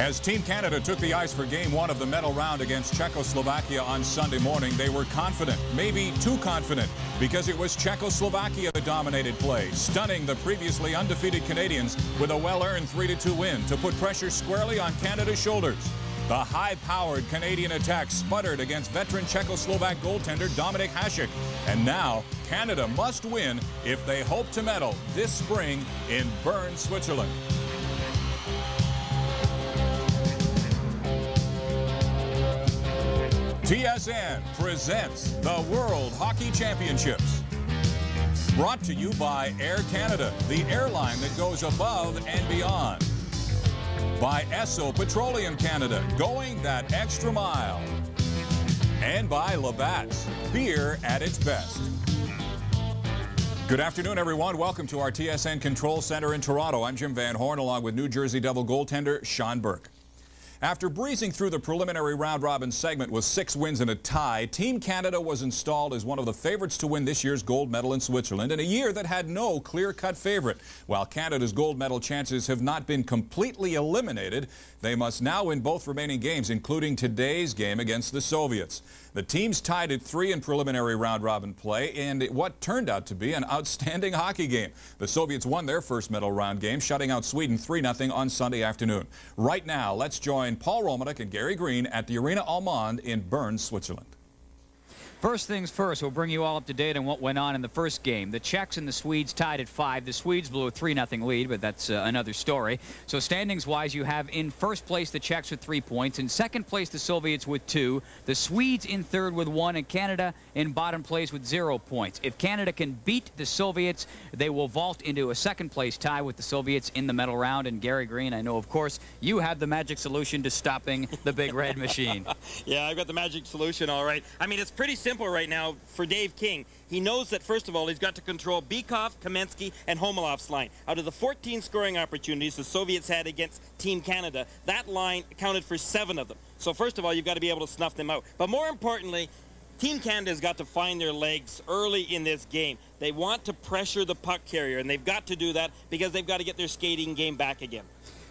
As Team Canada took the ice for Game 1 of the medal round against Czechoslovakia on Sunday morning, they were confident, maybe too confident, because it was Czechoslovakia that dominated play, stunning the previously undefeated Canadians with a well-earned 3-2 win to put pressure squarely on Canada's shoulders. The high-powered Canadian attack sputtered against veteran Czechoslovak goaltender Dominik Hasek. And now, Canada must win if they hope to medal this spring in Bern, Switzerland. TSN presents the World Hockey Championships. Brought to you by Air Canada, the airline that goes above and beyond. By Esso Petroleum Canada, going that extra mile. And by Labatt's, beer at its best. Good afternoon, everyone. Welcome to our TSN Control Center in Toronto. I'm Jim Van Horn, along with New Jersey Devil goaltender Sean Burke. After breezing through the preliminary round-robin segment with 6 wins and a tie, Team Canada was installed as one of the favorites to win this year's gold medal in Switzerland in a year that had no clear-cut favorite. While Canada's gold medal chances have not been completely eliminated, they must now win both remaining games, including today's game against the Soviets. The teams tied at 3 in preliminary round-robin play in what turned out to be an outstanding hockey game. The Soviets won their first medal round game, shutting out Sweden 3-0 on Sunday afternoon. Right now, let's join Paul Romanek and Gary Green at the Arena Allemande in Bern, Switzerland. First things first, we'll bring you all up to date on what went on in the first game. The Czechs and the Swedes tied at 5. The Swedes blew a 3-0 lead, but that's another story. So standings-wise, you have in first place the Czechs with 3 points. In second place, the Soviets with 2. The Swedes in third with 1, and Canada in bottom place with 0 points. If Canada can beat the Soviets, they will vault into a second-place tie with the Soviets in the medal round. And Gary Green, I know, of course, you have the magic solution to stopping the Big Red Machine. Yeah, I've got the magic solution, all right. I mean, it's pretty simple right now for Dave King. He knows that, first of all, he's got to control Bykov, Kamensky, and Homelov's line. Out of the 14 scoring opportunities the Soviets had against Team Canada, that line accounted for 7 of them. So, first of all, you've got to be able to snuff them out. But more importantly, Team Canada's got to find their legs early in this game. They want to pressure the puck carrier, and they've got to do that because they've got to get their skating game back again.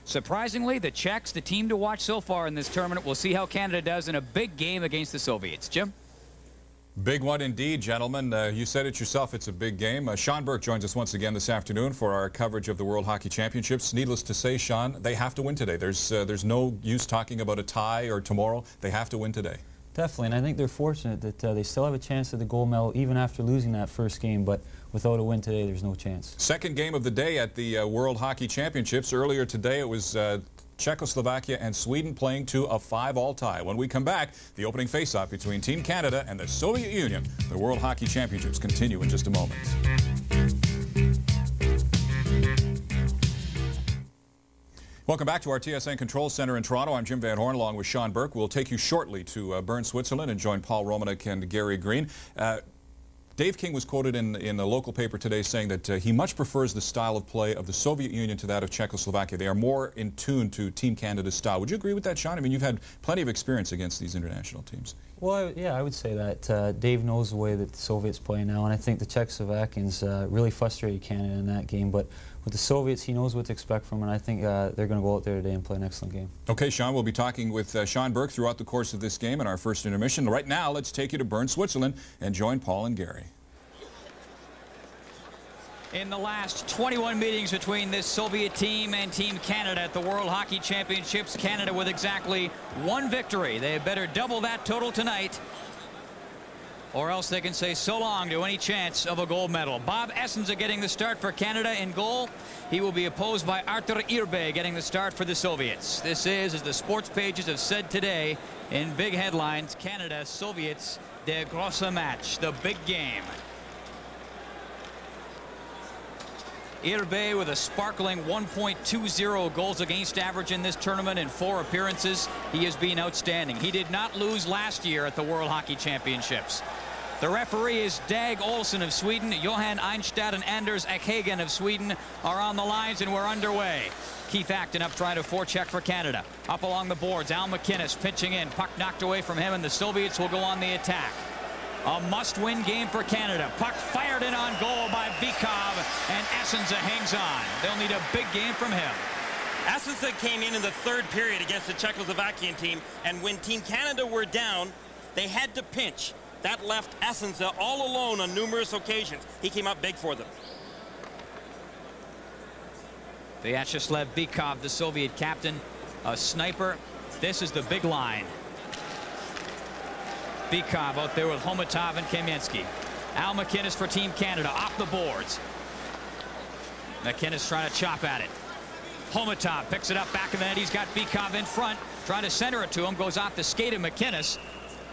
Surprisingly, the Czechs, the team to watch so far in this tournament. We'll see how Canada does in a big game against the Soviets. Jim? Big one indeed, gentlemen. You said it yourself, it's a big game. Sean Burke joins us once again this afternoon for our coverage of the World Hockey Championships. Needless to say, Sean, they have to win today. There's no use talking about a tie or tomorrow. They have to win today. Definitely, and I think they're fortunate that they still have a chance at the gold medal even after losing that first game, but without a win today, there's no chance. Second game of the day at the World Hockey Championships. Earlier today, it was Czechoslovakia and Sweden playing to a 5-all tie. When we come back, the opening face-off between Team Canada and the Soviet Union. The World Hockey Championships continue in just a moment. Welcome back to our TSN Control Center in Toronto. I'm Jim Van Horn along with Sean Burke. We'll take you shortly to Bern, Switzerland and join Paul Romanek and Gary Green. Dave King was quoted in a local paper today saying that he much prefers the style of play of the Soviet Union to that of Czechoslovakia. They are more in tune to Team Canada's style. Would you agree with that, Sean? I mean, you've had plenty of experience against these international teams. Well, yeah, I would say that. Dave knows the way that the Soviets play now, and I think the Czechoslovakians really frustrated Canada in that game. But with the Soviets, he knows what to expect from them, and I think they're going to go out there today and play an excellent game. Okay, Sean, we'll be talking with Sean Burke throughout the course of this game in our first intermission. Right now, let's take you to Bern, Switzerland, and join Paul and Gary. In the last 21 meetings between this Soviet team and Team Canada at the World Hockey Championships, Canada with exactly 1 victory. They had better double that total tonight, or else they can say so long to any chance of a gold medal. Bob Essenza getting the start for Canada in goal. He will be opposed by Artur Irbe getting the start for the Soviets. This is, as the sports pages have said today in big headlines, Canada, Soviets, der große Match, the big game. Irbe with a sparkling 1.20 goals against average in this tournament in 4 appearances. He has been outstanding. He did not lose last year at the World Hockey Championships. The referee is Dag Olsen of Sweden. Johan Einstad and Anders Ekhagen of Sweden are on the lines, and we're underway. Keith Acton up trying to forecheck for Canada. Up along the boards, Al McInnes pitching in. Puck knocked away from him, and the Soviets will go on the attack. A must-win game for Canada. Puck fired in on goal by Bykov, and Essenza hangs on. They'll need a big game from him. Asenza came in the third period against the Czechoslovakian team, and when Team Canada were down, they had to pinch. That left Asenza all alone on numerous occasions. He came up big for them. Vyacheslav Bykov, the Soviet captain, a sniper. This is the big line. Bykov out there with Homatov and Kamensky. Al McInnes for Team Canada off the boards. McInnes trying to chop at it. Homatov picks it up back of the net. He's got Bykov in front, trying to center it to him. Goes off the skate of McInnes,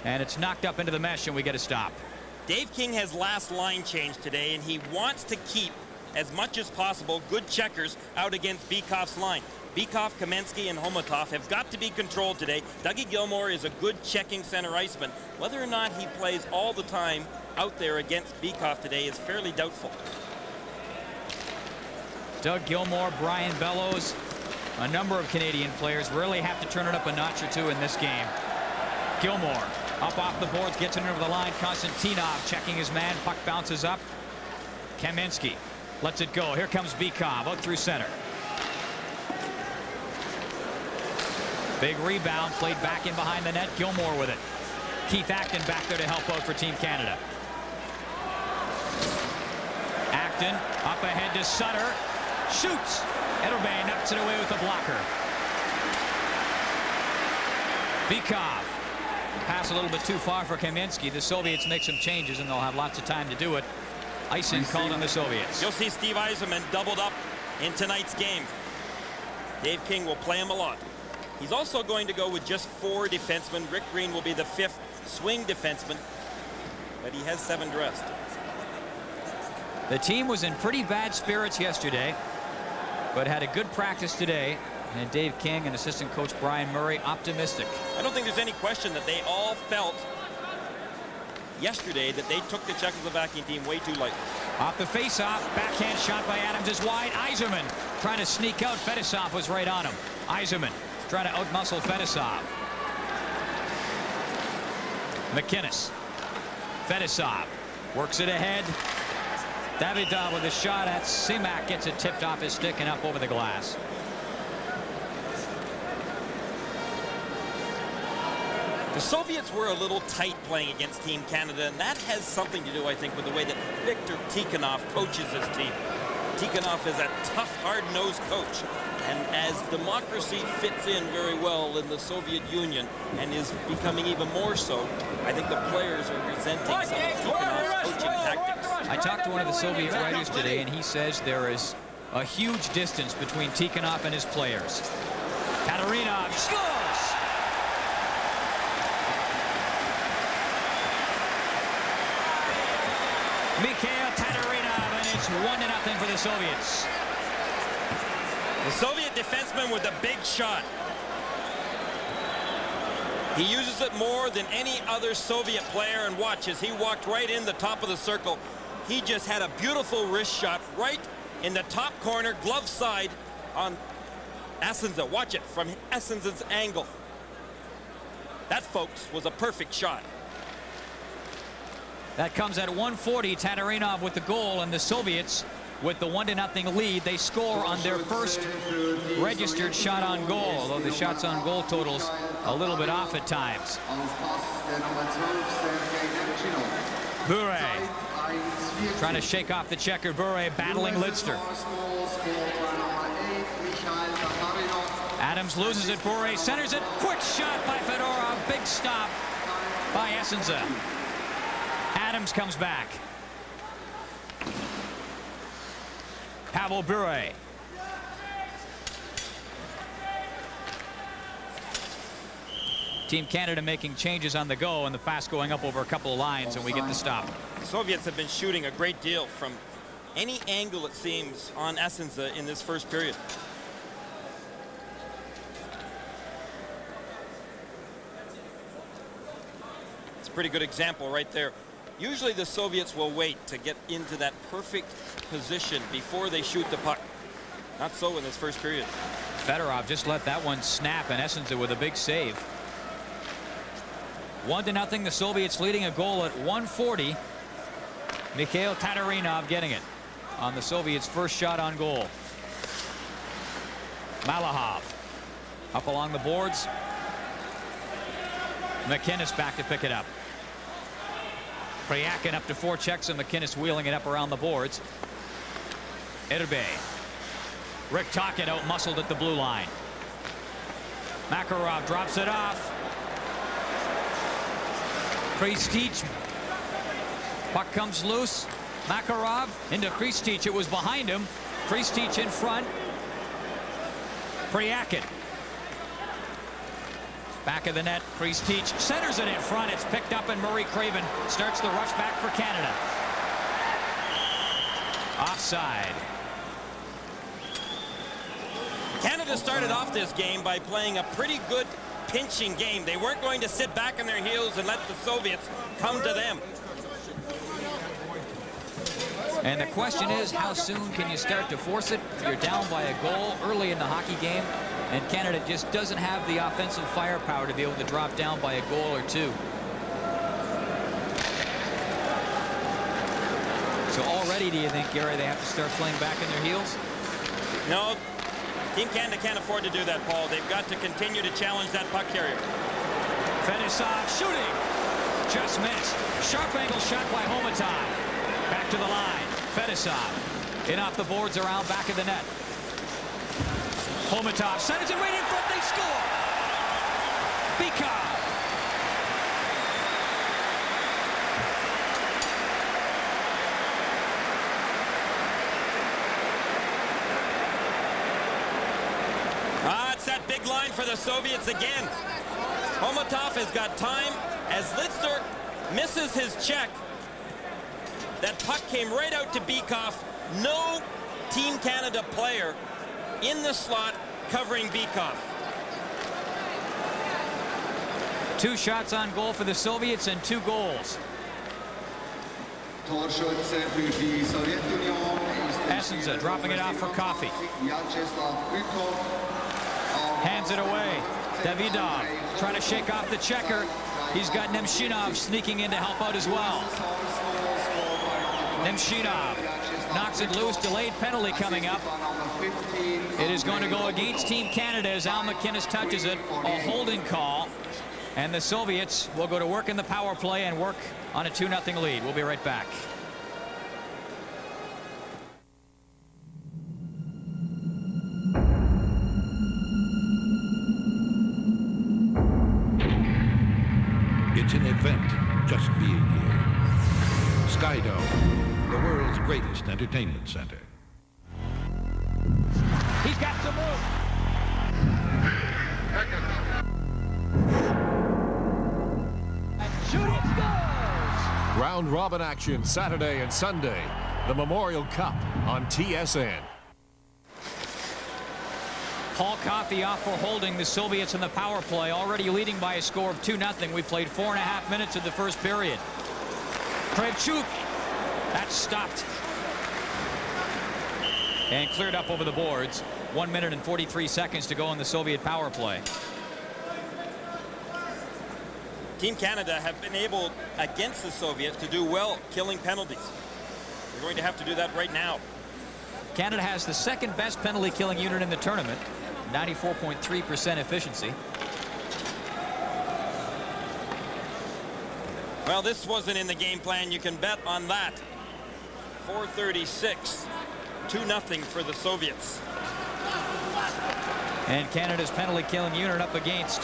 and it's knocked up into the mesh, and we get a stop. Dave King has last line change today, and he wants to keep as much as possible good checkers out against Bykov's line. Bykov, Kamensky, and Homatov have got to be controlled today. Dougie Gilmour is a good checking center iceman. Whether or not he plays all the time out there against Bykov today is fairly doubtful. Doug Gilmour, Brian Bellows, a number of Canadian players really have to turn it up a notch or two in this game. Gilmour up off the boards, gets it over the line. Konstantinov checking his man. Puck bounces up. Kamensky lets it go. Here comes Bykov out through center. Big rebound played back in behind the net. Gilmour with it. Keith Acton back there to help out for Team Canada. Acton up ahead to Sutter. Shoots. Edelman knocks it away with the blocker. Bykov. Pass a little bit too far for Kamensky. The Soviets make some changes, and they'll have lots of time to do it. Icing called on the Soviets. You'll see Steve Yzerman doubled up in tonight's game. Dave King will play him a lot. He's also going to go with just 4 defensemen. Rick Green will be the 5th swing defenseman, but he has 7 dressed. The team was in pretty bad spirits yesterday, but had a good practice today. And Dave King and assistant coach Brian Murray optimistic. I don't think there's any question that they all felt yesterday that they took the Czechoslovakian team way too lightly. Off the face-off, backhand shot by Adams is wide. Yzerman trying to sneak out. Fedosov was right on him. Yzerman trying to outmuscle Fedosov. McInnes. Fedosov works it ahead. Davidov with a shot at Simak, gets it tipped off his stick and up over the glass. The Soviets were a little tight playing against Team Canada, and that has something to do, I think, with the way that Viktor Tikhonov coaches his team. Tikhonov is a tough, hard-nosed coach, and as democracy fits in very well in the Soviet Union and is becoming even more so, I think the players are resenting some of Tikhonov's coaching tactics. I talked to one of the Soviet writers today, and he says there is a huge distance between Tikhonov and his players. Katarinov scores! Mikhail Tatarinov, and it's 1-0 for the Soviets. The Soviet defenseman with a big shot. He uses it more than any other Soviet player, and watch as he walked right in the top of the circle. He just had a beautiful wrist shot right in the top corner, glove side on Asenza. Watch it from Asenza's angle. That, folks, was a perfect shot. That comes at 1:40. Tatarinov with the goal, and the Soviets with the 1-0 lead. They score on their first registered shot on goal, although the shots on goal totals a little bit off at times. Bure trying to shake off the checker. Bure battling Lidster. Adams loses it. Bure centers it. Quick shot by Fedorov. Big stop by Asenza. Adams comes back. Pavel Bure. Team Canada making changes on the go, and the pass going up over a couple of lines, and we get the stop. The Soviets have been shooting a great deal from any angle, it seems, on Asenza in this first period. It's a pretty good example right there. Usually the Soviets will wait to get into that perfect position before they shoot the puck. Not so in this first period. Fedorov just let that one snap, and Asenza with a big save. 1-0, the Soviets leading a goal at 1:40. Mikhail Tatarinov getting it on the Soviets' first shot on goal. Malahov up along the boards. McInnes back to pick it up. Priakin up to 4 checks, and McInnes wheeling it up around the boards. Irbe. Rick Tocchet out muscled at the blue line. Makarov drops it off. Kristich. Puck comes loose. Makarov into Kristich. It was behind him. Kristich in front. Priakin. Back of the net. Kristich centers it in front. It's picked up, and Murray Craven starts the rush back for Canada. Offside. Canada started off this game by playing a pretty good pinching game. They weren't going to sit back on their heels and let the Soviets come to them. And the question is, how soon can you start to force it? You're down by a goal early in the hockey game, and Canada just doesn't have the offensive firepower to be able to drop down by a goal or two. So already, do you think, Gary, they have to start playing back on their heels? No. Team Canada can't afford to do that, Paul. They've got to continue to challenge that puck carrier. Fetisov shooting. Just missed. Sharp angle shot by Homatov. Back to the line. Fetisov in off the boards around back of the net. Homatov sends it right in front. They score. Bikov. It's that big line for the Soviets again. Homatov has got time as Lidster misses his check. That puck came right out to Bikov. No Team Canada player in the slot covering Bikov. 2 shots on goal for the Soviets and 2 goals. Essenza dropping it off for Coffey. Hands it away. Davidov trying to shake off the checker. He's got Nemchinov sneaking in to help out as well. Nemchinov knocks it loose. Delayed penalty coming up. It is going to go against Team Canada as Al McInnes touches it. A holding call. And the Soviets will go to work in the power play and work on a 2-0 lead. We'll be right back. It's an event just being here. Skydome, the world's greatest entertainment center. He's got to move. And shooting scores! Round robin action Saturday and Sunday. The Memorial Cup on TSN. Paul Coffey off for holding the Soviets in the power play, already leading by a score of 2-0. We played 4.5 minutes of the first period. Kravchuk, that's stopped. And cleared up over the boards. 1 minute and 43 seconds to go in the Soviet power play. Team Canada have been able, against the Soviets, to do well killing penalties. They're going to have to do that right now. Canada has the second best penalty killing unit in the tournament. 94.3% efficiency. Well, this wasn't in the game plan. You can bet on that. 4:36. 2-0 for the Soviets. And Canada's penalty killing unit up against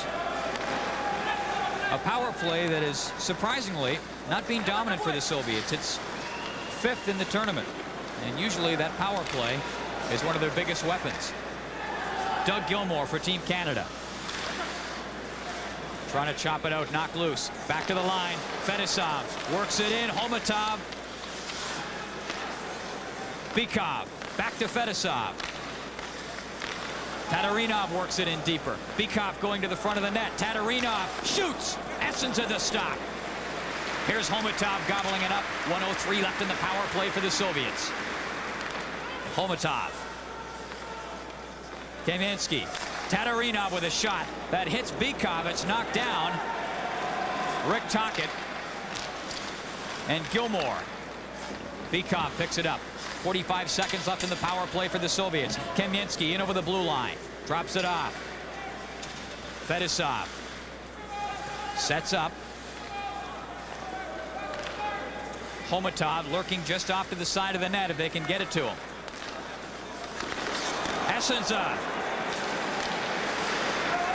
a power play that is surprisingly not being dominant for the Soviets. It's 5th in the tournament. And usually that power play is one of their biggest weapons. Doug Gilmour for Team Canada. Trying to chop it out, knock loose. Back to the line. Fetisov works it in. Homatov. Bikov. Back to Fetisov. Tatarinov works it in deeper. Bikov going to the front of the net. Tatarinov shoots. Essenza the stop. Here's Homatov gobbling it up. 1:03 left in the power play for the Soviets. Homatov. Kaminsky. Tatarinov with a shot that hits Bikov. It's knocked down. Rick Tocchet and Gilmour. Bikov picks it up. 45 seconds left in the power play for the Soviets. Kaminsky in over the blue line. Drops it off. Fedosov sets up. Homatov lurking just off to the side of the net if they can get it to him. Essenza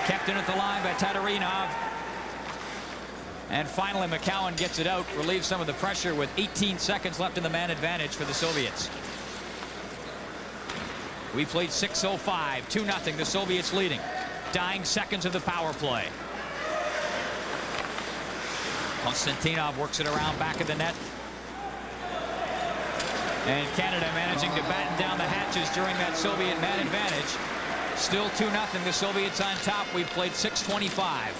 kept in at the line by Tatarinov. And finally, McCowan gets it out, relieves some of the pressure with 18 seconds left in the man advantage for the Soviets. We played 6:05, 2-0, the Soviets leading. Dying seconds of the power play. Konstantinov works it around back of the net. And Canada managing to batten down the hatches during that Soviet man advantage. Still 2-0, the Soviets on top. We've played 6:25.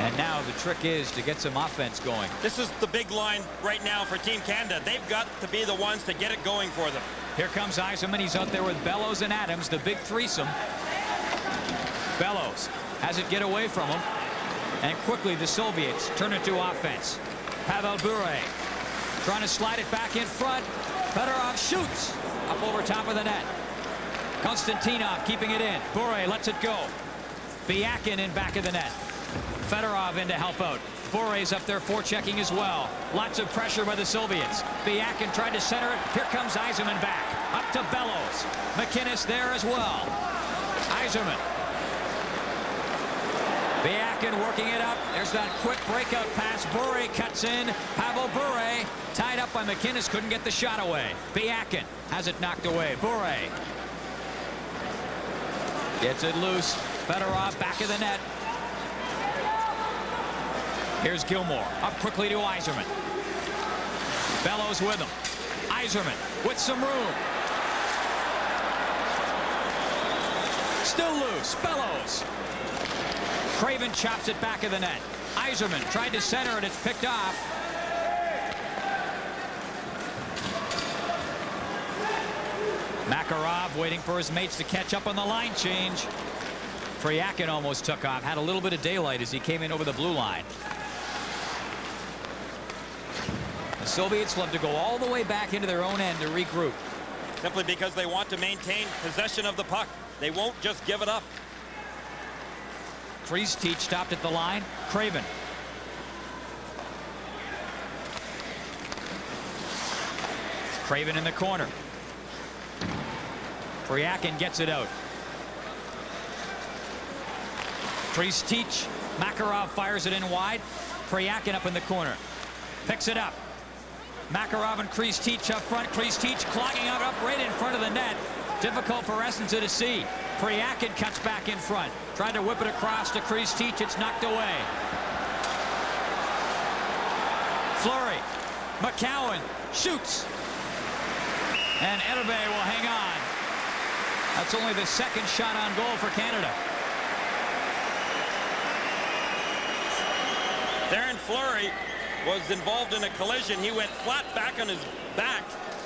And now the trick is to get some offense going. This is the big line right now for Team Canada. They've got to be the ones to get it going for them. Here comes Yzerman. He's out there with Bellows and Adams, the big threesome. Bellows has it get away from him. And quickly the Soviets turn it to offense. Pavel Bure trying to slide it back in front. Fedorov shoots up over top of the net. Konstantinov keeping it in. Bure lets it go. Biakin in back of the net. Fedorov in to help out. Bure's up there forechecking as well. Lots of pressure by the Soviets. Biakin tried to center it. Here comes Yzerman back. Up to Bellows. McInnes there as well. Yzerman. Biakin working it up. There's that quick breakout pass. Bure cuts in. Pavel Bure tied up by McInnes. Couldn't get the shot away. Biakin has it knocked away. Bure gets it loose. Fedorov back of the net. Here's Gilmore. Up quickly to Yzerman. Bellows with him. Yzerman with some room. Still loose. Bellows. Craven chops it back of the net. Yzerman tried to center it. It's picked off. Makarov waiting for his mates to catch up on the line change. Priakin almost took off. Had a little bit of daylight as he came in over the blue line. The Soviets love to go all the way back into their own end to regroup. Simply because they want to maintain possession of the puck. They won't just give it up. Kristich stopped at the line. Craven. Craven in the corner. Priakin gets it out. Kristich. Makarov fires it in wide. Priakin up in the corner. Picks it up. Makarov and Kristich up front. Kristich clogging up right in front of the net. Difficult for Essenza to see. Priakin cuts back in front. Tried to whip it across to Kristich. It's knocked away. Fleury. McCowan shoots. And Erbe will hang on. That's only the second shot on goal for Canada. Theron Fleury was involved in a collision. He went flat back on his back,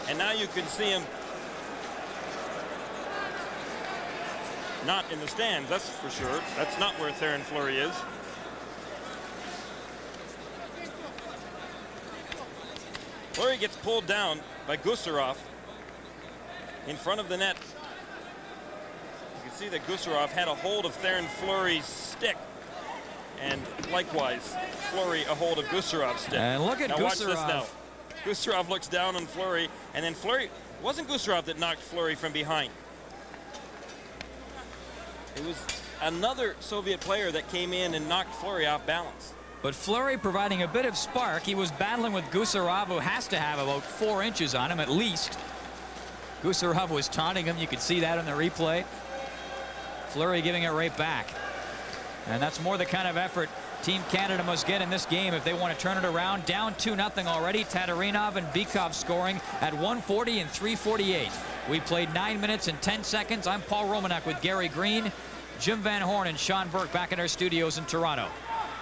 and now you can see him not in the stands, that's for sure. That's not where Theron Fleury is. Fleury gets pulled down by Gusarov in front of the net. You can see that Gusarov had a hold of Theron Fleury's stick. And likewise, Fleury a hold of Gusarov's stick. And look at now Gusarov. Watch this now. Gusarov looks down on Fleury, and then Fleury, it wasn't Gusarov that knocked Fleury from behind. It was another Soviet player that came in and knocked Fleury off balance. But Fleury providing a bit of spark. He was battling with Gusarov, who has to have about 4 inches on him at least. Gusarov was taunting him. You could see that on the replay. Fleury giving it right back. And that's more the kind of effort Team Canada must get in this game if they want to turn it around. Down 2-0 already. Tatarinov and Bykov scoring at 1:40 and 3:48. We played 9 minutes and 10 seconds. I'm Paul Romanek with Gary Green, Jim Van Horn, and Sean Burke back in our studios in Toronto.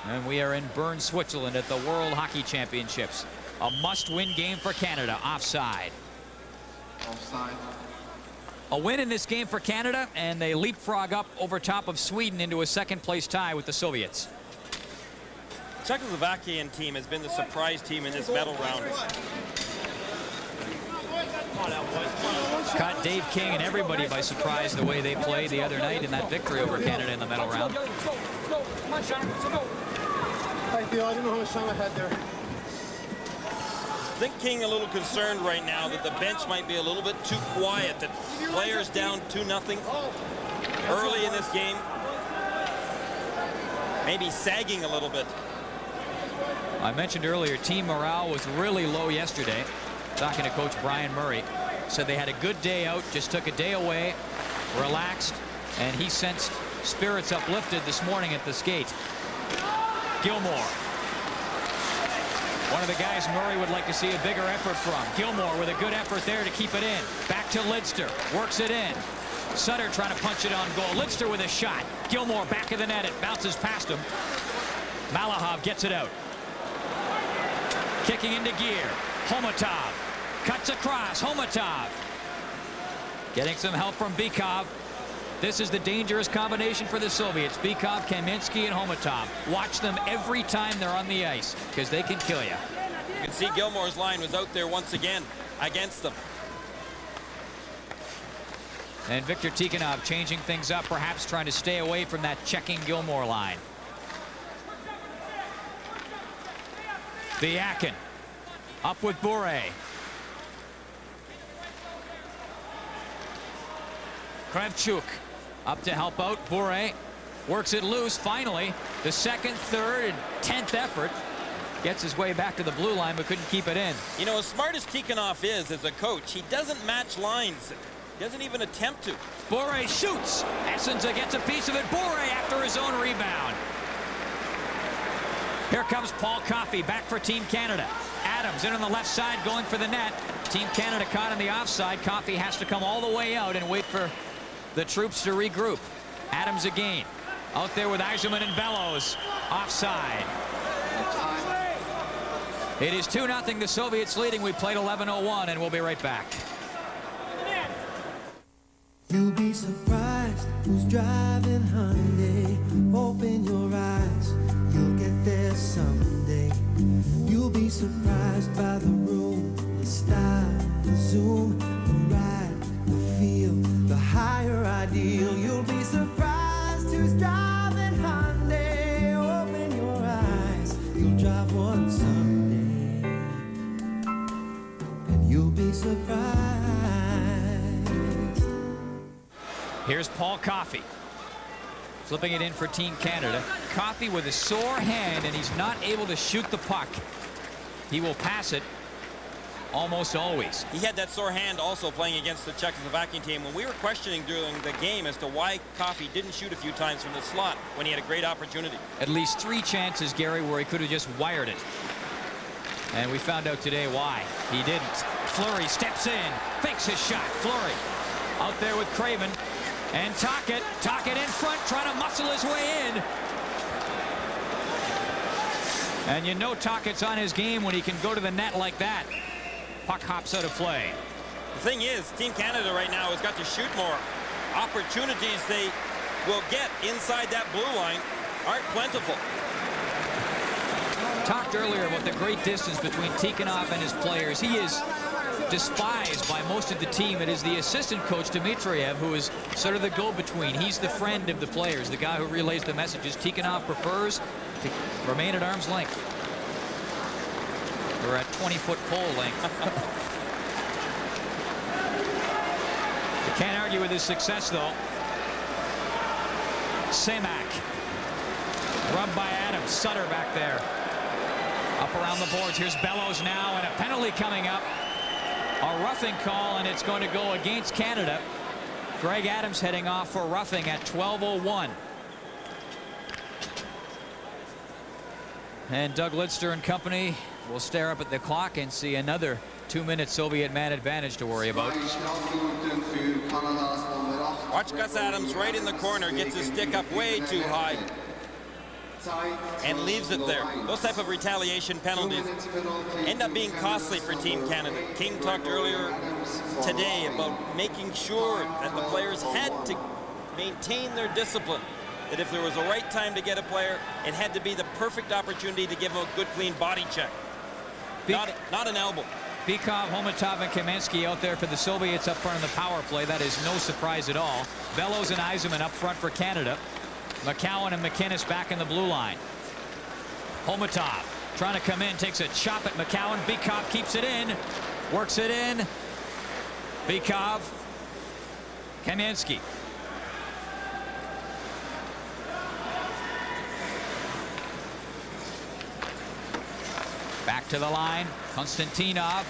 And we are in Bern, Switzerland at the World Hockey Championships. A must-win game for Canada. Offside. Offside. A win in this game for Canada, and they leapfrog up over top of Sweden into a second-place tie with the Soviets. Czechoslovakian team has been the surprise team in this medal round. Come on now, boys. Caught Dave King and everybody by surprise the way they played the other night in that victory over Canada in the medal round. I feel I don't know how much time I had there. I think King a little concerned right now that the bench might be a little bit too quiet, that players down 2-0 early in this game. Maybe sagging a little bit. I mentioned earlier, team morale was really low yesterday. Talking to Coach Brian Murray, said they had a good day out, just took a day away, relaxed, and he sensed spirits uplifted this morning at the skate. Gilmore. One of the guys Murray would like to see a bigger effort from. Gilmore with a good effort there to keep it in. Back to Lidster. Works it in. Sutter trying to punch it on goal. Lidster with a shot. Gilmore back of the net. It bounces past him. Malahov gets it out. Kicking into gear. Homatov. Cuts across. Homatov. Getting some help from Bykov. This is the dangerous combination for the Soviets. Bykov, Kaminsky, and Homatov. Watch them every time they're on the ice, because they can kill you. You can see Gilmore's line was out there once again against them. And Viktor Tikhonov changing things up, perhaps trying to stay away from that checking Gilmore line. Viakin up with Bure. Kravchuk up to help out. Bure works it loose. Finally, the second, third, and 10th effort. Gets his way back to the blue line, but couldn't keep it in. You know, as smart as Tikhonov is as a coach, he doesn't match lines. He doesn't even attempt to. Bure shoots. Essenza gets a piece of it. Bure after his own rebound. Here comes Paul Coffey back for Team Canada. Adams in on the left side going for the net. Team Canada caught in the offside. Coffey has to come all the way out and wait for the troops to regroup. Adams again. Out there with Eiserman and Bellows. Offside. It is 2-0. The Soviets leading. We played 11:01 and we'll be right back. You'll be surprised who's driving Hyundai. Open your eyes, you'll get there someday. You'll be surprised by the room, the style, the zoom, the ride, the feel, the higher ideal. You'll be surprised who's driving Hyundai. Open your eyes, you'll drive one someday, and you'll be surprised. Here's Paul Coffey. Flipping it in for Team Canada. Coffey with a sore hand, and he's not able to shoot the puck. He will pass it almost always. He had that sore hand also playing against the Czechoslovakian team. When we were questioning during the game as to why Coffey didn't shoot a few times from the slot when he had a great opportunity. At least 3 chances, Gary, where he could have just wired it. And we found out today why he didn't. Fleury steps in, fakes his shot. Fleury out there with Craven. And Tockett in front, trying to muscle his way in. And you know Tockett's on his game when he can go to the net like that. Puck hops out of play. The thing is, Team Canada right now has got to shoot more. Opportunities they will get inside that blue line aren't plentiful. Talked earlier about the great distance between Tikhonov and his players. He is despised by most of the team. It is the assistant coach, Dmitriev, who is sort of the go-between. He's the friend of the players, the guy who relays the messages. Tikhonov prefers to remain at arm's length. We're at 20-foot pole length. You can't argue with his success, though. Semak. Rubbed by Adams. Sutter back there. Up around the boards. Here's Bellows now, and a penalty coming up. A roughing call, and it's going to go against Canada. Greg Adams heading off for roughing at 12:01. And Doug Lidster and company will stare up at the clock and see another 2-minute Soviet man advantage to worry about. Watch Gus Adams right in the corner, gets his stick up way too high and leaves it there. Those type of retaliation penalties end up being costly for Team Canada. King talked earlier today about making sure that the players had to maintain their discipline, that if there was a right time to get a player, it had to be the perfect opportunity to give him a good clean body check. Not an elbow. Bykov, Homatov, and Kamensky out there for the Soviets up front in the power play. That is no surprise at all. Bellows and Yzerman up front for Canada. McCowan and McInnes back in the blue line. Homatov trying to come in, takes a chop at McCowan. Bykov keeps it in, works it in. Bykov, Kamensky. Back to the line. Konstantinov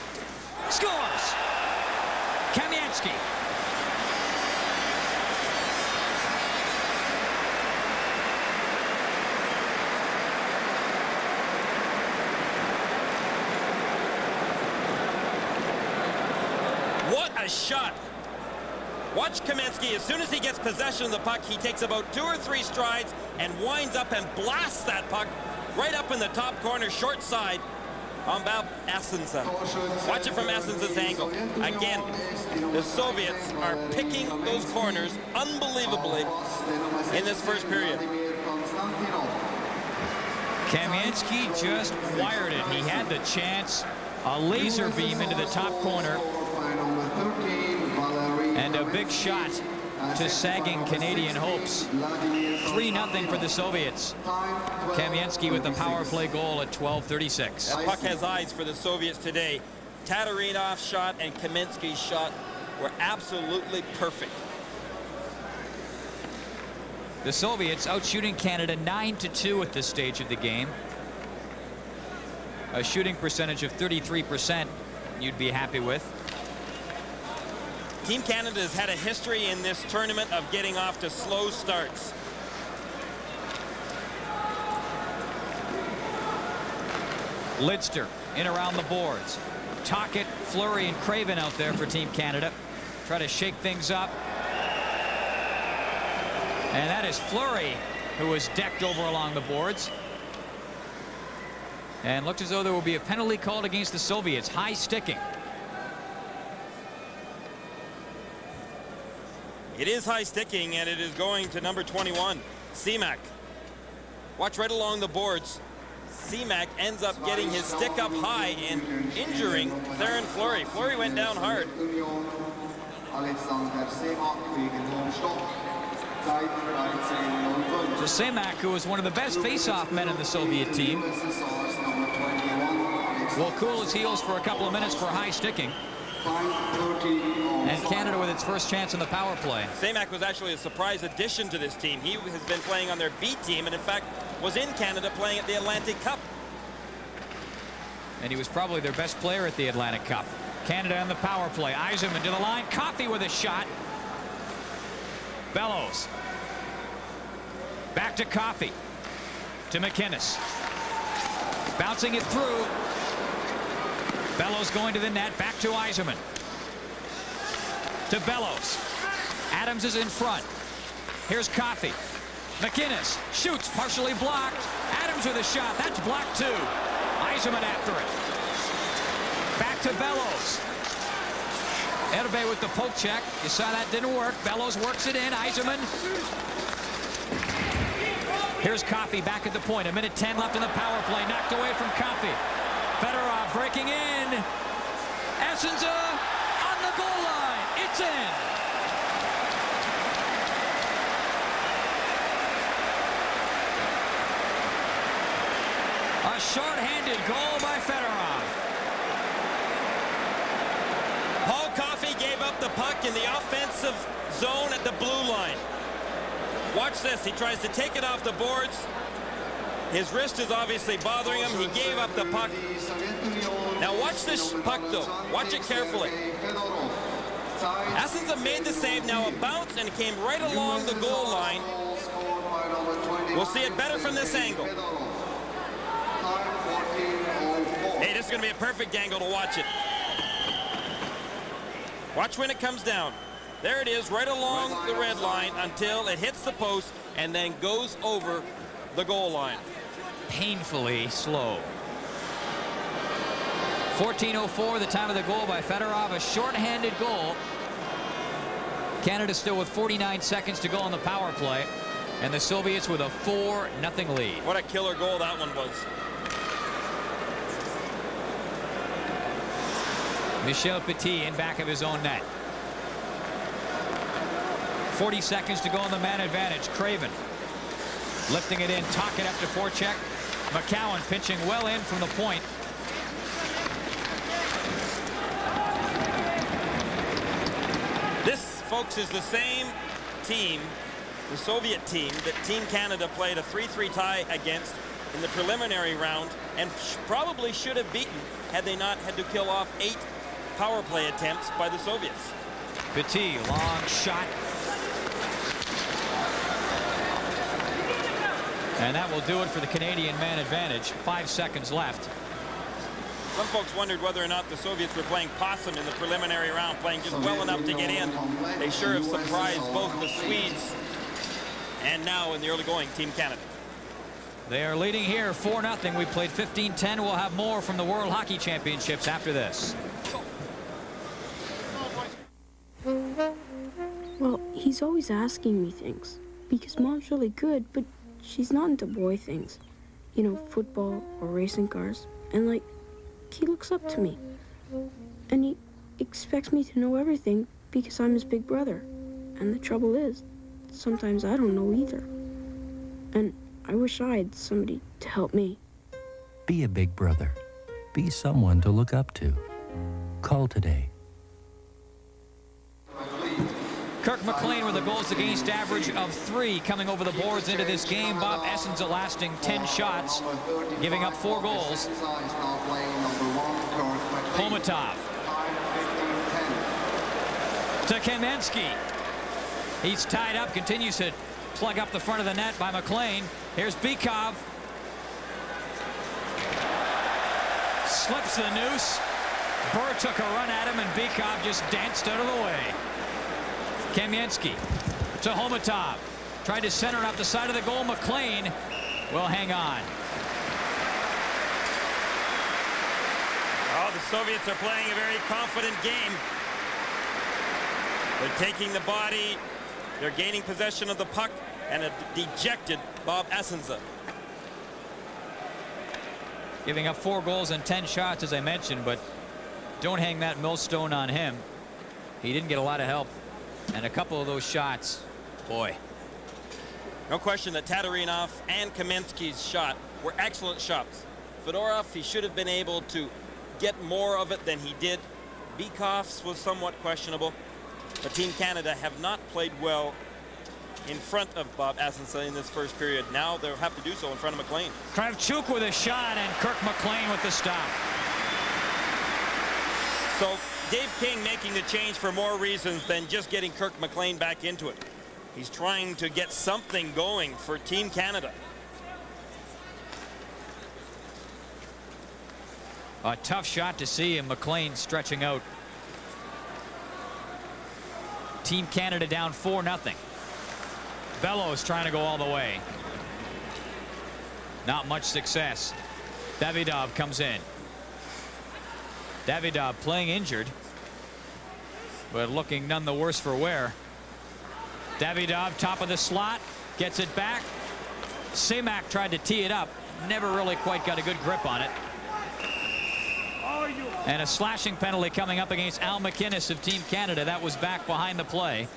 scores. Kamensky. What a shot. Watch Kamensky. As soon as he gets possession of the puck, he takes about 2 or 3 strides and winds up and blasts that puck right up in the top corner, short side. On Bob Assensa. Watch it from Assensa's angle. Again, the Soviets are picking those corners unbelievably in this first period. Kamensky just wired it. He had the chance. A laser beam into the top corner. And a big shot to sagging Canadian hopes. 3-0 for the Soviets. Kamensky with the power play goal at 12:36. That puck has eyes for the Soviets today. Tatarinov's shot and Kamensky's shot were absolutely perfect. The Soviets out shooting Canada 9-2 at this stage of the game. A shooting percentage of 33% you'd be happy with. Team Canada has had a history in this tournament of getting off to slow starts. Lidster in around the boards. Tocchet, Fleury, and Craven out there for Team Canada. Try to shake things up. And that is Fleury, who was decked over along the boards. And looked as though there will be a penalty called against the Soviets. High sticking. It is high sticking, and it is going to number 21, Semak. Watch right along the boards. Semak ends up getting his stick up high and injuring Theron Fleury. Fleury went down hard. So Semak, who was one of the best face-off men in the Soviet team, will cool his heels for a couple of minutes for high sticking. And Canada with its first chance in the power play. Semak was actually a surprise addition to this team. He has been playing on their B team and in fact was in Canada playing at the Atlantic Cup. And he was probably their best player at the Atlantic Cup. Canada on the power play. Yzerman to the line. Coffey with a shot. Bellows. Back to Coffey. To McInnes. Bouncing it through. Bellows going to the net. Back to Yzerman. To Bellows. Adams is in front. Here's Coffey. McInnes shoots, partially blocked. Adams with a shot. That's blocked too. Yzerman after it. Back to Bellows. Erbe with the poke check. You saw that didn't work. Bellows works it in. Yzerman. Here's Coffey back at the point. 1:10 left in the power play. Knocked away from Coffey. Fedorov breaking in. Assensa on the goal line. It's in. A short-handed goal by Fedorov. Paul Coffey gave up the puck in the offensive zone at the blue line. Watch this. He tries to take it off the boards. His wrist is obviously bothering him. He gave up the puck. Now watch this puck though. Watch it carefully. Assensa made the save. Now a bounce and it came right along the goal line. We'll see it better from this angle. Hey, this is going to be a perfect angle to watch it. Watch when it comes down. There it is, right along the red line until it hits the post and then goes over the goal line. Painfully slow. 14:04, the time of the goal by Fedorov. A short-handed goal. Canada still with 49 seconds to go on the power play. And the Soviets with a 4-0 lead. What a killer goal that one was. Michel Petit in back of his own net. 40 seconds to go on the man advantage. Craven lifting it in, talk it up to forecheck. McCowan pitching well in from the point. This, folks, is the same team, the Soviet team, that Team Canada played a 3-3 tie against in the preliminary round and probably should have beaten had they not had to kill off 8 power play attempts by the Soviets. Petit, long shot. And that will do it for the Canadian man advantage. 5 seconds left. Some folks wondered whether or not the Soviets were playing possum in the preliminary round, playing just well enough to get in. They sure have surprised both the Swedes and now in the early going, Team Canada. They are leading here 4-0. We played 15-10. We'll have more from the World Hockey Championships after this. Well, he's always asking me things because Mom's really good, but she's not into boy things. You know, football or racing cars. And, like, he looks up to me. And he expects me to know everything because I'm his big brother. And the trouble is, sometimes I don't know either. And I wish I had somebody to help me. Be a big brother. Be someone to look up to. Call today. Kirk McLean with a goals against average of 3 coming over the boards into this game. Bob Essensa lasting 10 shots, giving up 4 goals. Komatov to Kamensky. He's tied up, continues to plug up the front of the net by McLean. Here's Bykov. Slips the noose. Burr took a run at him, and Bykov just danced out of the way. Kamensky to Homatov. Tried to center it up the side of the goal. McLean will hang on. Oh, the Soviets are playing a very confident game. They're taking the body. They're gaining possession of the puck, and a dejected Bob Essensa. Giving up 4 goals and 10 shots, as I mentioned, but don't hang that millstone on him. He didn't get a lot of help. And a couple of those shots, boy. No question that Tatarinov and Kamensky's shot were excellent shots. Fedorov, he should have been able to get more of it than he did. Bykov's was somewhat questionable. But Team Canada have not played well in front of Bob Essensa in this first period. Now they'll have to do so in front of McLean. Kravchuk with a shot, and Kirk McLean with the stop. So Dave King making the change for more reasons than just getting Kirk McLean back into it. He's trying to get something going for Team Canada. A tough shot to see, and McLean stretching out. Team Canada down 4-0. Bellows trying to go all the way. Not much success. Davidov comes in. Davidov playing injured, but looking none the worse for wear. Davidov top of the slot, gets it back. Semak tried to tee it up, never really quite got a good grip on it. And a slashing penalty coming up against Al McInnes of Team Canada. That was back behind the play.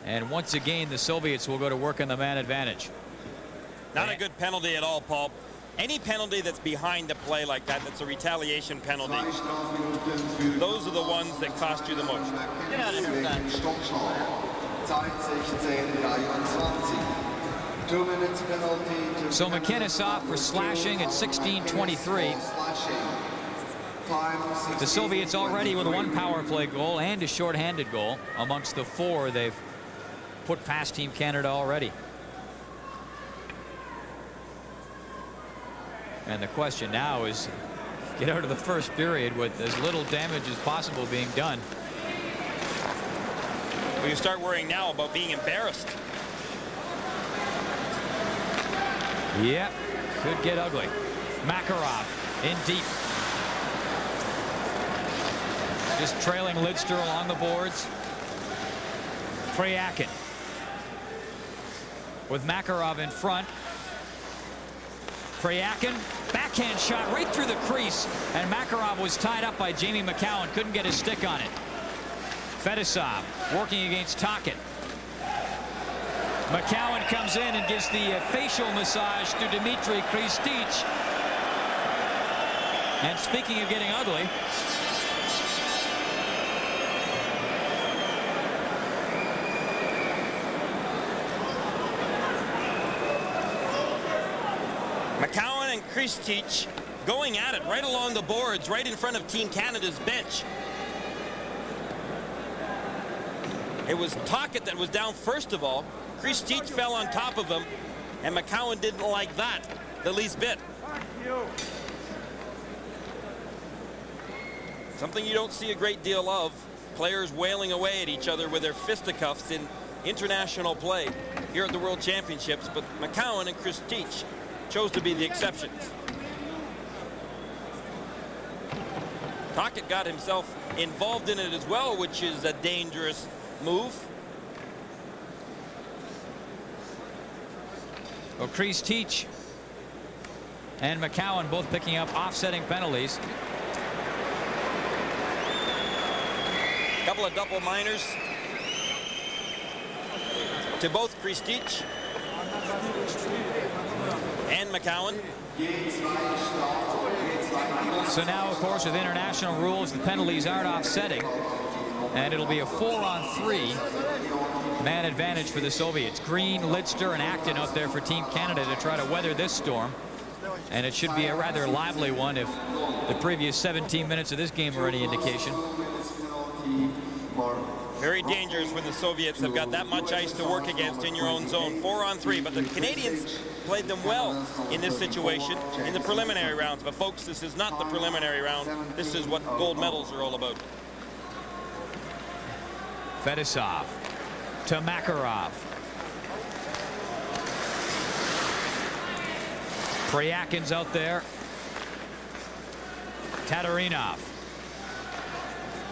And once again, the Soviets will go to work on the man advantage. Not a good penalty at all, Paul. Any penalty that's behind the play like that, that's a retaliation penalty, those are the ones that cost you the most. So McInnes off for slashing at 16:23. The Soviets already with 1 power play goal and a shorthanded goal amongst the 4 they've put past Team Canada already. And the question now is get out of the first period with as little damage as possible being done. Well, you start worrying now about being embarrassed. Yeah, could get ugly. Makarov in deep. Just trailing Lidster along the boards. Fryakin with Makarov in front. Priakin, backhand shot right through the crease, and Makarov was tied up by Jamie McCowan. Couldn't get his stick on it. Fedosov working against Tackett. McCowan comes in and gives the facial massage to Dmitry Kristich. And speaking of getting ugly, McCowan and Kristich going at it right along the boards, right in front of Team Canada's bench. It was Tackett that was down first of all. Kristich fell on top of him, and McCowan didn't like that the least bit. Something you don't see a great deal of, players wailing away at each other with their fisticuffs in international play here at the World Championships, but McCowan and Kristich chose to be the exceptions. Tackett got himself involved in it as well, which is a dangerous move. Well, Kristich and McCowan both picking up offsetting penalties. Couple of double minors to both Kristich and McCowan. So now, of course, with international rules, the penalties aren't offsetting, and it'll be a 4-on-3 man advantage for the Soviets. Green, Lidster, and Acton out there for Team Canada to try to weather this storm, and it should be a rather lively one if the previous 17 minutes of this game are any indication. Very dangerous when the Soviets have got that much ice to work against in your own zone. 4-on-3, but the Canadians played them well in this situation in the preliminary rounds. But folks, this is not the preliminary round. This is what gold medals are all about. Fedosov to Makarov. Priakin's out there. Tatarinov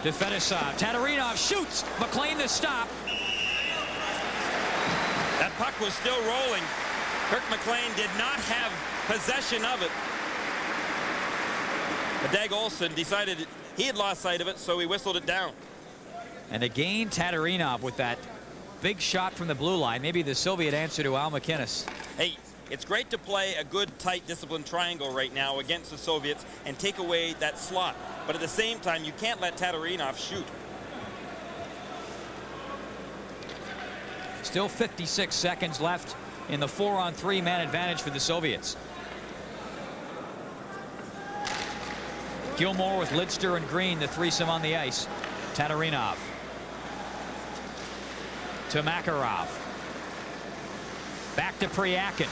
to Fedosov. Tatarinov shoots. McLean to stop. That puck was still rolling. Kirk McLean did not have possession of it. But Dag Olsen decided he had lost sight of it, so he whistled it down. And again, Tatarinov with that big shot from the blue line. Maybe the Soviet answer to Al McInnes. Hey, it's great to play a good, tight, disciplined triangle right now against the Soviets and take away that slot. But at the same time, you can't let Tatarinov shoot. Still 56 seconds left in the 4-on-3 man advantage for the Soviets. Gilmore with Lidster and Green, the threesome on the ice. Tatarinov to Makarov. Back to Priakin.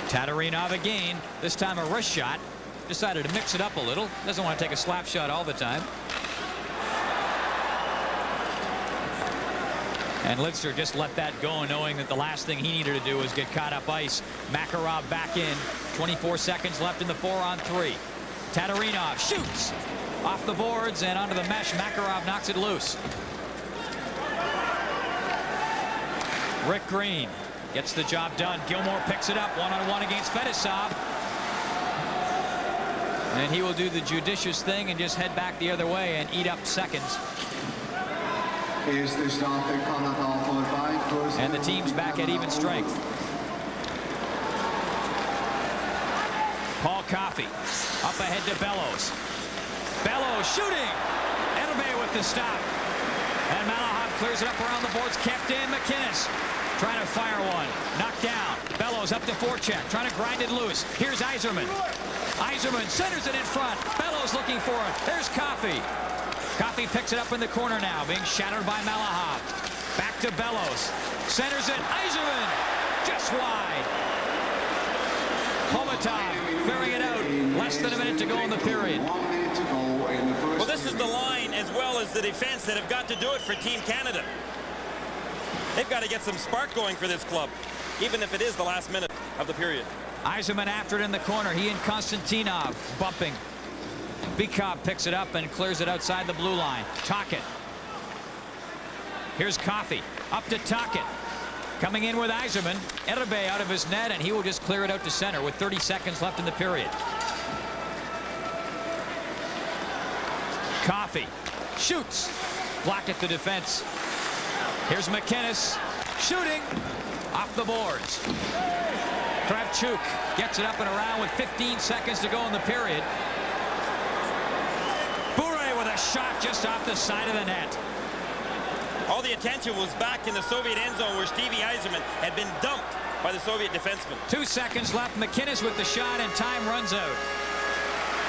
Tatarinov again, this time a wrist shot. Decided to mix it up a little. Doesn't want to take a slap shot all the time. And Lidster just let that go, knowing that the last thing he needed to do was get caught up ice. Makarov back in. 24 seconds left in the 4-on-3. Tatarinov shoots off the boards and onto the mesh. Makarov knocks it loose. Rick Green gets the job done. Gilmore picks it up one-on-one against Fedosov. And he will do the judicious thing and just head back the other way and eat up seconds. And the team's back at even strength. Paul Coffey up ahead to Bellows. Bellows shooting. Edelman with the stop. And Malahov clears it up around the boards. Kept in. McInnes trying to fire one. Knocked down. Bellows up to forecheck. Trying to grind it loose. Here's Yzerman. Yzerman centers it in front. Bellows looking for it. There's Coffey. Coffey picks it up in the corner now. Being shattered by Malahov. Back to Bellows. Centers it. Yzerman just wide. Komatov clearing it out. Less than a minute to go in the period. Well, this is the line as well as the defense that have got to do it for Team Canada. They've got to get some spark going for this club, even if it is the last minute of the period. Yzerman after it in the corner. He and Konstantinov bumping. Bikov picks it up and clears it outside the blue line. Tackett. Here's Coffey up to Tockett. Coming in with Yzerman. Erbe out of his net, and he will just clear it out to center with 30 seconds left in the period. Coffey shoots. Blocked at the defense. Here's McInnes shooting off the boards. Kravchuk gets it up and around with 15 seconds to go in the period. Bure with a shot just off the side of the net. All the attention was back in the Soviet end zone where Stevie Yzerman had been dumped by the Soviet defenseman. 2 seconds left. McInnes with the shot, and time runs out.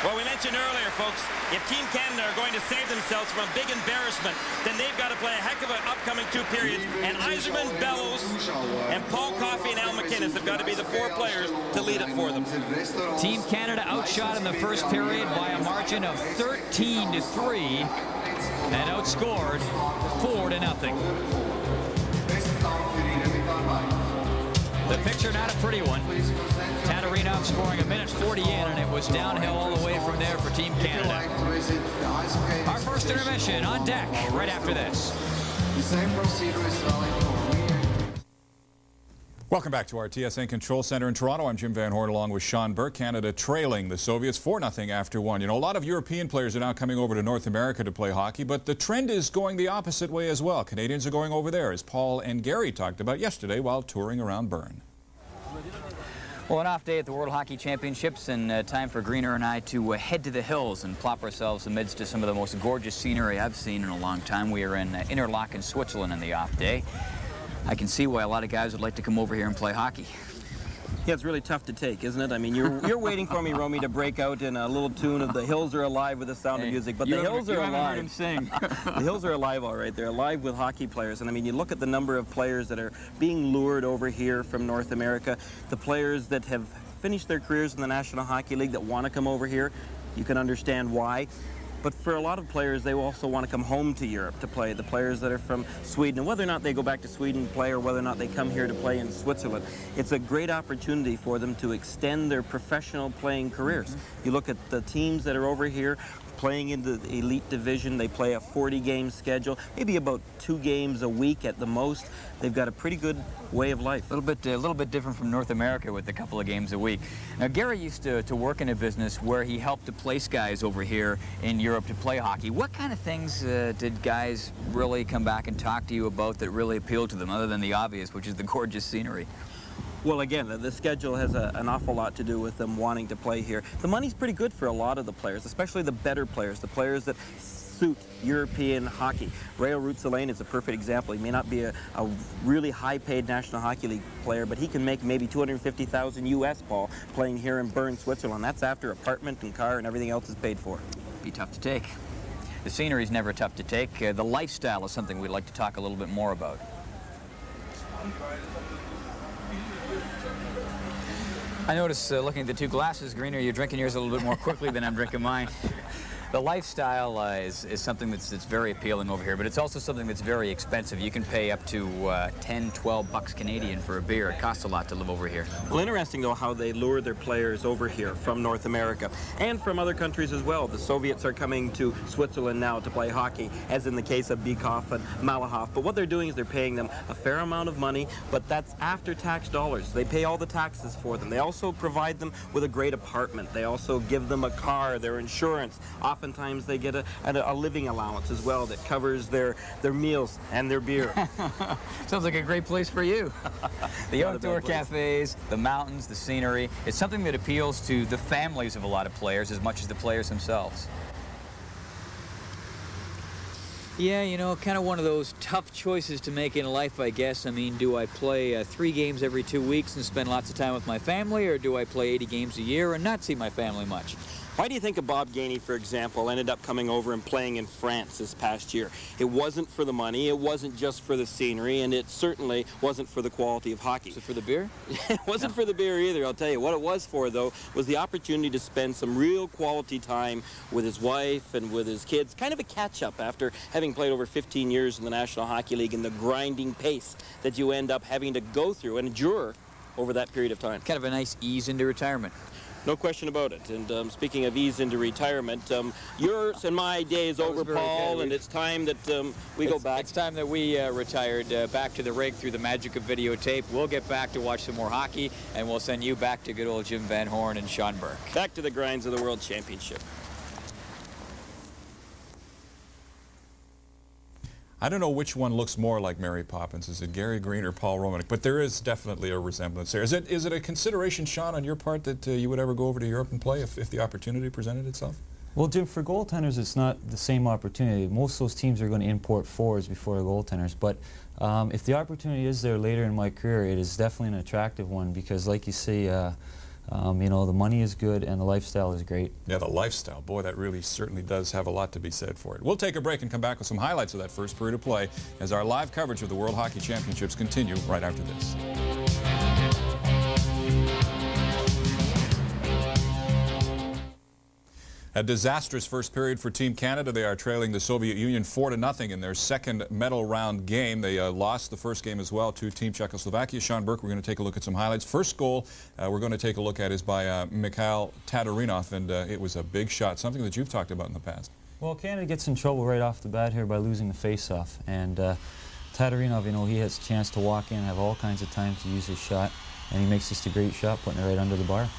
Well, we mentioned earlier, folks, if Team Canada are going to save themselves from a big embarrassment, then they've got to play a heck of an upcoming 2 periods. And Yzerman, Bellows, and Paul Coffey and Al McInnes have got to be the 4 players to lead it for them. Team Canada outshot in the first period by a margin of 13-3 and outscored 4-0. The picture not a pretty one. Tatarinov scoring 1:40 in, and it was downhill all the way from there for Team Canada. Our first intermission on deck right after this. Welcome back to our TSN Control Center in Toronto. I'm Jim Van Horn along with Sean Burke. Canada trailing the Soviets 4-0 after 1. You know, a lot of European players are now coming over to North America to play hockey, but the trend is going the opposite way as well. Canadians are going over there, as Paul and Gary talked about yesterday while touring around Bern. Well, an off day at the World Hockey Championships, and time for Greener and I to head to the hills and plop ourselves amidst some of the most gorgeous scenery I've seen in a long time. We are in Interlaken, Switzerland on the off day. I can see why a lot of guys would like to come over here and play hockey. Yeah, it's really tough to take, isn't it? I mean, you're waiting for me, Romy, to break out in a little tune of "The Hills Are Alive" with the sound of music, but the hills are alive. Him sing. The hills are alive, all right. They're alive with hockey players, and I mean, you look at the number of players that are being lured over here from North America, the players that have finished their careers in the National Hockey League that want to come over here. You can understand why. But for a lot of players, they also want to come home to Europe to play. The players that are from Sweden, and whether or not they go back to Sweden to play or whether or not they come here to play in Switzerland, it's a great opportunity for them to extend their professional playing careers. You look at the teams that are over here playing in the elite division. They play a 40-game schedule, maybe about 2 games a week at the most. They've got a pretty good way of life. A little bit different from North America with a couple of games a week. Now, Gary used to work in a business where he helped to place guys over here in Europe to play hockey. What kind of things did guys really come back and talk to you about that really appealed to them, other than the obvious, which is the gorgeous scenery? Well, again, the schedule has an awful lot to do with them wanting to play here. The money's pretty good for a lot of the players, especially the better players, the players that suit European hockey. Rayo Ruotsalainen is a perfect example. He may not be a really high-paid National Hockey League player, but he can make maybe $250,000 US, Paul, playing here in Bern, Switzerland. That's after apartment and car and everything else is paid for. Be tough to take. The scenery's never tough to take. The lifestyle is something we'd like to talk a little bit more about. I notice, looking at the 2 glasses, Greener, you're drinking yours a little bit more quickly than I'm drinking mine. The lifestyle is something that's very appealing over here, but it's also something that's very expensive. You can pay up to 10, 12 bucks Canadian for a beer. It costs a lot to live over here. Well, interesting, though, how they lure their players over here from North America and from other countries as well. The Soviets are coming to Switzerland now to play hockey, as in the case of Bykov and Malahov. But what they're doing is they're paying them a fair amount of money, but that's after tax dollars. They pay all the taxes for them. They also provide them with a great apartment. They also give them a car, their insurance. Oftentimes they get a living allowance as well that covers their meals and their beer. Sounds like a great place for you. The outdoor cafes, the mountains, the scenery. It's something that appeals to the families of a lot of players as much as the players themselves. Yeah, you know, kind of one of those tough choices to make in life, I guess. I mean, do I play 3 games every 2 weeks and spend lots of time with my family, or do I play 80 games a year and not see my family much? Why do you think Bob Gainey, for example, ended up coming over and playing in France this past year? It wasn't for the money, it wasn't just for the scenery, and it certainly wasn't for the quality of hockey. Was it for the beer? It wasn't for the beer either, I'll tell you. What it was for, though, was the opportunity to spend some real quality time with his wife and with his kids. Kind of a catch-up after having played over 15 years in the National Hockey League and the grinding pace that you end up having to go through and endure over that period of time. Kind of a nice ease into retirement. No question about it. And speaking of ease into retirement, yours and my day is over, Paul, and it's time that we go back. It's time that we retired back to the rig through the magic of videotape. We'll get back to watch some more hockey, and we'll send you back to good old Jim Van Horn and Sean Burke. Back to the grinds of the World Championship. I don't know which one looks more like Mary Poppins. Is it Gary Green or Paul Romanek? But there is definitely a resemblance there. Is it a consideration, Sean, on your part that you would ever go over to Europe and play if the opportunity presented itself? Well, Jim, for goaltenders, it's not the same opportunity. Most of those teams are going to import forwards before the goaltenders. But if the opportunity is there later in my career, it is definitely an attractive one because, like you say, you know, the money is good and the lifestyle is great. Yeah, the lifestyle. Boy, that really certainly does have a lot to be said for it. We'll take a break and come back with some highlights of that first period of play as our live coverage of the World Hockey Championships continue right after this. A disastrous first period for Team Canada. They are trailing the Soviet Union 4-0 in their second medal round game. They lost the first game as well to Team Czechoslovakia. Sean Burke, we're going to take a look at some highlights. First goal we're going to take a look at is by Mikhail Tatarinov, and it was a big shot, something that you've talked about in the past. Well, Canada gets in trouble right off the bat here by losing the face-off. And Tatarinov, you know, he has a chance to walk in, have all kinds of time to use his shot, and he makes just a great shot, putting it right under the bar.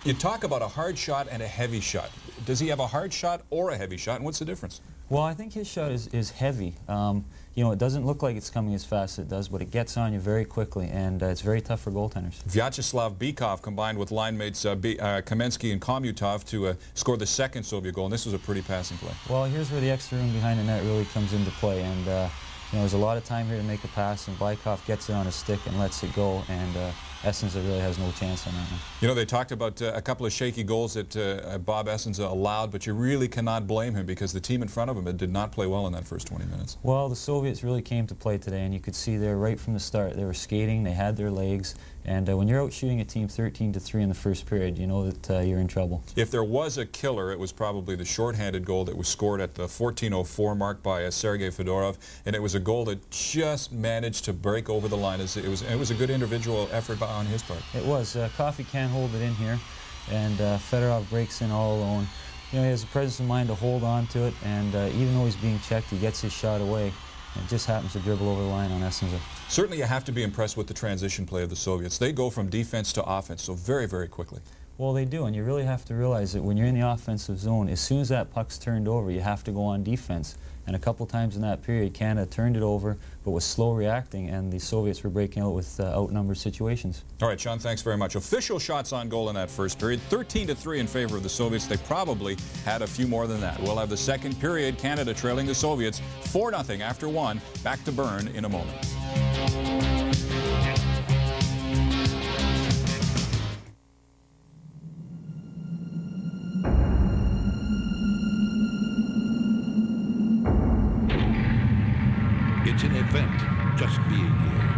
You talk about a hard shot and a heavy shot. Does he have a hard shot or a heavy shot, and what's the difference? Well, I think his shot is heavy. You know, it doesn't look like it's coming as fast as it does, but it gets on you very quickly, and it's very tough for goaltenders. Vyacheslav Bykov combined with line mates Kamensky and Komutov to score the second Soviet goal, and this was a pretty passing play. Well, here's where the extra room behind the net really comes into play, and you know, there's a lot of time here to make a pass, and Bykov gets it on his stick and lets it go, and Essenza really has no chance on that one. You know, they talked about a couple of shaky goals that Bob Essenza allowed, but you really cannot blame him because the team in front of him did not play well in that first 20 minutes. Well, the Soviets really came to play today, and you could see there right from the start. They were skating, they had their legs, and when you're out shooting a team 13-3 in the first period, you know that you're in trouble. If there was a killer, it was probably the shorthanded goal that was scored at the 14:04 mark by Sergei Fedorov, and it was a goal that just managed to break over the line. It was a good individual effort on his part. It was. Coffey can't hold it in here, and Fedorov breaks in all alone. You know, he has the presence of mind to hold on to it, and even though he's being checked, he gets his shot away. It just happens to dribble over the line on Essenza. Certainly you have to be impressed with the transition play of the Soviets. They go from defense to offense so very, very quickly. Well, they do, and you really have to realize that when you're in the offensive zone, as soon as that puck's turned over, you have to go on defense. And a couple times in that period, Canada turned it over, but was slow reacting, and the Soviets were breaking out with outnumbered situations. All right, Sean, thanks very much. Official shots on goal in that first period, 13-3 in favor of the Soviets. They probably had a few more than that. We'll have the second period, Canada trailing the Soviets 4-0 after one. Back to Byrne in a moment. It's an event just being here.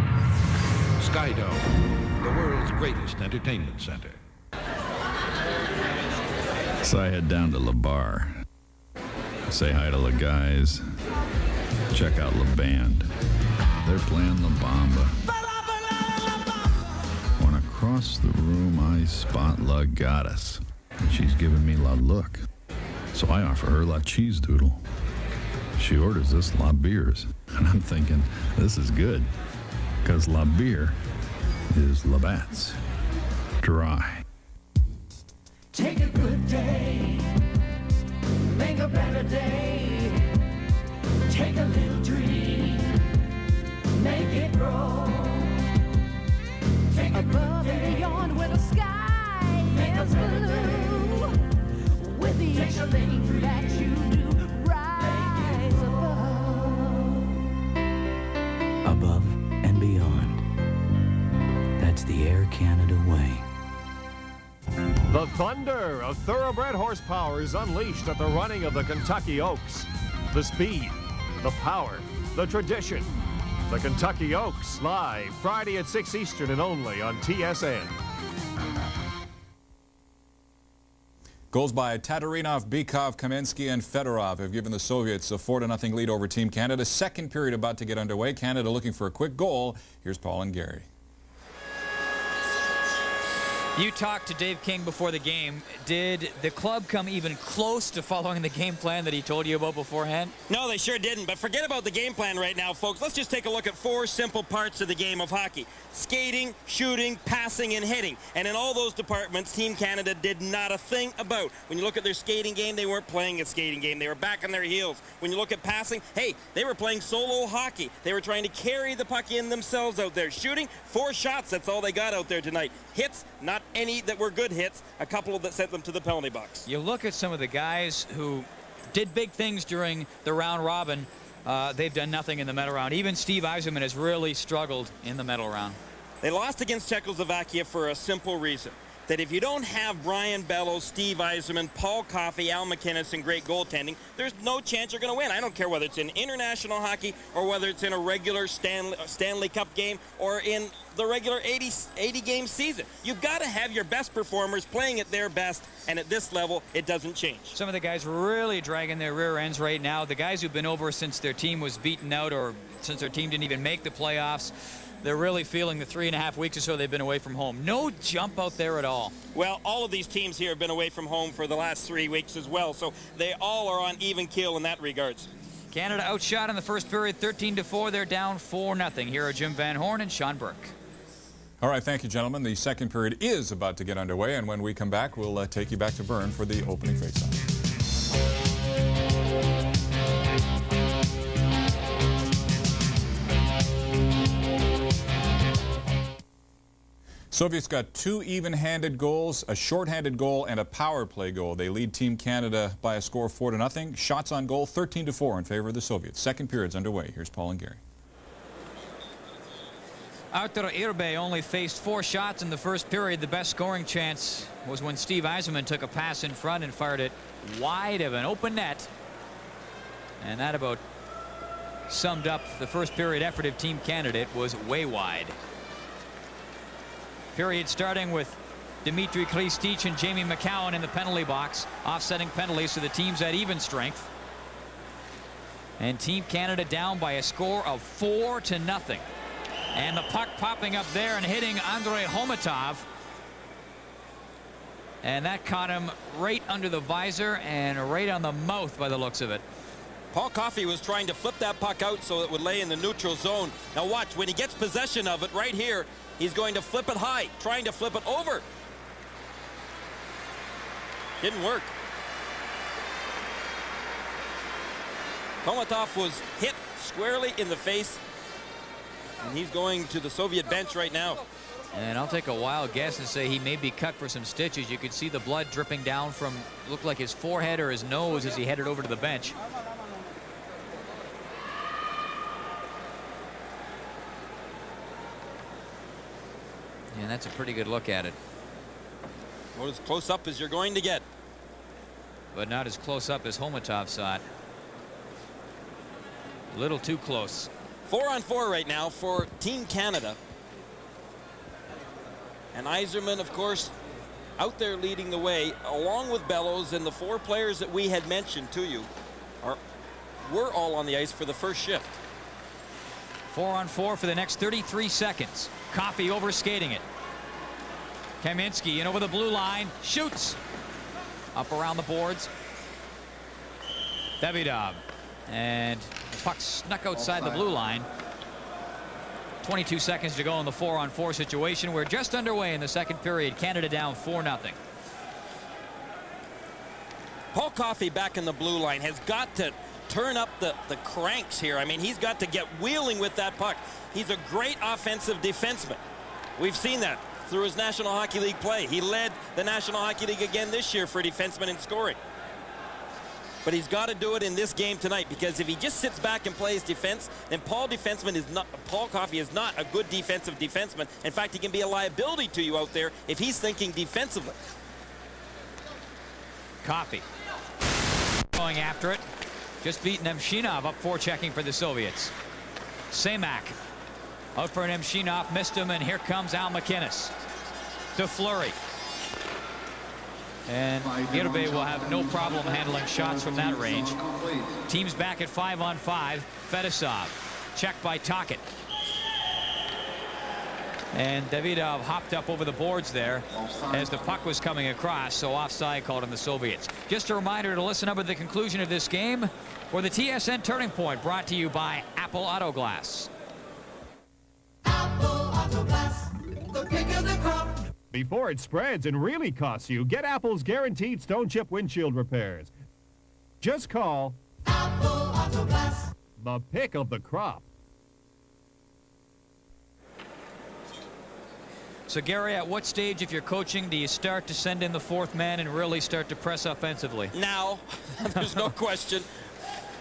Skydome, the world's greatest entertainment center. So I head down to La Bar, say hi to the guys, check out La Band. They're playing La Bamba. When across the room I spot La Goddess, and she's giving me La Look. So I offer her La Cheese Doodle. She orders this La Beers, and I'm thinking, this is good, because La Beer is Labatt's dry. Take a good day, make a better day. Take a little dream, make it grow. Take above and beyond where the sky is blue. With each thing that you do, rise Above and beyond. That's the Air Canada way. The thunder of thoroughbred horsepower is unleashed at the running of the Kentucky Oaks. The speed, the power, the tradition. The Kentucky Oaks, live Friday at 6 Eastern and only on TSN. Goals by Tatarinov, Bykov, Kamensky, and Fedorov have given the Soviets a 4-0 lead over Team Canada. Second period about to get underway. Canada looking for a quick goal. Here's Paul and Gary. You talked to Dave King before the game. Did the club come even close to following the game plan that he told you about beforehand? No, they sure didn't. But forget about the game plan right now, folks. Let's just take a look at 4 simple parts of the game of hockey. Skating, shooting, passing, and hitting. And in all those departments, Team Canada did not a thing about. When you look at their skating game, they weren't playing a skating game. They were back on their heels. When you look at passing, hey, they were playing solo hockey. They were trying to carry the puck in themselves out there. Shooting, 4 shots. That's all they got out there tonight. Hits, not any that were good hits, a couple that sent them to the penalty box. You look at some of the guys who did big things during the round robin. They've done nothing in the medal round. Even Steve Yzerman has really struggled in the medal round. They lost against Czechoslovakia for a simple reason. That if you don't have Brian Bellows, Steve Yzerman, Paul Coffey, Al McInnes, and great goaltending, there's no chance you're going to win. I don't care whether it's in international hockey or whether it's in a regular Stanley Cup game or in the regular 80-game season. You've got to have your best performers playing at their best, and at this level, it doesn't change. Some of the guys really dragging their rear ends right now. The guys who've been over since their team was beaten out or since their team didn't even make the playoffs, they're really feeling the 3.5 weeks or so they've been away from home. No jump out there at all. Well, all of these teams here have been away from home for the last 3 weeks as well, so they all are on even keel in that regards. Canada outshot in the first period 13-4. They're down 4-0. Here are Jim Van Horn and Sean Burke. All right, thank you, gentlemen. The second period is about to get underway, and when we come back, we'll take you back to Vern for the opening faceoff. Soviets got 2 even-handed goals, a short-handed goal, and a power play goal. They lead Team Canada by a score of 4-0. Shots on goal, 13-4 in favor of the Soviets. Second period's underway. Here's Paul and Gary. Artur Irbe only faced 4 shots in the first period. The best scoring chance was when Steve Yzerman took a pass in front and fired it wide of an open net. And that about summed up the first period effort of Team Canada. It was way wide. Period starting with Dmitry Kristich and Jamie McCowan in the penalty box, offsetting penalties, so the team's at even strength. And Team Canada down by a score of 4-0. And the puck popping up there and hitting Andrei Homatov. And that caught him right under the visor and right on the mouth by the looks of it. Paul Coffey was trying to flip that puck out so it would lay in the neutral zone. Now watch, when he gets possession of it right here, he's going to flip it high, trying to flip it over. Didn't work. Homatov was hit squarely in the face, and he's going to the Soviet bench right now. And I'll take a wild guess and say he may be cut for some stitches. You could see the blood dripping down from, looked like his forehead or his nose as he headed over to the bench. And that's a pretty good look at it. Well, as close up as you're going to get. But not as close up as Homatov saw it. A little too close. 4-on-4 right now for Team Canada. And Yzerman, of course, out there leading the way, along with Bellows, and the 4 players that we had mentioned to you were all on the ice for the first shift. 4-on-4 for the next 33 seconds. Coffey overskating it. Kaminsky in over the blue line, shoots up around the boards. Davidov, and the puck snuck outside the blue line. 22 seconds to go in the 4-on-4 situation. We're just underway in the second period. Canada down 4-0. Paul Coffey back in the blue line has got to turn up the cranks here. I mean, he's got to get wheeling with that puck. He's a great offensive defenseman. We've seen that through his National Hockey League play. He led the National Hockey League again this year for defensemen in scoring. But he's got to do it in this game tonight, because if he just sits back and plays defense, then Paul Coffey is not a good defensive defenseman. In fact, he can be a liability to you out there if he's thinking defensively. Coffey going after it. Just beating Nemchinov up forechecking for the Soviets. Semak out for Nemchinov, missed him, and here comes Al McInnes to Fleury. And Irbe will have no problem handling shots from that range. Team's back at 5-on-5. Fedosov checked by Tocchet. And Davidov hopped up over the boards there as the puck was coming across, so offside called on the Soviets. Just a reminder to listen up at the conclusion of this game for the TSN Turning Point, brought to you by Apple Auto Glass. Apple Auto Glass, the pick of the crop. Before it spreads and really costs you, get Apple's guaranteed stone chip windshield repairs. Just call Apple Auto Glass, the pick of the crop. So, Gary, at what stage, if you're coaching, do you start to send in the fourth man and really start to press offensively? Now, there's no question.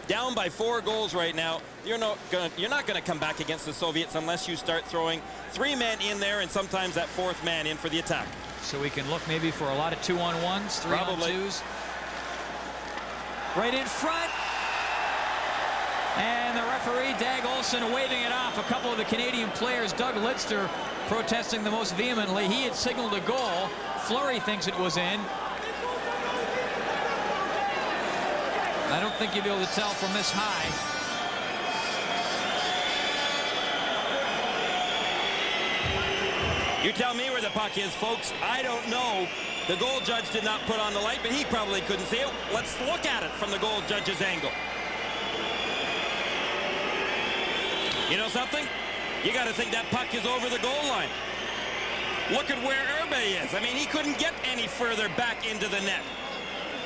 Down by 4 goals right now. You're not gonna come back against the Soviets unless you start throwing 3 men in there and sometimes that 4th man in for the attack. So we can look maybe for a lot of 2-on-1s, 3-on-2s. Right in front. And the referee, Dag Olsen, waving it off. A couple of the Canadian players, Doug Lidster, protesting the most vehemently. He had signaled a goal. Fleury thinks it was in. I don't think you'll be able to tell from this high. You tell me where the puck is, folks. I don't know. The goal judge did not put on the light, but he probably couldn't see it. Let's look at it from the goal judge's angle. You know something? You got to think that puck is over the goal line. Look at where Urbe is. I mean, he couldn't get any further back into the net.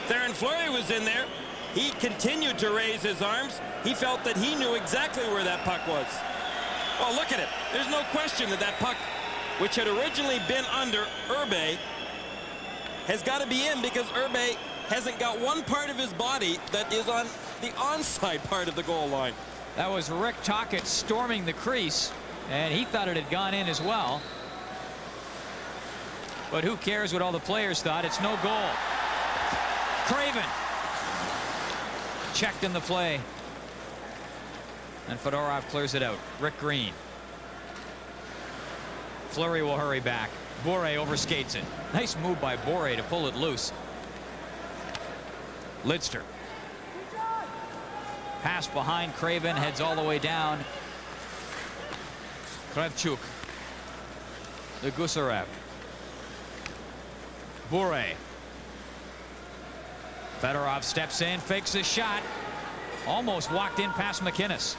Theron Fleury was in there. He continued to raise his arms. He felt that he knew exactly where that puck was. Well, look at it. There's no question that that puck, which had originally been under Urbe, has got to be in, because Urbe hasn't got one part of his body that is on the onside part of the goal line. That was Rick Tocchet storming the crease, and he thought it had gone in as well. But who cares what all the players thought? It's no goal. Craven checked in the play, and Fedorov clears it out. Rick Green. Fleury will hurry back. Bure overskates it. Nice move by Bure to pull it loose. Lidster. Pass behind Craven, heads all the way down. Kravchuk. The Gusarev. Bure. Fedorov steps in, fakes the shot. Almost walked in past McInnes.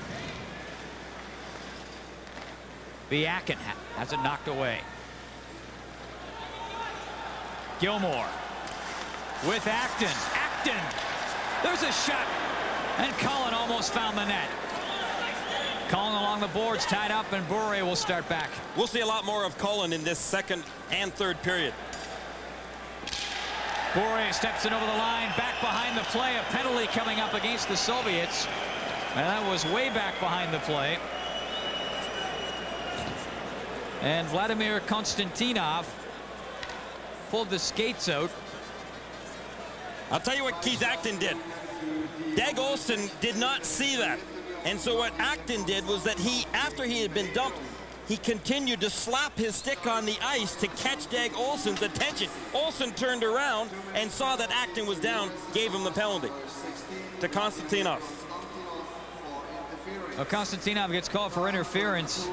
Biakin has it knocked away. Gilmore with Acton. Acton. There's a shot. And Cullen almost found the net. Cullen along the boards, tied up, and Bure will start back. We'll see a lot more of Cullen in this second and third period. Bure steps in over the line, back behind the play. A penalty coming up against the Soviets. And that was way back behind the play. And Vladimir Konstantinov pulled the skates out. I'll tell you what Keith Acton did. Dag Olsen did not see that. And so what Acton did was that he, after he had been dumped, he continued to slap his stick on the ice to catch Dag Olsen's attention. Olsen turned around and saw that Acton was down, gave him the penalty to Konstantinov. Well, Konstantinov gets called for interference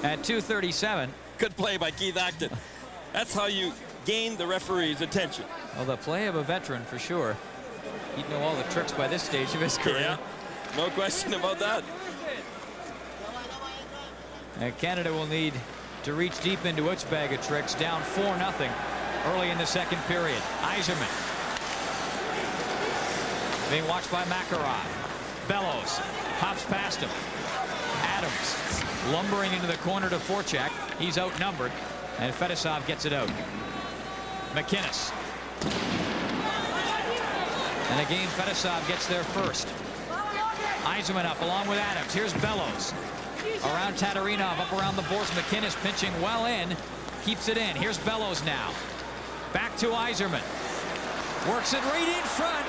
at 2:37. Good play by Keith Acton. That's how you gain the referee's attention. Well, the play of a veteran for sure. He'd know all the tricks by this stage of his career. Yeah, no question about that. And Canada will need to reach deep into its bag of tricks, down 4-0 early in the second period. Yzerman being watched by Makarov. Bellows hops past him. Adams lumbering into the corner to Forchek. He's outnumbered, and Fedosov gets it out. McInnes. And again, Fedosov gets there first. Yzerman up along with Adams. Here's Bellows. Around Tatarinov, up around the boards. McInnes pinching well in. Keeps it in. Here's Bellows now. Back to Yzerman. Works it right in front.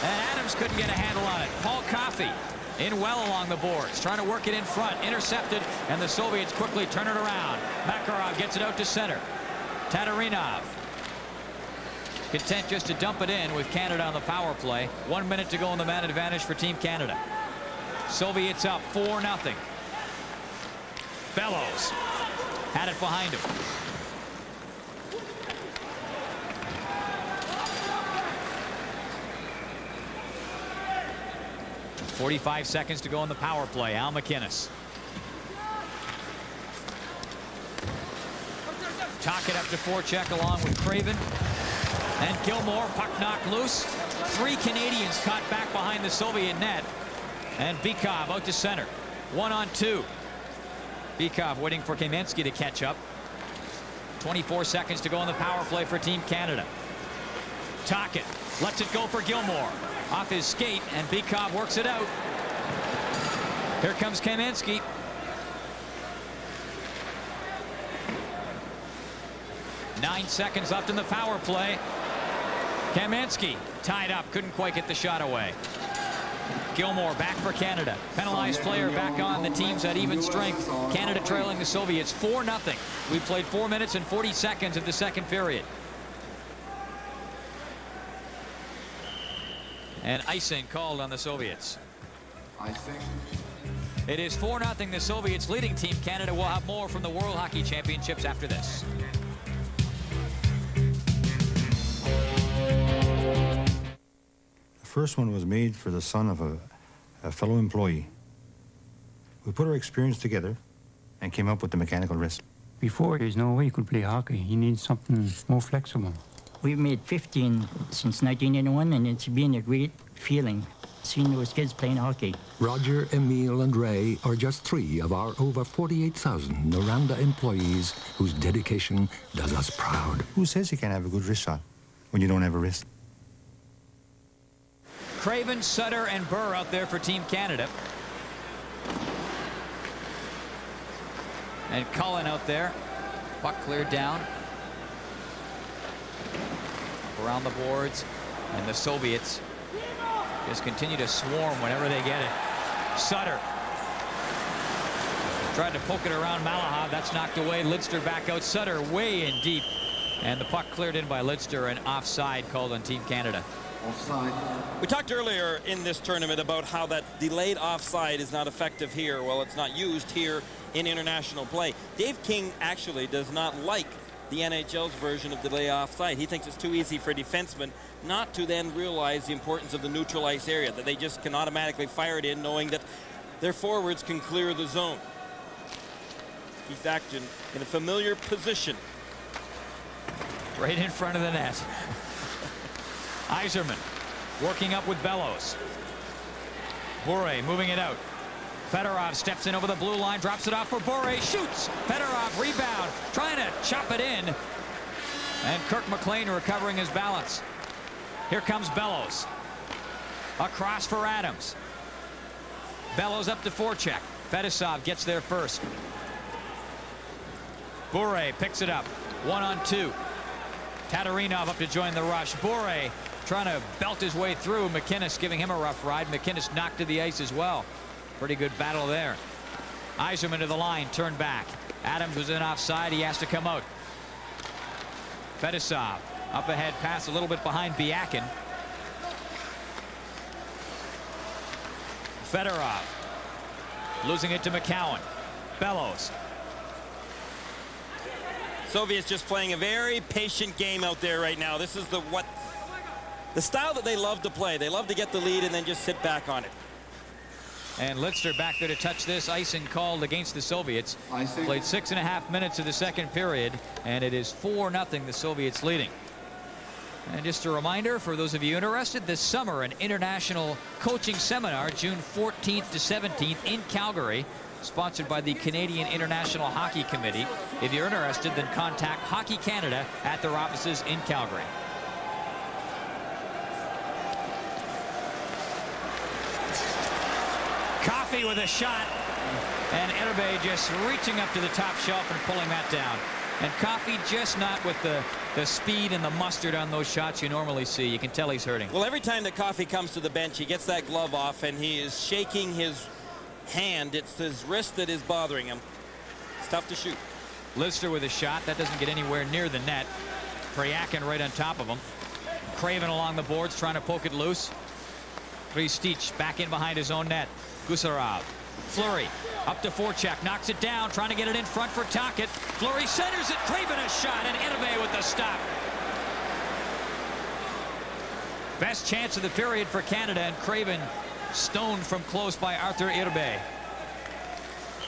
And Adams couldn't get a handle on it. Paul Coffey in well along the boards. Trying to work it in front. Intercepted. And the Soviets quickly turn it around. Makarov gets it out to center. Tatarinov. Content just to dump it in with Canada on the power play. 1 minute to go in the man advantage for Team Canada. Soviets up 4-0. Bellows Had it behind him. .45 seconds to go in the power play. Al McInnes. Talk it up to forecheck along with Craven. And Gilmore, puck knocked loose. 3 Canadians caught back behind the Soviet net. And Bykov out to center. 1-on-2. Bykov waiting for Kamensky to catch up. 24 seconds to go in the power play for Team Canada. Talk it. Lets it go for Gilmore. Off his skate, and Bykov works it out. Here comes Kamensky. Nine seconds left in the power play. Kamensky tied up, couldn't quite get the shot away. Gilmore back for Canada. Penalized player back on. The team's at even strength. Canada trailing the Soviets 4-0. We played 4 minutes and 40 seconds of the second period. And icing called on the Soviets. It is 4-0 the Soviets leading. Team Canada will have more from the World Hockey Championships after this. The first one was made for the son of a fellow employee. We put our experience together and came up with the mechanical wrist. Before, there's no way you could play hockey. You need something more flexible. We've made 15 since 1981, and it's been a great feeling seeing those kids playing hockey. Roger, Emile, and Ray are just 3 of our over 48,000 Noranda employees whose dedication does us proud. Who says you can't have a good wrist shot when you don't have a wrist? Craven, Sutter, and Burr out there for Team Canada. And Cullen out there. Puck cleared down. Up around the boards. And the Soviets just continue to swarm whenever they get it. Sutter tried to poke it around Malahov. That's knocked away. Lidster back out. Sutter way in deep. And the puck cleared in by Lidster, and offside called on Team Canada. Offside. We talked earlier in this tournament about how that delayed offside is not effective here. Well, it's not used here in international play. Dave King actually does not like the NHL's version of delay offside. He thinks it's too easy for defensemen not to then realize the importance of the neutral ice area, that they just can automatically fire it in knowing that their forwards can clear the zone. Keith Acton in a familiar position. Right in front of the net. Yzerman working up with Bellows. Bure moving it out. Fedorov steps in over the blue line, drops it off for Bure, shoots. Fedorov rebound, trying to chop it in. And Kirk McLean recovering his balance. Here comes Bellows. Across for Adams. Bellows up to forecheck. Fedosov gets there first. Bure picks it up. 1-on-2. Tatarinov up to join the rush. Bure trying to belt his way through. McInnes giving him a rough ride. McInnes knocked to the ice as well. Pretty good battle there. Yzerman to the line, turned back. Adams was in offside. He has to come out. Fedosov up ahead, pass a little bit behind Biakin. Fedorov losing it to McCowan. Bellows. Soviets just playing a very patient game out there right now. This is the style that they love to play. They love to get the lead and then just sit back on it. And Lidster back there to touch this. Icing called against the Soviets. Played 6.5 minutes of the second period, and it is 4-0 the Soviets leading. And just a reminder for those of you interested, this summer an international coaching seminar June 14th to 17th in Calgary, sponsored by the Canadian International Hockey Committee. If you're interested, then contact Hockey Canada at their offices in Calgary. Coffey with a shot, and Erbe just reaching up to the top shelf and pulling that down. And Coffey just not with the speed and the mustard on those shots you normally see. You can tell he's hurting. Well, every time that Coffey comes to the bench, he gets that glove off and he is shaking his hand. It's his wrist that is bothering him. It's tough to shoot. Lidster with a shot that doesn't get anywhere near the net. Priakin right on top of him. Craven along the boards trying to poke it loose. Kristich back in behind his own net. Gusarov. Fleury Up to forecheck, knocks it down, trying to get it in front for Tockett. Fleury centers it, Craven a shot, and Irbe with the stop. Best chance of the period for Canada, and Craven stoned from close by Arthur Irbe.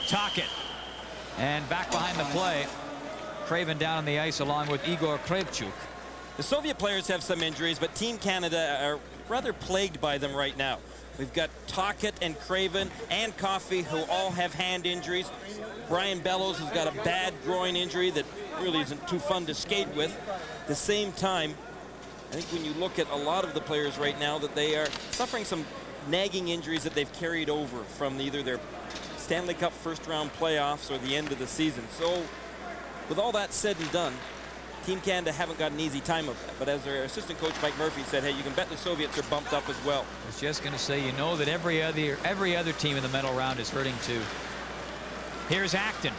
Tockett, and back behind the play. Craven down on the ice along with Igor Kravchuk. The Soviet players have some injuries, but Team Canada are rather plagued by them right now. We've got Tockett and Craven and Coffey, who all have hand injuries. Brian Bellows has got a bad groin injury that really isn't too fun to skate with. At the same time, I think when you look at a lot of the players right now, that they are suffering some nagging injuries that they've carried over from either their Stanley Cup first-round playoffs or the end of the season. So, with all that said and done, Team Canada haven't got an easy time of it. But as their assistant coach Mike Murphy said, hey, you can bet the Soviets are bumped up as well. I was just going to say, you know that every other team in the medal round is hurting too. Here's Acton.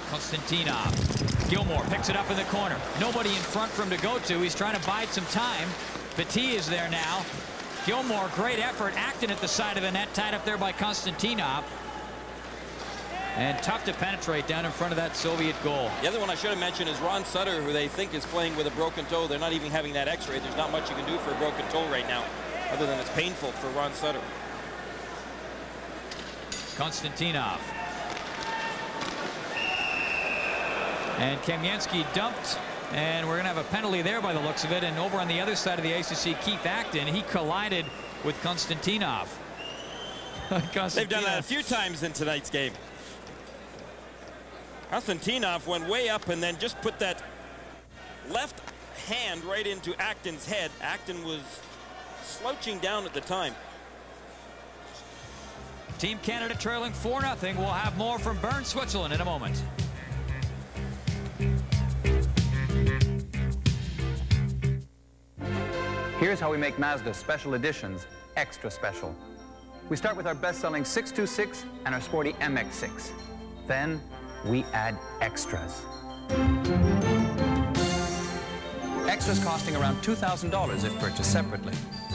Konstantinov. Gilmore picks it up in the corner. Nobody in front for him to go to. He's trying to bide some time. Petit is there now. Gilmore, great effort. Acton at the side of the net, tied up there by Konstantinov. And tough to penetrate down in front of that Soviet goal. The other one I should have mentioned is Ron Sutter, who they think is playing with a broken toe. They're not even having that x-ray. There's not much you can do for a broken toe right now, other than it's painful for Ron Sutter. Konstantinov. And Kamensky dumped, and we're going to have a penalty there by the looks of it. And over on the other side of the ice, you see Keith Acton. He collided with Konstantinov. They've done that a few times in tonight's game. Konstantinov went way up and then just put that left hand right into Acton's head. Acton was slouching down at the time. Team Canada trailing 4-0. We'll have more from Bern, Switzerland in a moment. Here's how we make Mazda special editions extra special. We start with our best-selling 626 and our sporty MX6. Then we add extras. Extras costing around $2,000 if purchased separately.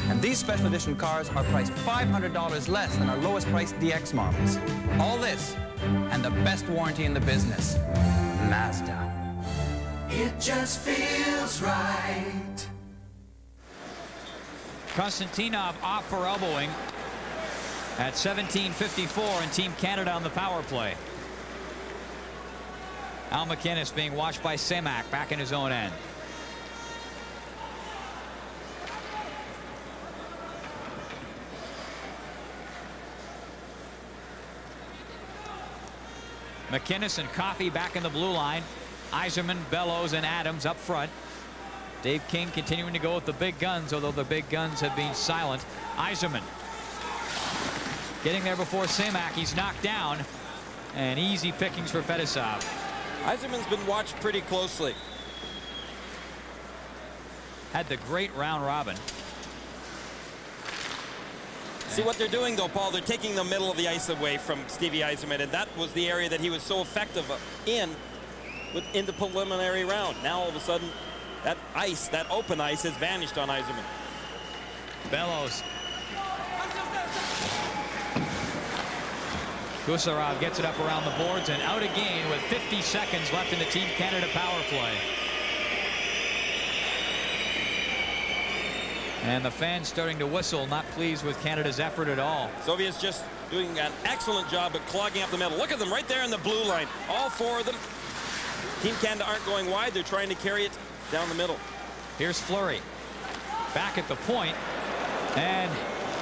And these special edition cars are priced $500 less than our lowest priced DX models. All this and the best warranty in the business, Mazda. It just feels right. Konstantinov off for elbowing at 17:54, and Team Canada on the power play. Al McInnes being watched by Semak back in his own end. McInnes and Coffey back in the blue line. Yzerman, Bellows, and Adams up front. Dave King continuing to go with the big guns, although the big guns have been silent. Yzerman getting there before Semak. He's knocked down, and easy pickings for Fedosov. Yzerman's been watched pretty closely. Had the great round robin. See what they're doing, though, Paul? They're taking the middle of the ice away from Stevie Yzerman, and that was the area that he was so effective in the preliminary round. Now, all of a sudden, that ice, that open ice, has vanished on Yzerman. Bellows. Gusarov gets it up around the boards and out again with 50 seconds left in the Team Canada power play. And the fans starting to whistle, not pleased with Canada's effort at all. Soviets just doing an excellent job at clogging up the middle. Look at them right there in the blue line. All four of them. Team Canada aren't going wide. They're trying to carry it down the middle. Here's Fleury. Back at the point. And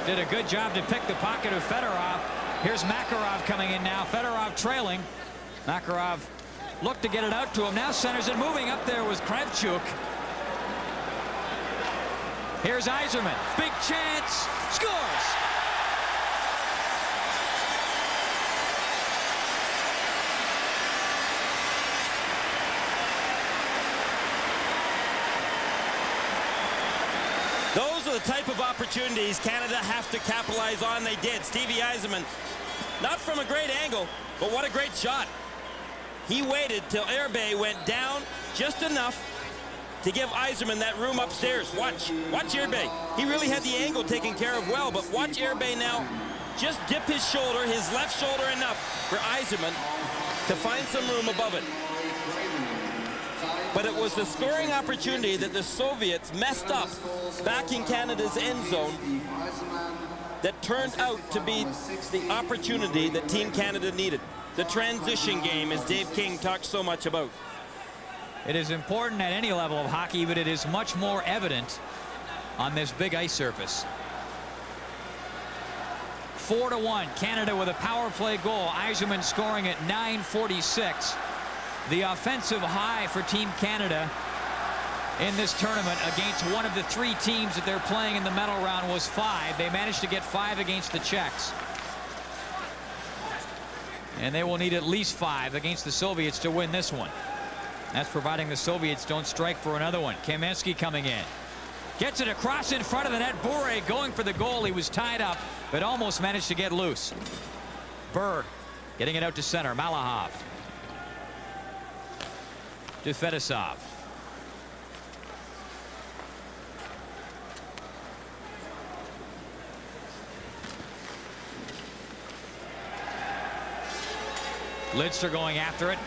did a good job to pick the pocket of Fedorov. Here's Makarov coming in now. Fedorov trailing. Makarov looked to get it out to him. Now centers it. Moving up there was Kravchuk. Here's Yzerman. Big chance. Scores! Those are the type of opportunities Canada have to capitalize on. They did. Stevie Yzerman, not from a great angle, but what a great shot. He waited till Irbe went down just enough to give Yzerman that room upstairs. Watch Irbe. He really had the angle taken care of well, but watch Irbe now just dip his shoulder, his left shoulder enough for Yzerman to find some room above it. But it was the scoring opportunity that the Soviets messed up back in Canada's end zone that turned out to be the opportunity that Team Canada needed. The transition game, as Dave King talks so much about. It is important at any level of hockey, but it is much more evident on this big ice surface. 4-1, Canada with a power play goal. Yzerman scoring at 9:46. The offensive high for Team Canada in this tournament against one of the three teams that they're playing in the medal round was 5. They managed to get 5 against the Czechs. And they will need at least 5 against the Soviets to win this one. That's providing the Soviets don't strike for another one. Kamensky coming in. Gets it across in front of the net. Bure going for the goal. He was tied up, but almost managed to get loose. Burr getting it out to center. Malahov. To Fedosov. Lidster going after it.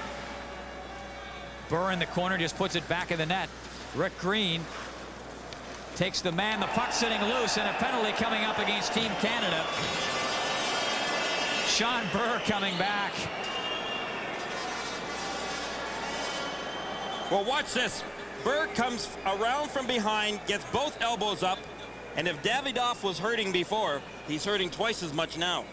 Burr in the corner just puts it back in the net. Rick Green takes the man. The puck sitting loose, and a penalty coming up against Team Canada. Sean Burr coming back. Well, watch this. Burr comes around from behind, gets both elbows up, and if Davidoff was hurting before, he's hurting twice as much now.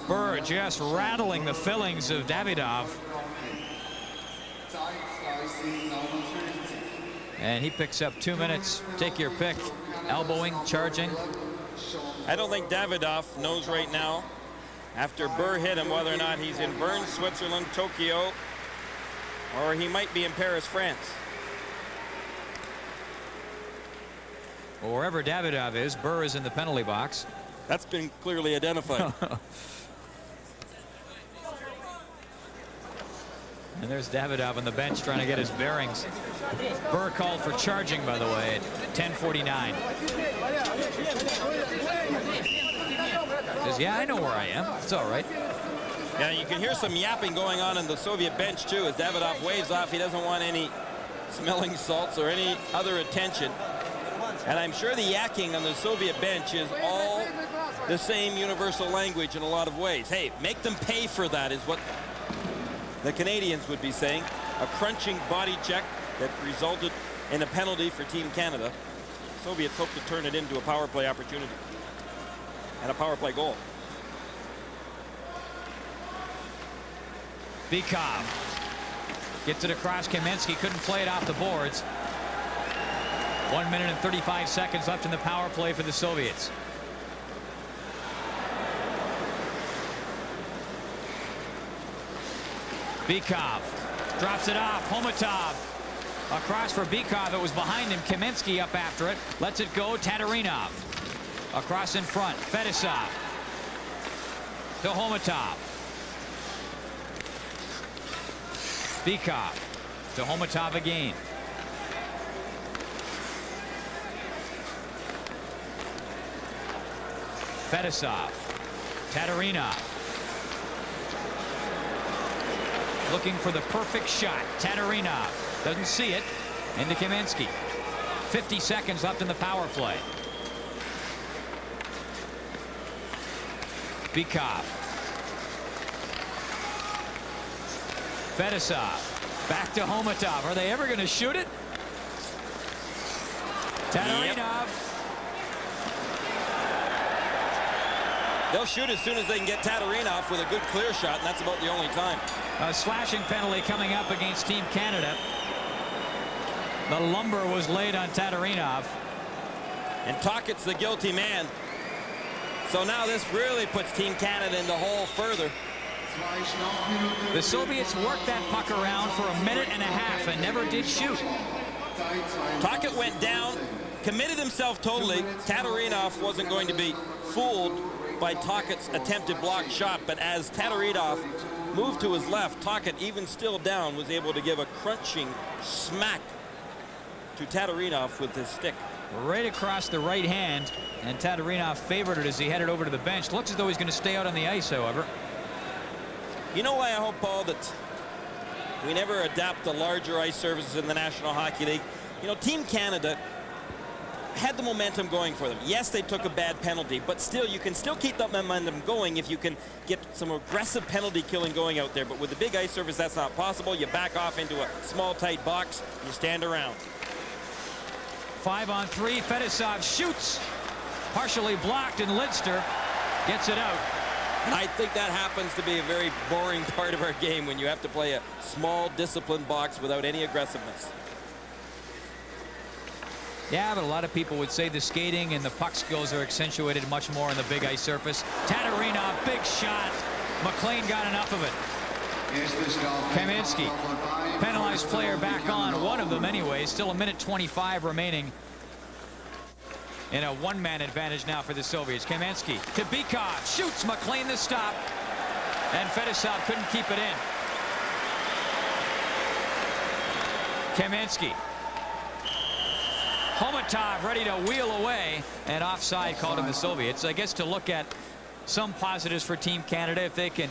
Burr just rattling the fillings of Davidoff. And he picks up 2 minutes. Take your pick. Elbowing, charging. I don't think Davidoff knows right now, after Burr hit him, whether or not he's in Bern, Switzerland, Tokyo, or he might be in Paris, France. Well, wherever Davidoff is, Burr is in the penalty box. That's been clearly identified. And there's Davidoff on the bench trying to get his bearings. Burr called for charging, by the way, at 10:49. Says, yeah, I know where I am. It's all right. Yeah, you can hear some yapping going on in the Soviet bench, too, as Davidoff waves off. He doesn't want any smelling salts or any other attention. And I'm sure the yakking on the Soviet bench is all the same universal language in a lot of ways. Hey, make them pay for that is what the Canadians would be saying. A crunching body check that resulted in a penalty for Team Canada. The Soviets hope to turn it into a power play opportunity and a power play goal. Bykov gets it across. Kamensky couldn't play it off the boards. 1 minute and 35 seconds left in the power play for the Soviets. Bykov drops it off. Homatov across for Bykov. It was behind him. Kamensky up after it. Lets it go. Tatarinov across in front. Fedosov to Homatov. Bykov to Homatov again. Fedosov. Tatarinov. Looking for the perfect shot. Tatarinov doesn't see it. Into Kamensky. 50 seconds left in the power play. Bykov. Fedosov. Back to Homatov. Are they ever going to shoot it? Tatarinov. They'll shoot as soon as they can get Tatarinov with a good clear shot, and that's about the only time. A slashing penalty coming up against Team Canada. The lumber was laid on Tatarinov. And Tocchet's the guilty man. So now this really puts Team Canada in the hole further. The Soviets worked that puck around for a minute and a half and never did shoot. Tocchet went down, committed himself totally. Tatarinov wasn't going to be fooled by Tocchet's attempted block shot, but as Tatarinov moved to his left, Tocchet, even still down, was able to give a crunching smack to Tatarinov with his stick. right across the right hand, and Tatarinov favored it as he headed over to the bench. Looks as though he's going to stay out on the ice, however. You know why I hope, Paul, that we never adapt the larger ice surfaces in the National Hockey League? You know, Team Canada had the momentum going for them. Yes, they took a bad penalty, but still, you can still keep that momentum going if you can get some aggressive penalty killing going out there. But with the big ice surface, that's not possible. You back off into a small, tight box, you stand around. 5-on-3, Fedosov shoots, partially blocked, and Lidster gets it out. And I think that happens to be a very boring part of our game when you have to play a small, disciplined box without any aggressiveness. Yeah, but a lot of people would say the skating and the puck skills are accentuated much more on the big ice surface. Tatarinov, big shot. McLean got enough of it. Kaminsky, penalized player back on, one of them anyway. Still a minute 25 remaining. In a one-man advantage now for the Soviets. Kaminsky to Bykov, shoots, McLean the stop. And Fedosov couldn't keep it in. Kaminsky. Homatov ready to wheel away, and offside called on the Soviets. I guess to look at some positives for Team Canada, if they can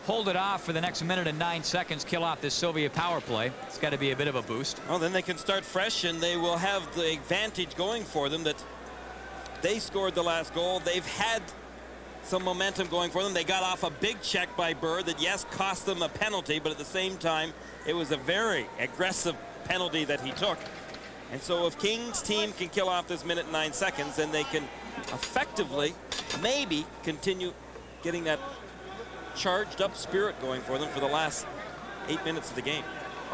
hold it off for the next minute and 9 seconds, kill off this Soviet power play, it's got to be a bit of a boost. Well, then they can start fresh, and they will have the advantage going for them that they scored the last goal. They've had some momentum going for them. They got off a big check by Burr that, yes, cost them a penalty, but at the same time, it was a very aggressive penalty that he took. And so if King's team can kill off this minute and 9 seconds, then they can effectively maybe continue getting that charged up spirit going for them for the last 8 minutes of the game,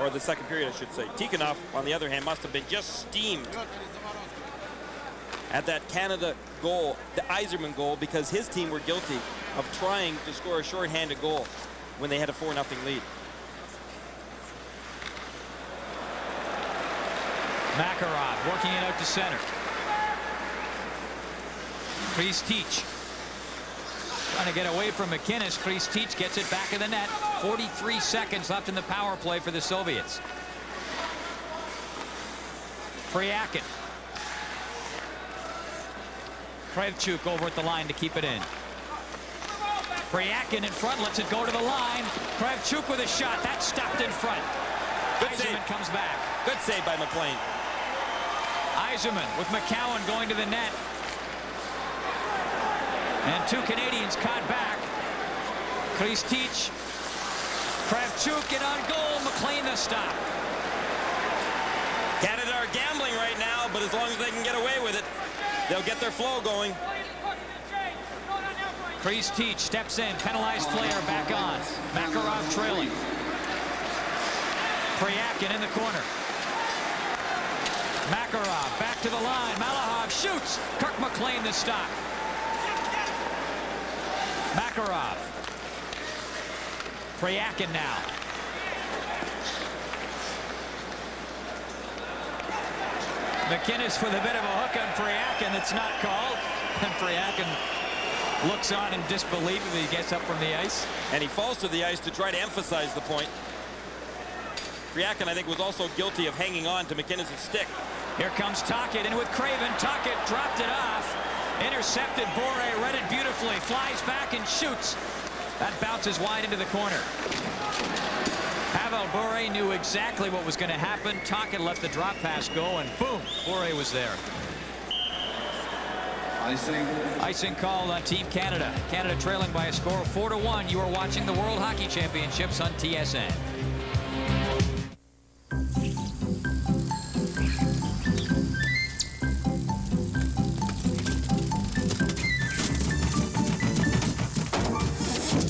or the second period, I should say. Tikhonov, on the other hand, must have been just steamed at that Canada goal, the Yzerman goal, because his team were guilty of trying to score a shorthanded goal when they had a 4-0 lead. Makarov working it out to center. Kristich trying to get away from McInnes. Kristich gets it back in the net. 43 seconds left in the power play for the Soviets. Priakin. Kravchuk over at the line to keep it in. Priakin in front, lets it go to the line. Kravchuk with a shot. That's stopped in front. Good save. Yzerman comes back. Good save by McLean. Yzerman with McCowan going to the net. And two Canadians caught back. Kristich, Kravchuk, and on goal, McLean the stop. Canada are gambling right now, but as long as they can get away with it, they'll get their flow going. Kristich steps in, penalized player back on. Makarov trailing. Priakin in the corner. Makarov back to the line. Malahov shoots. Kirk McLean the stop. Makarov. Priakin now. McInnes with a bit of a hook on Priakin that's not called. And Priakin looks on in disbelief as he gets up from the ice. And he falls to the ice to try to emphasize the point. Priakin, I think, was also guilty of hanging on to McInnes' stick. Here comes Tocchet in with Craven. Tocchet dropped it off. Intercepted. Bore read it beautifully. Flies back and shoots. That bounces wide into the corner. Pavel Bure knew exactly what was going to happen. Tocchet let the drop pass go, and boom, Bure was there. Icing called on Team Canada. Canada trailing by a score of 4-1. You are watching the World Hockey Championships on TSN.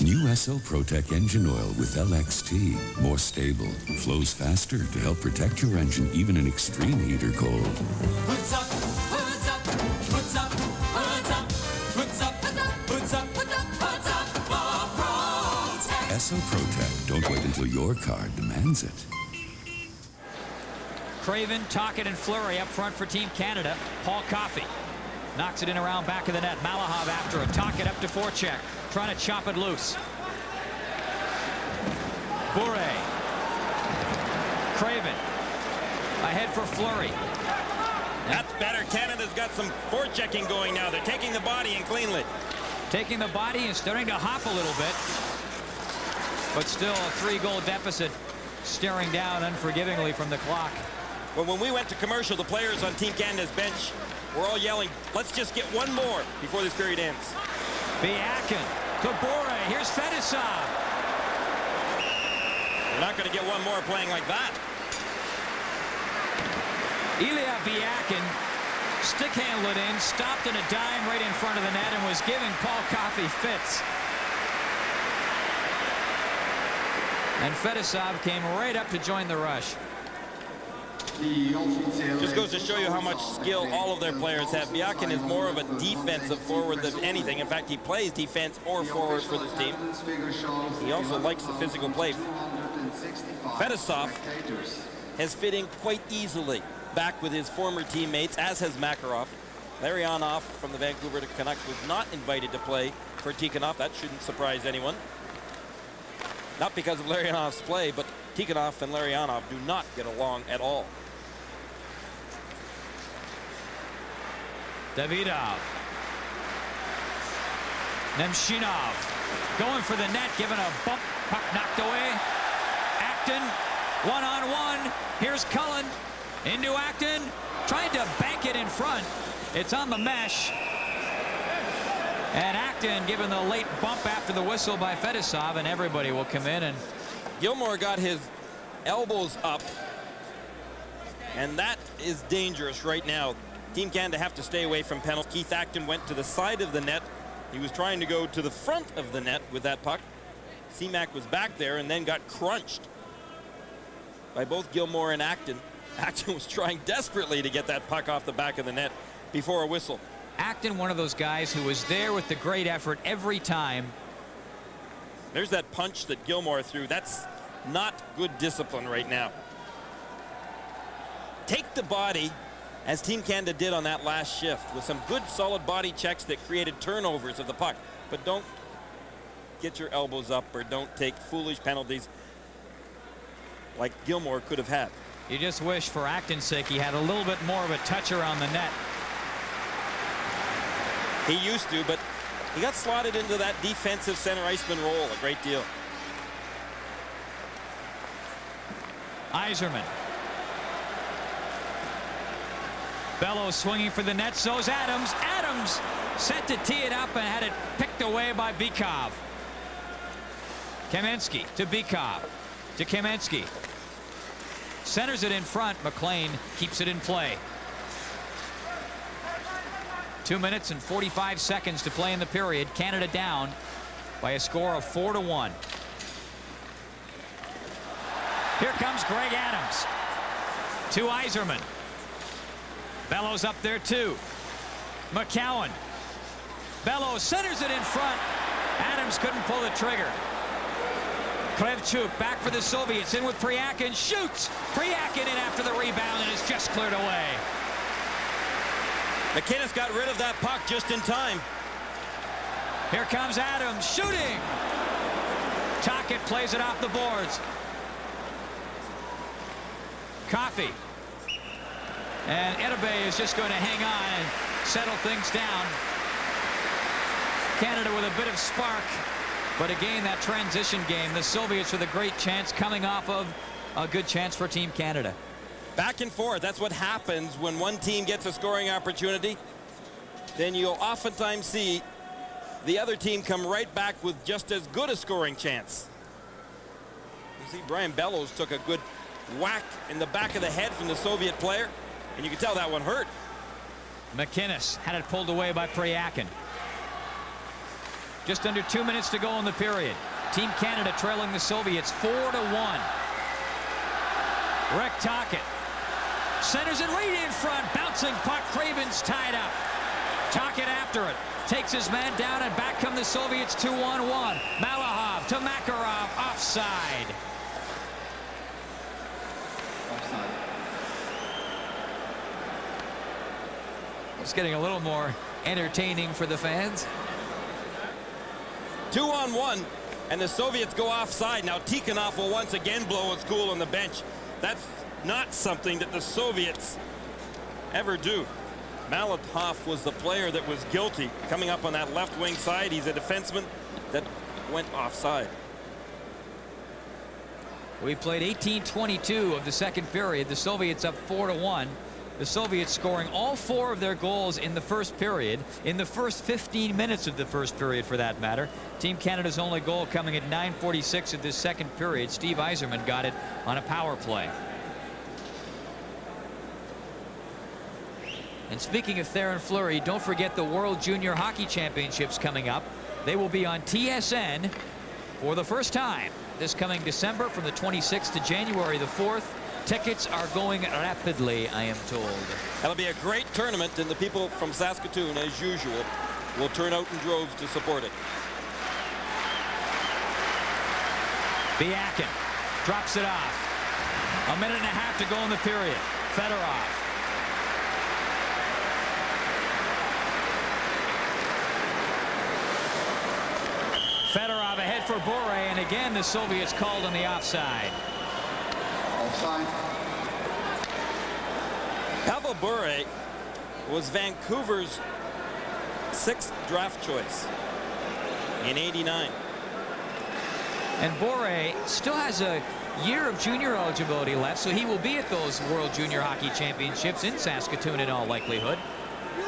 New SO Protec engine oil with LXT. More stable, flows faster to help protect your engine even in extreme heat or cold. Hoods up, hoods up, hoods up, hoods up, hoods up, hoods up, hoods up, for Protec. SO Protec. Don't wait until your car demands it. Craven, Tocchet, and Fleury up front for Team Canada. Paul Coffey knocks it in around back of the net. Malahov after it. Tocchet up to forecheck, trying to chop it loose. Bure. Craven ahead for Fleury. That's better. Canada's got some forechecking going now. They're taking the body and cleanly. Taking the body and starting to hop a little bit. But still a 3-goal deficit staring down unforgivingly from the clock. Well, when we went to commercial, the players on Team Canada's bench were all yelling, let's just get one more before this period ends. Biakin to Bore. Here's Fedosov. They're not going to get one more playing like that. Ilya Biakin stick-handled in, stopped in a dime right in front of the net, and was giving Paul Coffey fits. And Fedosov came right up to join the rush. Just goes to show you how much skill all of their players have. Biakin is more of a defensive forward than anything. In fact, he plays defense or forward for this team. He also likes the physical play. Fedosov has fit in quite easily back with his former teammates, as has Makarov. Larionov from the Vancouver Canucks was not invited to play for Tikhonov. That shouldn't surprise anyone. Not because of Larionov's play, but Tikhonov and Larionov do not get along at all. Davidov. Nemchinov going for the net, given a bump, puck knocked away. Acton, one-on-one. Here's Cullen into Acton, trying to bank it in front. It's on the mesh. And Acton given the late bump after the whistle by Fedosov, and everybody will come in. And Gilmore got his elbows up, and that is dangerous right now. Team Canada have to stay away from penalties. Keith Acton went to the side of the net. He was trying to go to the front of the net with that puck. Seamack was back there and then got crunched by both Gilmore and Acton. Acton was trying desperately to get that puck off the back of the net before a whistle. Acton, one of those guys who was there with the great effort every time. There's that punch that Gilmore threw. That's not good discipline right now. Take the body, as Team Canada did on that last shift, with some good solid body checks that created turnovers of the puck. But don't get your elbows up or don't take foolish penalties like Gilmore could have had. You just wish, for Acton's sake, he had a little bit more of a touch around the net. He used to, but he got slotted into that defensive center iceman role a great deal. Yzerman. Bellows swinging for the net, so's Adams. Adams set to tee it up and had it picked away by Bykov. Kamensky to Bykov. To Kamensky. Centers it in front. McLean keeps it in play. 2 minutes and 45 seconds to play in the period. Canada down by a score of 4-1. Here comes Greg Adams to Yzerman. Bellows up there too. McCowan. Bellows centers it in front. Adams couldn't pull the trigger. Krevchuk back for the Soviets, in with Priakin, shoots. Priakin in after the rebound and is just cleared away. McInnes got rid of that puck just in time. Here comes Adams shooting. Tocchet plays it off the boards. Coffey. And Edebe is just going to hang on and settle things down. Canada with a bit of spark. But again, that transition game, the Soviets with a great chance coming off of a good chance for Team Canada. Back and forth. That's what happens when one team gets a scoring opportunity. Then you'll oftentimes see the other team come right back with just as good a scoring chance. You see Brian Bellows took a good whack in the back of the head from the Soviet player, and you can tell that one hurt. McInnes had it pulled away by Priakin. Just under 2 minutes to go in the period. Team Canada trailing the Soviets 4-1. Rick Tocchet centers it right in front. Bouncing puck. Craven's tied up. Tocchet after it. Takes his man down, and back come the Soviets 2-on-1. Malahov to Makarov. Offside. It's getting a little more entertaining for the fans. 2-on-1, and the Soviets go offside. Now Tikhonov will once again blow his cool on the bench. That's not something that the Soviets ever do. Malatov was the player that was guilty coming up on that left wing side. He's a defenseman that went offside. We played 18:22 of the second period. The Soviets up 4-1. The Soviets scoring all 4 of their goals in the first period, in the first 15 minutes of the first period for that matter. Team Canada's only goal coming at 9:46 of this second period. Steve Yzerman got it on a power play. And speaking of Theron Fleury, don't forget the World Junior Hockey Championships coming up. They will be on TSN for the first time this coming December from the 26th to January the 4th. Tickets are going rapidly, I am told. That'll be a great tournament, and the people from Saskatoon, as usual, will turn out in droves to support it. Biakin drops it off. A minute and a half to go in the period. Fedorov. Fedorov ahead for Bure, and again the Soviets called on the offside. Pavel Bure was Vancouver's 6th draft choice in '89. And Bure still has a year of junior eligibility left, so he will be at those World Junior Hockey Championships in Saskatoon in all likelihood.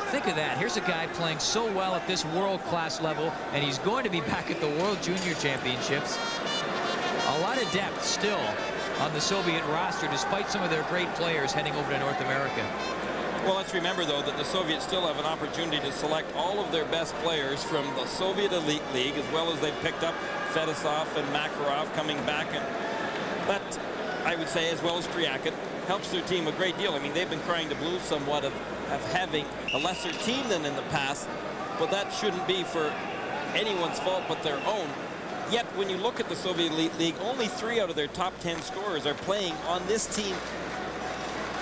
Think of that. Here's a guy playing so well at this world-class level, and he's going to be back at the World Junior Championships. A lot of depth still on the Soviet roster, despite some of their great players heading over to North America. Well, let's remember, though, that the Soviets still have an opportunity to select all of their best players from the Soviet Elite League, as well as they've picked up Fedosov and Makarov coming back. But I would say, as well as Kriakin, helps their team a great deal. I mean, they've been crying the blues somewhat of having a lesser team than in the past, but that shouldn't be for anyone's fault but their own. Yet, when you look at the Soviet Elite League, only 3 out of their top 10 scorers are playing on this team.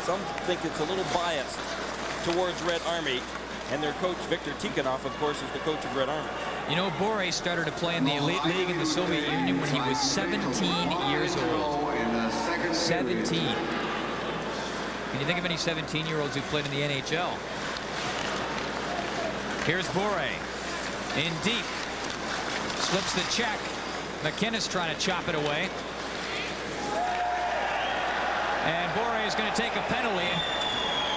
Some think it's a little biased towards Red Army, and their coach, Viktor Tikhonov, of course, is the coach of Red Army. You know, Bure started to play in the Elite League in the Soviet Union when he was 17 years old. 17. Can you think of any 17-year-olds who played in the NHL? Here's Bure. In deep. Slips the check. McInnes trying to chop it away. And Bure is going to take a penalty.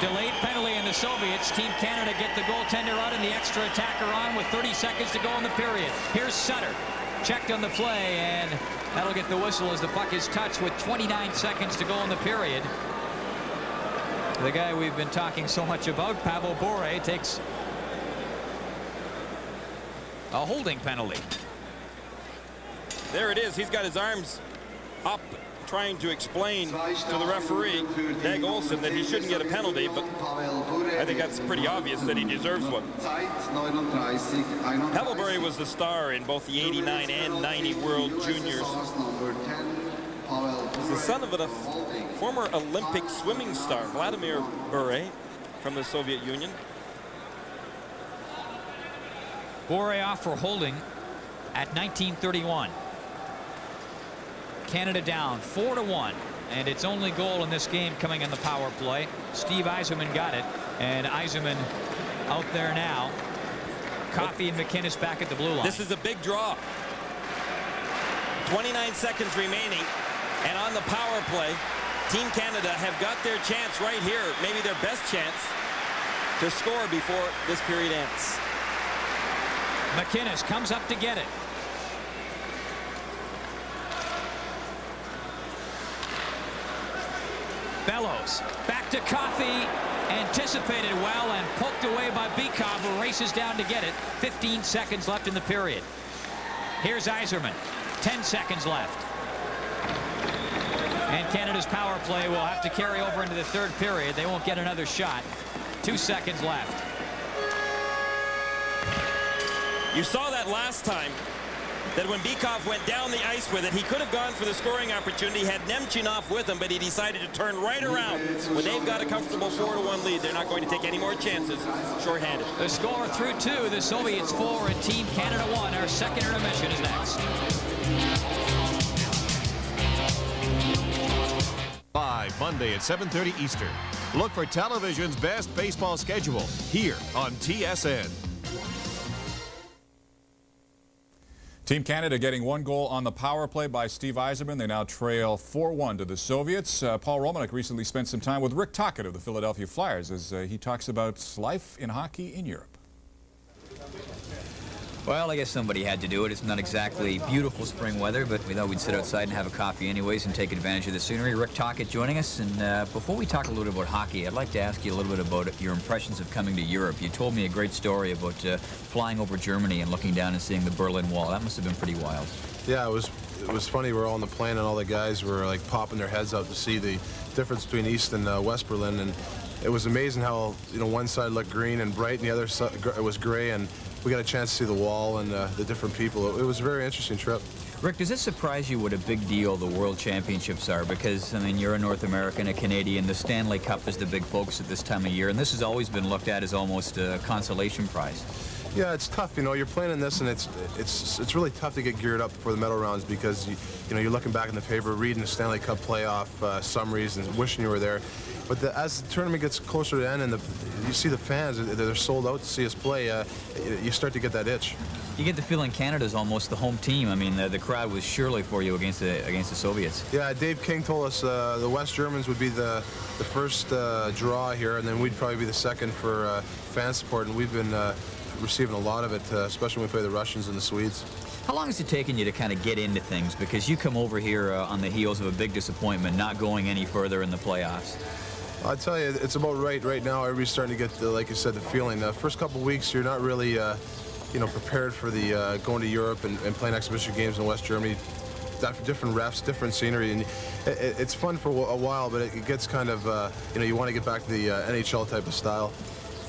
Delayed penalty, and the Soviets, Team Canada, get the goaltender out and the extra attacker on with 30 seconds to go in the period. Here's Sutter. Checked on the play, and that'll get the whistle as the puck is touched with 29 seconds to go in the period. The guy we've been talking so much about, Pavel Bure, takes a holding penalty. There it is. He's got his arms up, trying to explain to the referee, Dag Olsen, that he shouldn't get a penalty, but I think that's pretty obvious that he deserves one. Pavel Bure was the star in both the '89 and '90 World Juniors. He's the son of a former Olympic swimming star, Vladimir Bure, from the Soviet Union. Bure off for holding at 19:31. Canada down 4-1, and its only goal in this game coming on the power play. Steve Yzerman got it, and Yzerman out there now. Coffey and McInnes back at the blue line. This is a big draw. 29 seconds remaining, and on the power play, Team Canada have got their chance right here, maybe their best chance to score before this period ends. McInnes comes up to get it. Bellows back to Coffey, anticipated well and poked away by Bykov, who races down to get it. 15 seconds left in the period. Here's Yzerman. 10 seconds left. And Canada's power play will have to carry over into the third period. They won't get another shot. 2 seconds left. You saw that last time, that when Bykov went down the ice with it, he could have gone for the scoring opportunity, had Nemchinov with him, but he decided to turn right around. When they've got a comfortable 4-1 lead, they're not going to take any more chances shorthanded. The score through 2, the Soviets 4 and Team Canada 1. Our second intermission is next. 5 Monday at 7:30 Eastern. Look for television's best baseball schedule here on TSN. Team Canada getting 1 goal on the power play by Steve Yzerman. They now trail 4-1 to the Soviets. Paul Romanek recently spent some time with Rick Tocchet of the Philadelphia Flyers as he talks about life in hockey in Europe. Well, I guess somebody had to do it. It's not exactly beautiful spring weather, but we thought we'd sit outside and have a coffee anyways and take advantage of the scenery. Rick Tocchet joining us. And before we talk a little bit about hockey, I'd like to ask you a little bit about your impressions of coming to Europe. You told me a great story about flying over Germany and looking down and seeing the Berlin Wall. That must have been pretty wild. Yeah, it was funny. We were all on the plane, and all the guys were like popping their heads out to see the difference between East and West Berlin. And it was amazing how, you know, one side looked green and bright, and the other side was gray. And we got a chance to see the wall and the different people. It was a very interesting trip. Rick, does it surprise you what a big deal the World Championships are? Because, I mean, you're a North American, a Canadian. The Stanley Cup is the big focus at this time of year, and this has always been looked at as almost a consolation prize. Yeah, it's tough. You know, you're playing in this, and it's really tough to get geared up for the medal rounds because you know you're looking back in the paper, reading the Stanley Cup playoff summaries, and wishing you were there. But as the tournament gets closer to the end, and you see the fans, they're sold out to see us play. You start to get that itch. You get the feeling Canada's almost the home team. I mean, the crowd was surely for you against the Soviets. Yeah, Dave King told us the West Germans would be the first draw here, and then we'd probably be the second for fan support, and we've been receiving a lot of it, especially when we play the Russians and the Swedes. How long has it taken you to kind of get into things? Because you come over here on the heels of a big disappointment, not going any further in the playoffs. I'll tell you, it's about right now. Everybody's starting to get, like you said, the feeling. The first couple of weeks, you're not really, you know, prepared for the going to Europe and playing exhibition games in West Germany. Different refs, different scenery, and it's fun for a while, but it gets kind of, you know, you want to get back to the NHL type of style.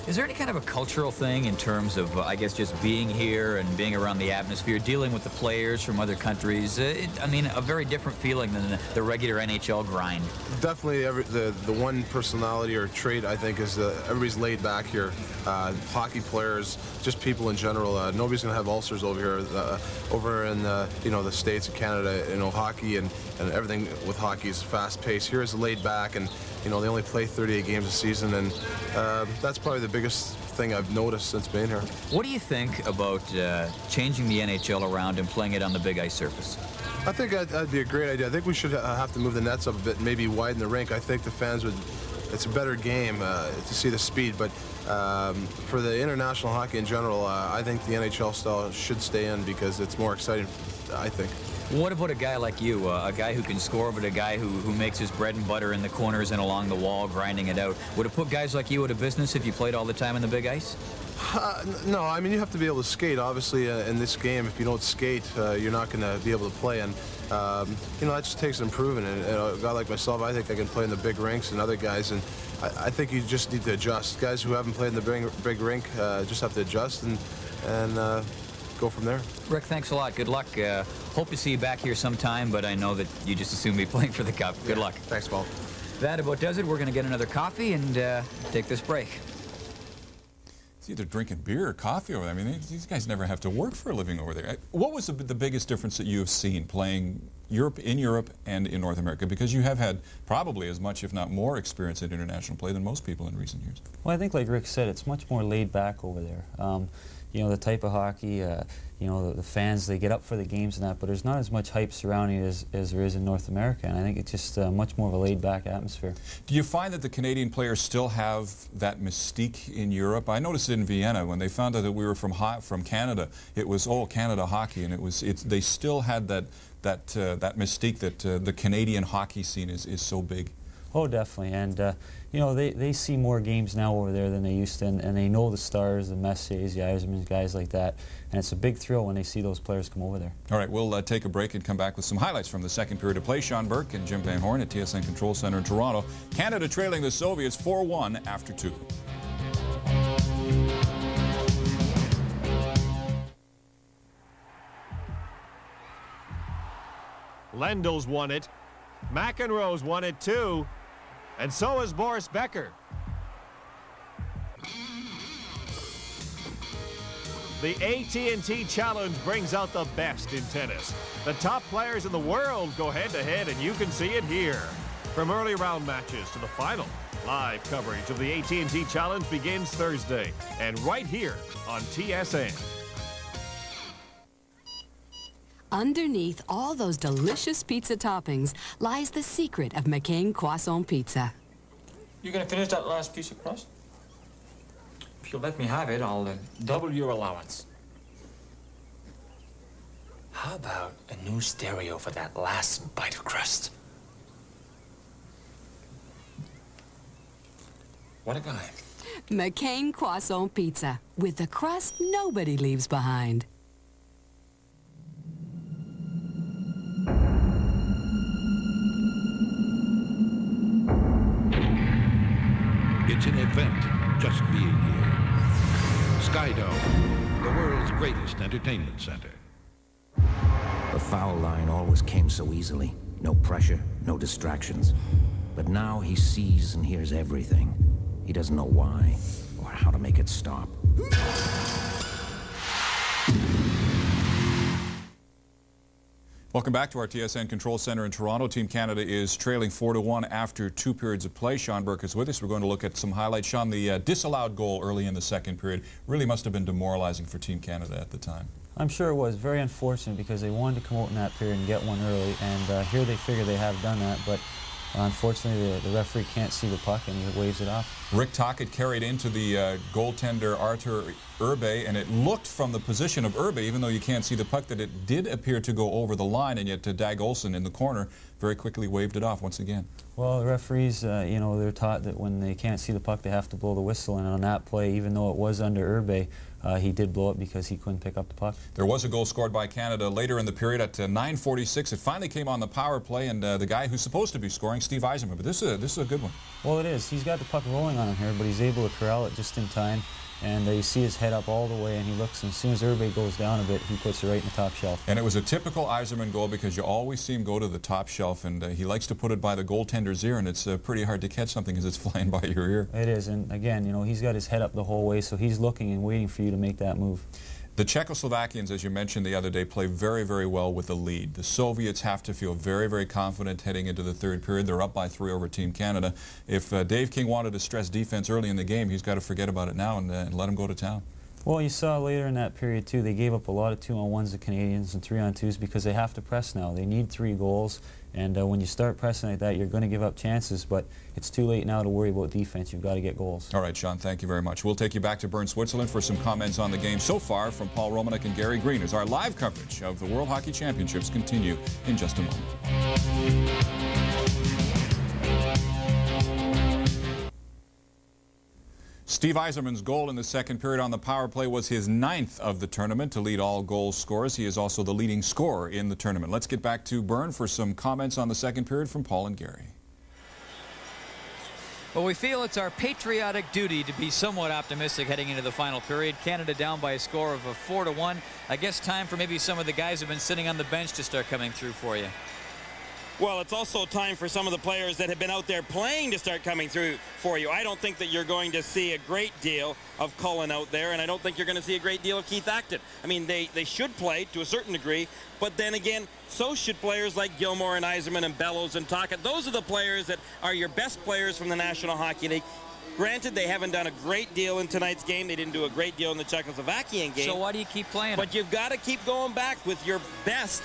Is there any kind of a cultural thing in terms of, I guess, just being here and being around the atmosphere, dealing with the players from other countries? I mean, a very different feeling than the regular NHL grind. Definitely, the one personality or trait I think is everybody's laid back here. Hockey players, just people in general. Nobody's going to have ulcers over here. Over in you know, the States and Canada, you know, hockey and everything with hockey is fast paced. Here is laid back, and you know, they only play 38 games a season, and that's probably the biggest thing I've noticed since being here. What do you think about changing the NHL around and playing it on the big ice surface? I think that'd be a great idea. I think we should have to move the nets up a bit, maybe widen the rink. I think the fans would. It's a better game to see the speed, but for the international hockey in general, I think the NHL style should stay in because it's more exciting, I think. What about a guy like you, a guy who can score, but a guy who makes his bread and butter in the corners and along the wall, grinding it out? Would it put guys like you out of business if you played all the time in the big ice? No, I mean, you have to be able to skate. Obviously, in this game, if you don't skate, you're not going to be able to play. And, you know, that just takes improving. And a guy like myself, I think I can play in the big rinks and other guys. And I think you just need to adjust. Guys who haven't played in the big rink just have to adjust and go from there. Rick, thanks a lot. Good luck. Hope to see you back here sometime, but I know that you just assume be playing for the Cup. Good luck. Thanks, Paul. That about does it. We're going to get another coffee and take this break. It's either drinking beer or coffee over there. I mean, these guys never have to work for a living over there. What was the biggest difference that you have seen playing in Europe and in North America? Because you have had probably as much, if not more, experience in international play than most people in recent years. Well, I think, like Rick said, it's much more laid back over there. You know, the type of hockey, you know, the fans, they get up for the games and that, but there's not as much hype surrounding it as there is in North America, and I think it's just much more of a laid-back atmosphere. Do you find that the Canadian players still have that mystique in Europe? I noticed it in Vienna when they found out that we were from Canada. It was, oh, Canada hockey, and they still had that mystique that the Canadian hockey scene is so big. Oh, definitely, and you know, they see more games now over there than they used to, and they know the stars, the Messiers, the Yzermans, guys like that, and it's a big thrill when they see those players come over there. All right, we'll take a break and come back with some highlights from the second period of play. Sean Burke and Jim Van Horn at TSN Control Center in Toronto. Canada trailing the Soviets 4-1 after 2. Lendel's won it. McEnroe's won it too. And so has Boris Becker. The AT&T Challenge brings out the best in tennis. The top players in the world go head-to-head, and you can see it here. From early round matches to the final, live coverage of the AT&T Challenge begins Thursday, and right here on TSN. Underneath all those delicious pizza toppings lies the secret of McCain Croissant Pizza. You gonna finish that last piece of crust? If you let me have it, I'll double your allowance. How about a new stereo for that last bite of crust? What a guy. McCain Croissant Pizza, with the crust nobody leaves behind. It's an event just being here. Skydome, the world's greatest entertainment center. The foul line always came so easily. No pressure, no distractions. But now he sees and hears everything. He doesn't know why or how to make it stop. Welcome back to our TSN Control Center in Toronto. Team Canada is trailing 4-1 after 2 periods of play. Sean Burke is with us. We're going to look at some highlights. Sean, the disallowed goal early in the second period really must have been demoralizing for Team Canada at the time. I'm sure it was. Very unfortunate because they wanted to come out in that period and get one early, and here they figure they have done that, but unfortunately the referee can't see the puck and he waves it off. Rick Tocchet carried into the goaltender Arthur Urbe, and it looked from the position of Urbe, even though you can't see the puck, that it did appear to go over the line, and yet Dag Olsen in the corner very quickly waved it off once again. Well, the referees, you know, they're taught that when they can't see the puck, they have to blow the whistle, and on that play, even though it was under Urbe, he did blow it because he couldn't pick up the puck. There was a goal scored by Canada later in the period at 9:46. It finally came on the power play, and the guy who's supposed to be scoring, Steve Yzerman, but this is a good one. Well, it is. He's got the puck rolling on him here, but he's able to corral it just in time. And you see his head up all the way, and he looks, and as soon as Urbe goes down a bit, he puts it right in the top shelf. And it was a typical Yzerman goal because you always see him go to the top shelf, and he likes to put it by the goaltender's ear, and it's pretty hard to catch something as it's flying by your ear. It is, and again, you know, he's got his head up the whole way, so he's looking and waiting for you to make that move. The Czechoslovakians, as you mentioned the other day, play very, very well with the lead. The Soviets have to feel very, very confident heading into the third period. They're up by 3 over Team Canada. If Dave King wanted to stress defense early in the game, he's got to forget about it now and let him go to town. Well, you saw later in that period, too, they gave up a lot of 2-on-1s, the Canadians, and 3-on-2s because they have to press now. They need 3 goals, and when you start pressing like that, you're going to give up chances, but it's too late now to worry about defense. You've got to get goals. All right, Sean, thank you very much. We'll take you back to Bern, Switzerland for some comments on the game so far from Paul Romanek and Gary Green as our live coverage of the World Hockey Championships continue in just a moment. Steve Yzerman's goal in the second period on the power play was his 9th of the tournament to lead all goal scorers. He is also the leading scorer in the tournament. Let's get back to Bern for some comments on the second period from Paul and Gary. Well, we feel it's our patriotic duty to be somewhat optimistic heading into the final period. Canada down by a score of 4-1. I guess time for maybe some of the guys who've been sitting on the bench to start coming through for you. Well, it's also time for some of the players that have been out there playing to start coming through for you. I don't think that you're going to see a great deal of Cullen out there, and I don't think you're going to see a great deal of Keith Acton. I mean, they should play to a certain degree, but then again, so should players like Gilmore and Yzerman and Bellows and Tocchet. Those are the players that are your best players from the National Hockey League. Granted, they haven't done a great deal in tonight's game. They didn't do a great deal in the Czechoslovakian game. So why do you keep playing But you've got to keep going back with your best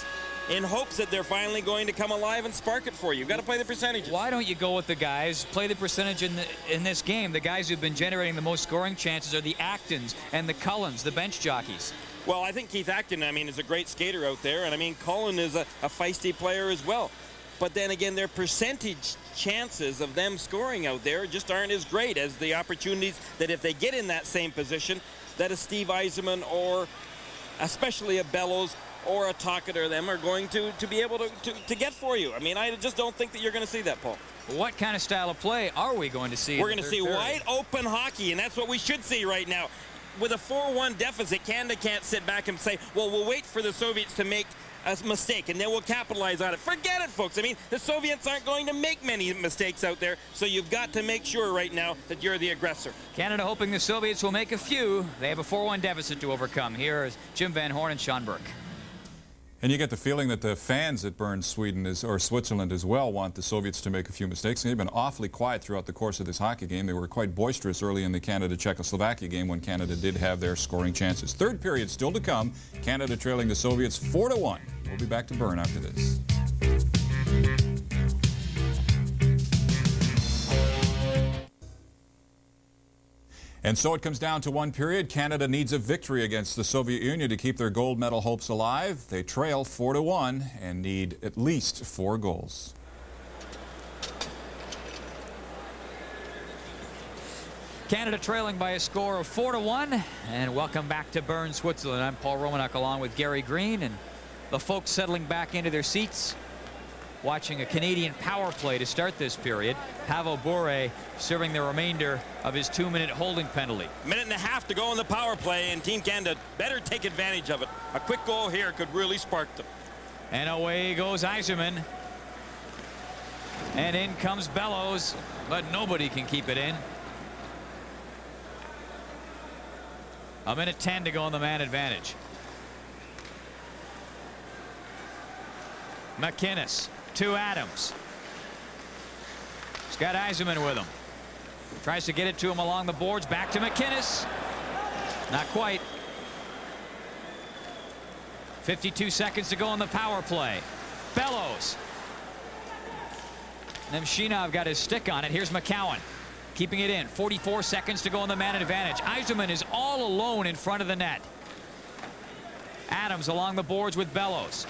in hopes that they're finally going to come alive and spark it for you. You've got to play the percentages. Why don't you go with the guys, play the percentage in this game? The guys who've been generating the most scoring chances are the Actons and the Cullens, the bench jockeys. Well, I think Keith Acton, I mean, is a great skater out there, and I mean, Cullen is a feisty player as well. But then again, their percentage chances of them scoring out there just aren't as great as the opportunities that if they get in that same position, that a Steve Yzerman or especially a Bellows or a Tocchet or them are going to be able to get for you. I mean, I just don't think that you're going to see that, Paul. What kind of style of play are we going to see? We're going to see wide open hockey, and that's what we should see right now. With a 4-1 deficit, Canada can't sit back and say, well, we'll wait for the Soviets to make a mistake, and then we'll capitalize on it. Forget it, folks. I mean, the Soviets aren't going to make many mistakes out there, so you've got to make sure right now that you're the aggressor. Canada hoping the Soviets will make a few. They have a 4-1 deficit to overcome. Here is Jim Van Horn and Sean Burke. And you get the feeling that the fans that burned Sweden or Switzerland as well want the Soviets to make a few mistakes. They've been awfully quiet throughout the course of this hockey game. They were quite boisterous early in the Canada-Czechoslovakia game when Canada did have their scoring chances. Third period still to come. Canada trailing the Soviets 4-1. We'll be back to Bern after this. And so it comes down to one period. Canada needs a victory against the Soviet Union to keep their gold medal hopes alive. They trail 4-1 and need at least 4 goals. Canada trailing by a score of 4-1. And welcome back to Bern, Switzerland. I'm Paul Romanuk along with Gary Green, and the folks settling back into their seats, watching a Canadian power play to start this period. Pavel Bure serving the remainder of his 2-minute holding penalty. Minute and a half to go in the power play, and Team Canada better take advantage of it. A quick goal here could really spark them. And away goes Yzerman. And in comes Bellows, but nobody can keep it in. A minute 10 to go on the man advantage. McInnes to Adams. He's got Yzerman with him. Tries to get it to him along the boards. Back to McInnes. Not quite. 52 seconds to go on the power play. Bellows. Nemchinov got his stick on it. Here's McCowan. Keeping it in. 44 seconds to go on the man advantage. Yzerman is all alone in front of the net. Adams along the boards with Bellows.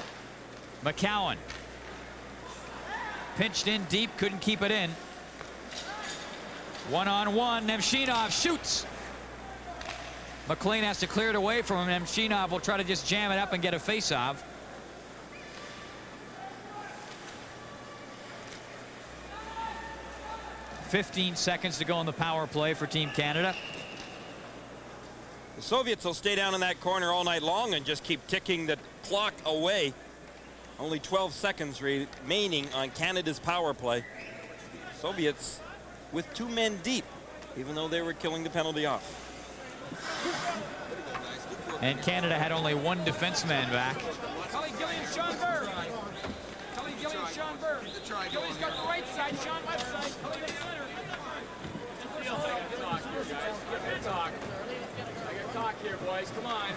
McCowan. Pinched in deep, couldn't keep it in. One-on-one, Nemchinov shoots. McLean has to clear it away from him. Nemchinov will try to just jam it up and get a face-off. .15 seconds to go on the power play for Team Canada. The Soviets will stay down in that corner all night long and just keep ticking the clock away. Only 12 seconds remaining on Canada's power play. Soviets with 2 men deep, even though they were killing the penalty off. And Canada had only 1 defenseman back. Cully Gillian, Sean Burr. Cully Gillian, Sean Burr. Gillian's got the right side, Sean left side. Cully in the center. I got talk here, boys. Come on.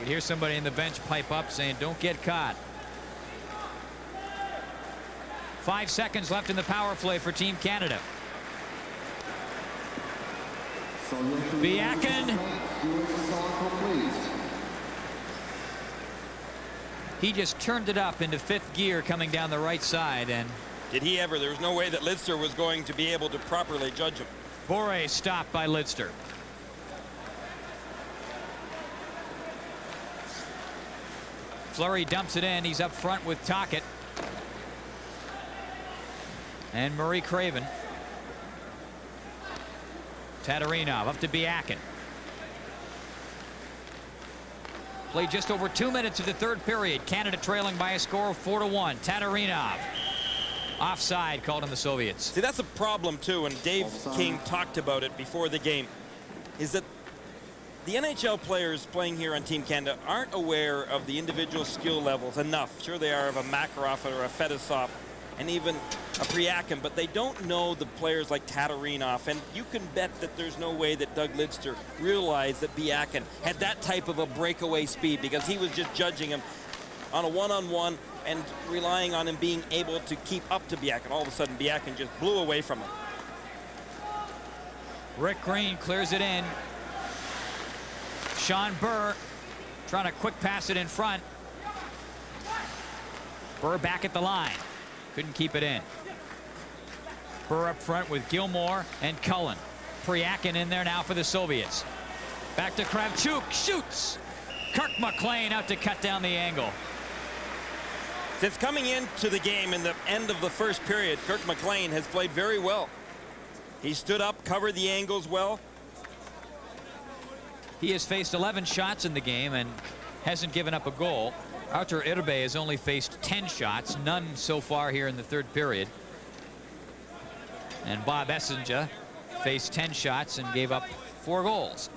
You hear somebody in the bench pipe up saying, don't get caught. 5 seconds left in the power play for Team Canada. Biakin. He just turned it up into 5th gear coming down the right side. And did he ever? There was no way that Lidster was going to be able to properly judge him. Bure stopped by Lidster. Fleury dumps it in. He's up front with Tocchet. And Murray Craven. Tatarinov up to Biakin. Played just over 2 minutes of the 3rd period. Canada trailing by a score of 4-1. Tatarinov. Offside called on the Soviets. See, that's a problem too, and Dave King talked about it before the game, is that the NHL players playing here on Team Canada aren't aware of the individual skill levels enough. Sure, they are of a Makarov or a Fedosov and even a Priakin, but they don't know the players like Tatarinov. And you can bet that there's no way that Doug Lidster realized that Biakin had that type of a breakaway speed, because he was just judging him on a one-on-one and relying on him being able to keep up to Biakin. All of a sudden, Biakin just blew away from him. Rick Green clears it in. Sean Burr trying to quick pass it in front. Burr back at the line. Couldn't keep it in. Burr up front with Gilmore and Cullen. Priakin in there now for the Soviets. Back to Kravchuk. Shoots. Kirk McLean out to cut down the angle. Since coming into the game in the end of the 1st period, Kirk McLean has played very well. He stood up, covered the angles well. He has faced 11 shots in the game and hasn't given up a goal. Artur Irbe has only faced 10 shots, none so far here in the 3rd period. And Bob Essenja faced 10 shots and gave up 4 goals.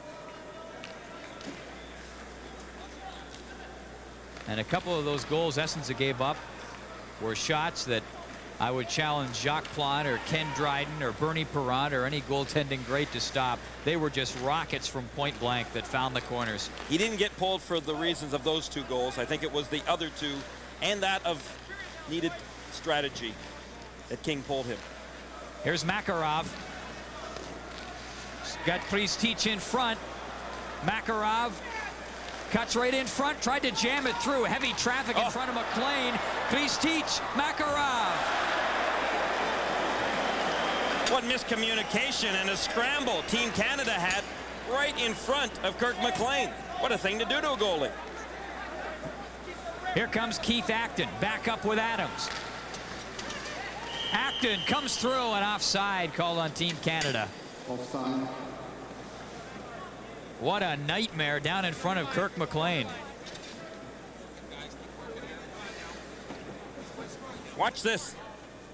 And a couple of those goals Essensa gave up were shots that I would challenge Jacques Plante or Ken Dryden or Bernie Parent or any goaltending great to stop. They were just rockets from point blank that found the corners. He didn't get pulled for the reasons of those 2 goals. I think it was the other 2 and that of needed strategy that King pulled him. Here's Makarov. Got Kristich in front. Makarov cuts right in front, tried to jam it through. Heavy traffic in front of McLean. Kristich, Makarov. What miscommunication and a scramble Team Canada had right in front of Kirk McLean. What a thing to do to a goalie. Here comes Keith Acton, back up with Adams. Acton comes through, and offside called on Team Canada. Offside. What a nightmare down in front of Kirk McLean. Watch this.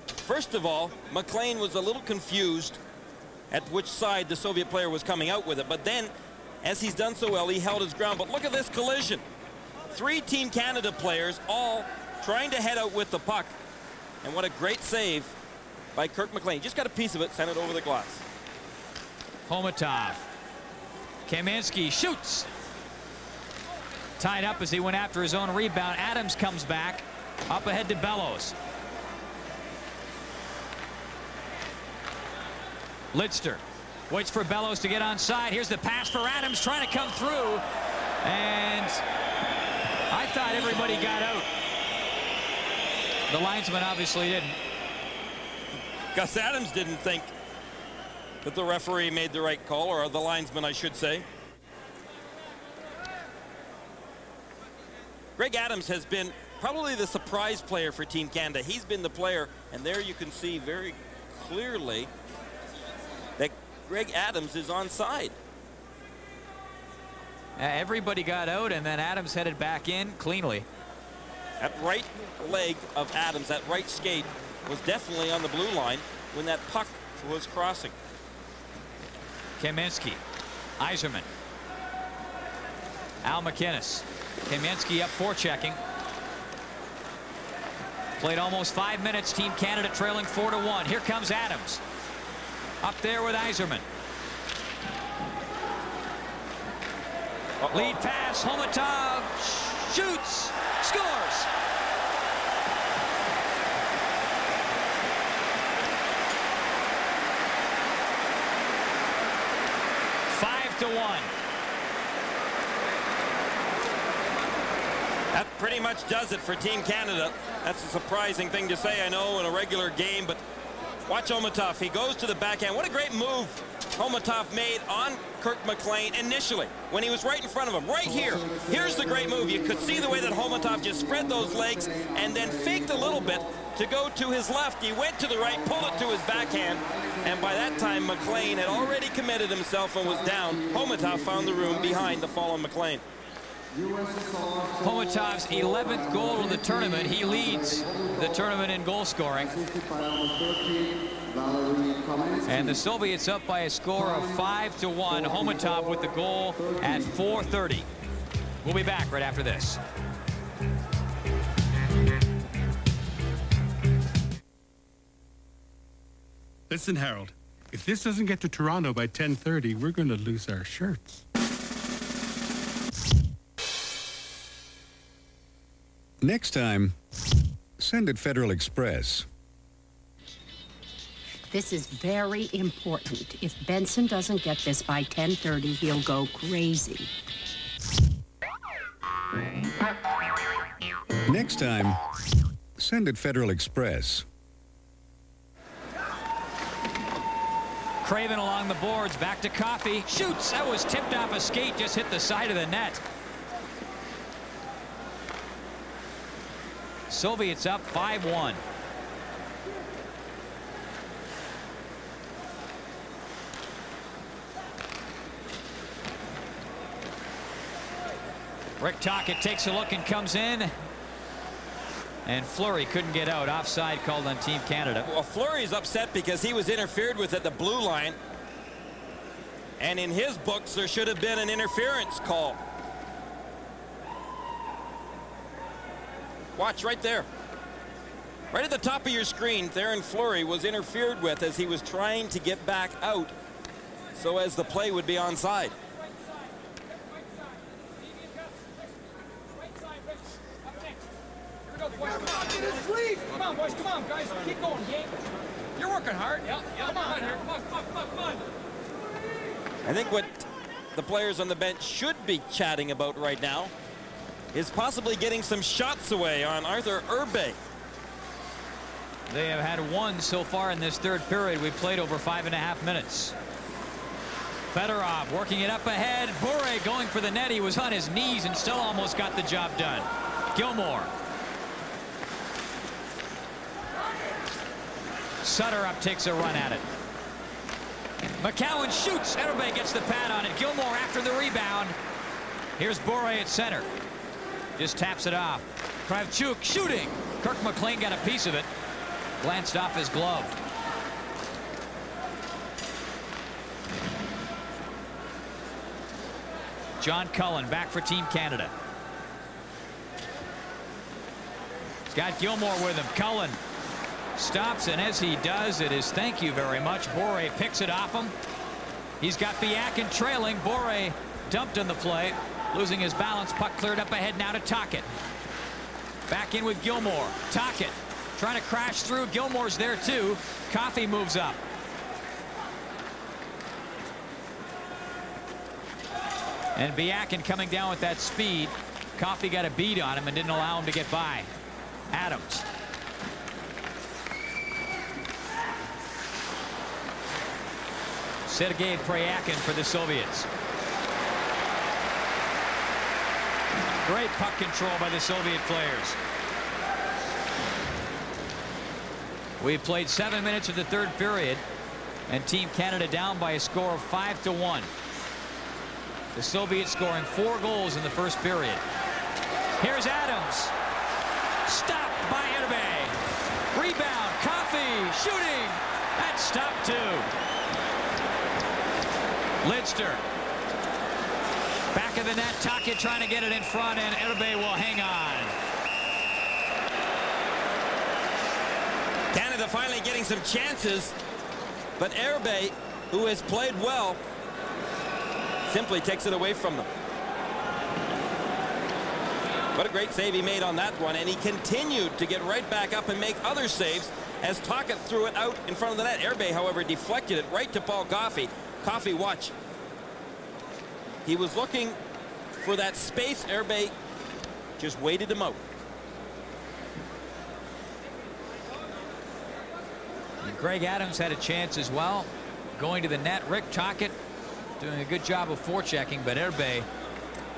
First of all, McLean was a little confused at which side the Soviet player was coming out with it. But then, as he's done so well, he held his ground. But look at this collision. 3 Team Canada players all trying to head out with the puck. And what a great save by Kirk McLean. Just got a piece of it, sent it over the glass. Homatov. Kaminsky shoots. Tied up as he went after his own rebound. Adams comes back. Up ahead to Bellows. Lidster waits for Bellows to get onside. Here's the pass for Adams, trying to come through. And I thought everybody got out. The linesman obviously didn't. Gus Adams didn't think that the referee made the right call, or the linesman, I should say. Greg Adams has been probably the surprise player for Team Canada. He's been the player, and there you can see very clearly that Greg Adams is onside. Everybody got out, and then Adams headed back in cleanly. That right leg of Adams, that right skate, was definitely on the blue line when that puck was crossing. Kaminsky, Yzerman, Al McInnes. Kaminsky up forechecking. Played almost 5 minutes. Team Canada trailing 4-1. Here comes Adams. Up there with Yzerman. Lead pass. Homatov shoots. Scores. To 1. That pretty much does it for Team Canada. That's a surprising thing to say, I know, in a regular game, but watch Homatov. He goes to the backhand. What a great move Homatov made on Kirk McLean initially when he was right in front of him, right here. Here's the great move. You could see the way that Homatov just spread those legs and then faked a little bit to go to his left. He went to the right, pulled it to his backhand, and by that time McLean had already committed himself and was down. Homatov found the room behind the fallen McLean. Homatov's 11th goal of the tournament. He leads the tournament in goal scoring. And the Soviets up by a score of 5-1. Homatov with the goal at 4:30. We'll be back right after this. Listen, Harold, if this doesn't get to Toronto by 10:30, we're going to lose our shirts. Next time, send it Federal Express. This is very important. If Benson doesn't get this by 10:30, he'll go crazy. Next time, send it Federal Express. Craven along the boards, back to Coffey, shoots. That was tipped off a skate, just hit the side of the net. Soviets up 5-1. Rick Tocchet takes a look and comes in. And Fleury couldn't get out. Offside called on Team Canada. Well, Fleury's upset because he was interfered with at the blue line. And in his books, there should have been an interference call. Watch right there. Right at the top of your screen, Theron Fleury was interfered with as he was trying to get back out so as the play would be onside. Come on, boys, come on, guys. Keep going, game. You're working hard. Yeah, come on here. Come on. I think what the players on the bench should be chatting about right now is possibly getting some shots away on Arthur Urbe. They have had one so far in this third period. We played over 5.5 minutes. Fedorov working it up ahead. Bure going for the net. He was on his knees and still almost got the job done. Gilmore. Sutter up, takes a run at it. McCowan shoots. Erbe gets the pad on it. Gilmore after the rebound. Here's Bure at center. Just taps it off. Kravchuk shooting. Kirk McLean got a piece of it. Glanced off his glove. John Cullen back for Team Canada. He's got Gilmore with him. Cullen stops, and as he does, it is thank you very much. Bure picks it off him. He's got Biakin trailing. Bure dumped on the play, losing his balance. Puck cleared up ahead now to Tocchet. Back in with Gilmore. Tocchet trying to crash through. Gilmore's there too. Coffey moves up. And Biakin coming down with that speed. Coffey got a beat on him and didn't allow him to get by. Adams. Sergei Pryakin for the Soviets. Great puck control by the Soviet players. We've played 7 minutes of the third period, and Team Canada down by a score of 5-1. The Soviets scoring 4 goals in the first period. Here's Adams. Stopped by Erbe. Rebound. Coffey shooting. That's stopped too. Lidster. Back of the net. Tocchet trying to get it in front, and Erbe will hang on. Canada finally getting some chances, but Erbe, who has played well, simply takes it away from them. What a great save he made on that one, and he continued to get right back up and make other saves as Tocchet threw it out in front of the net. Erbe, however, deflected it right to Paul Coffey. Coffey, watch. He was looking for that space. Erbe just waited him out. And Greg Adams had a chance as well, going to the net. Rick Tocchet doing a good job of forechecking, but Erbe,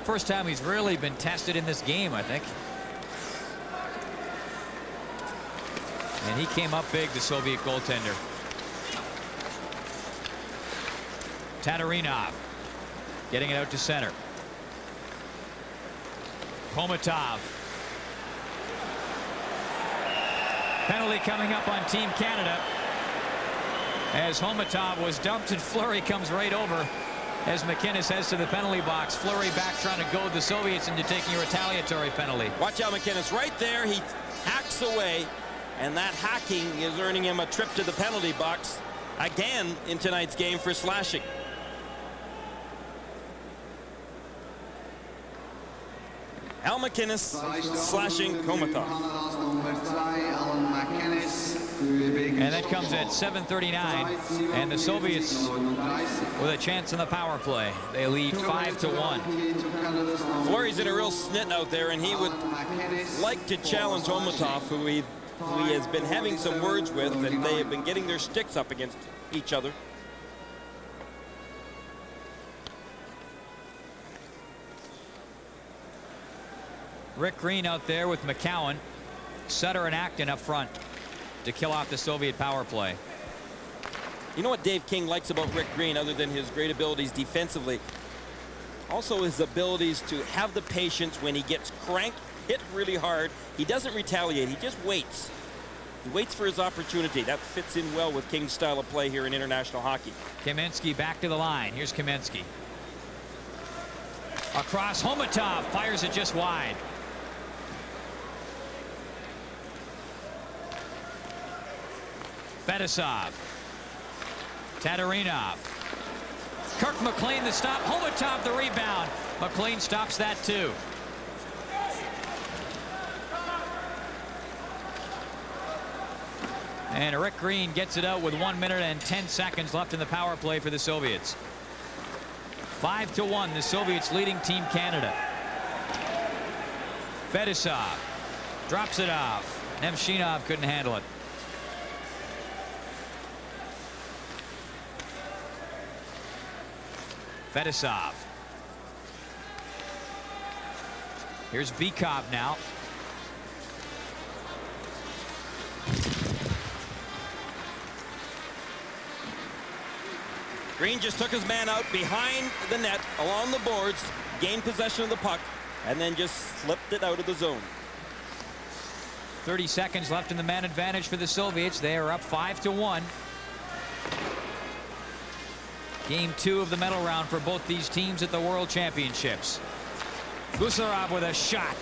first time he's really been tested in this game, I think. And he came up big, the Soviet goaltender. Tatarinov getting it out to center. Komatov. Penalty coming up on Team Canada as Homatov was dumped, and Fleury comes right over as McInnes heads to the penalty box. Fleury back trying to goad the Soviets into taking a retaliatory penalty. Watch out, McInnes. Right there, he hacks away, and that hacking is earning him a trip to the penalty box again in tonight's game for slashing. Al McInnes slashing Komatov. And that comes at 7:39, and the Soviets with a chance in the power play. They lead 5-1. Fleury's in a real snit out there, and he would like to challenge Komatov, who he has been having some words with, and they have been getting their sticks up against each other. Rick Green out there with McCowan, Sutter and Acton up front to kill off the Soviet power play. You know what Dave King likes about Rick Green, other than his great abilities defensively? Also his abilities to have the patience when he gets cranked, hit really hard. He doesn't retaliate. He just waits. He waits for his opportunity. That fits in well with King's style of play here in international hockey. Kamensky back to the line. Here's Kamensky. Across, Homatov fires it just wide. Fedosov. Tatarinov. Kirk McLean the stop. Homatov the rebound. McLean stops that too. And Rick Green gets it out with 1 minute and 10 seconds left in the power play for the Soviets. 5-1, the Soviets leading Team Canada. Fedosov drops it off. Nemchinov couldn't handle it. Fedosov. Here's Bykov now. Green just took his man out behind the net, along the boards, gained possession of the puck, and then just slipped it out of the zone. 30 seconds left in the man advantage for the Soviets. They are up 5-1. Game 2 of the medal round for both these teams at the World Championships. Gusarov with a shot.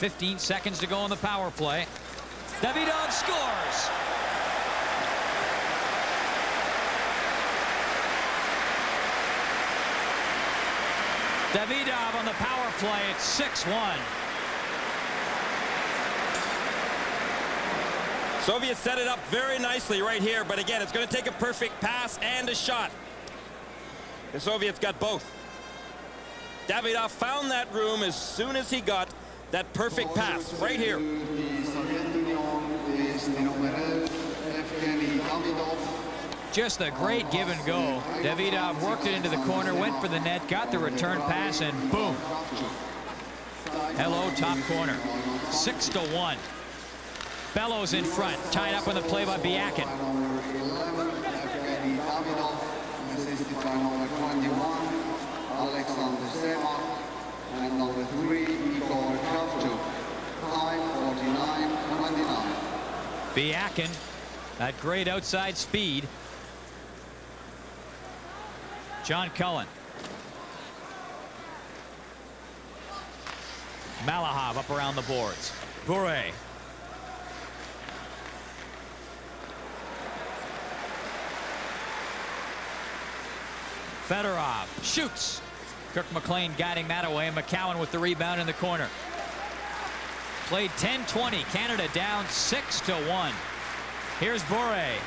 .15 seconds to go on the power play. Davidov scores. Davidov on the power play. It's 6-1. Soviets set it up very nicely right here, but again, it's going to take a perfect pass and a shot. The Soviets got both. Davidov found that room as soon as he got that perfect pass right here. Just a great give and go. Davidov worked it into the corner, went for the net, got the return pass, and boom. Hello, top corner. 6-1. Bellows in front, tied up on the play by Byakin. And number 3, Igor Kravchuk, 5:49.29. Byakin, that great outside speed. John Cullen. Malahov up around the boards. Bure. Fedorov shoots. Kirk McLean guiding that away. McCowan with the rebound in the corner. Played 10-20. Canada down 6-1. Here's Bure.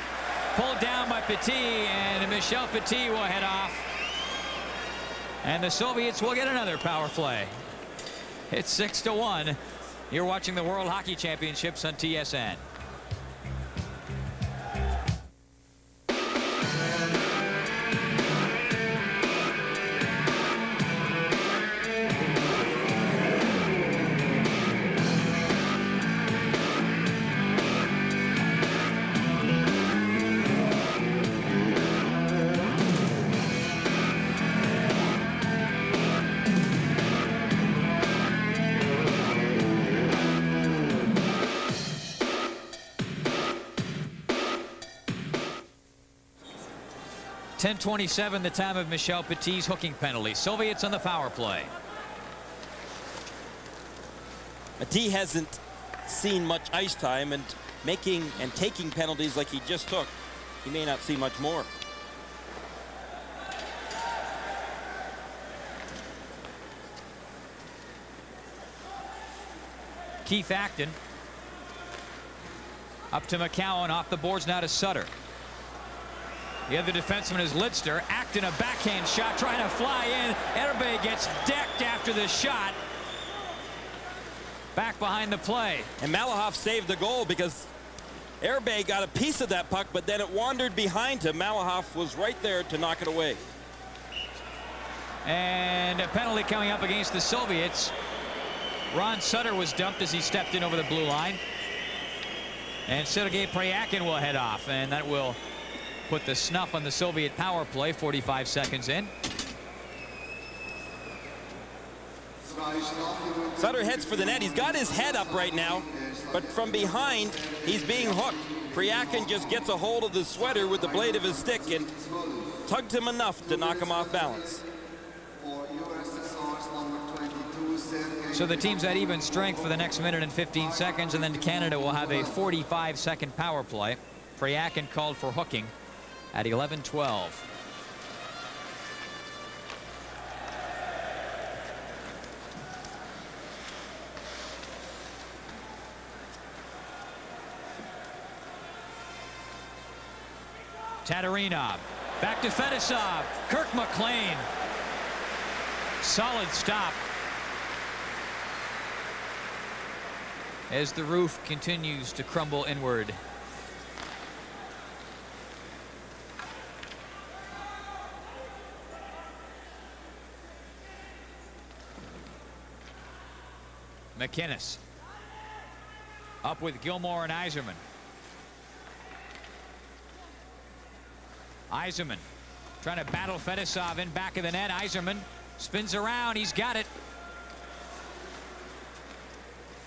Pulled down by Petit, and Michel Petit will head off. And the Soviets will get another power play. It's 6-1. You're watching the World Hockey Championships on TSN. .27 the time of Michel Petit's hooking penalty. Soviets on the power play. Petit hasn't seen much ice time, and making and taking penalties like he just took, he may not see much more. Keith Acton up to McCowan, off the boards now to Sutter. The other defenseman is Lidster. Acton, a backhand shot, trying to fly in. Erbay gets decked after the shot. Back behind the play. And Malahov saved the goal because Erbay got a piece of that puck, but then it wandered behind him. Malahov was right there to knock it away. And a penalty coming up against the Soviets. Ron Sutter was dumped as he stepped in over the blue line. And Sergei Pryakin will head off, and that will put the snuff on the Soviet power play. 45 seconds in. Sutter heads for the net. He's got his head up right now, but from behind, he's being hooked. Pryakin just gets a hold of the sweater with the blade of his stick and tugged him enough to knock him off balance. So the team's at even strength for the next minute and 15 seconds, and then Canada will have a 45-second power play. Priakin called for hooking at 11:12. Tatarinov, back to Fedosov, Kirk McLean. Solid stop. As the roof continues to crumble inward. McInnes. Up with Gilmore and Yzerman. Yzerman trying to battle Fedosov in back of the net. Yzerman spins around. He's got it.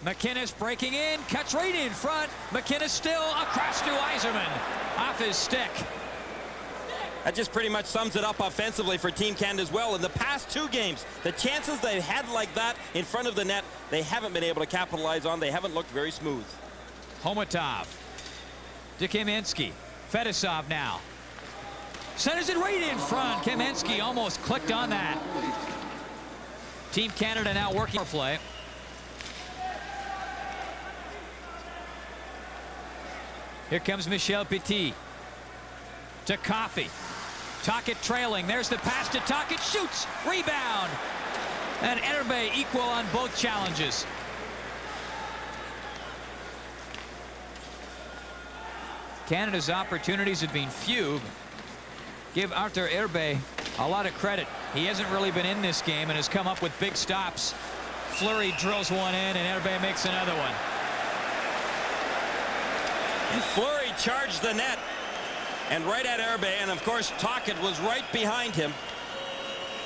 McInnes breaking in, cuts right in front. McInnes still across to Yzerman. Off his stick. That just pretty much sums it up offensively for Team Canada as well. In the past 2 games, the chances they've had like that in front of the net, they haven't been able to capitalize on. They haven't looked very smooth. Homatov to Kaminsky. Fedosov now. Centers it right in front. Kaminsky almost clicked on that. Team Canada now working for play. Here comes Michel Petit. To Coffey. Tocchet trailing. There's the pass to Tocchet. Shoots. Rebound. And Erbe equal on both challenges. Canada's opportunities have been few. Give Arthur Erbe a lot of credit. He hasn't really been in this game and has come up with big stops. Fleury drills one in and Erbe makes another one. And Fleury charged the net and right at Erbe, and of course Tocchet was right behind him.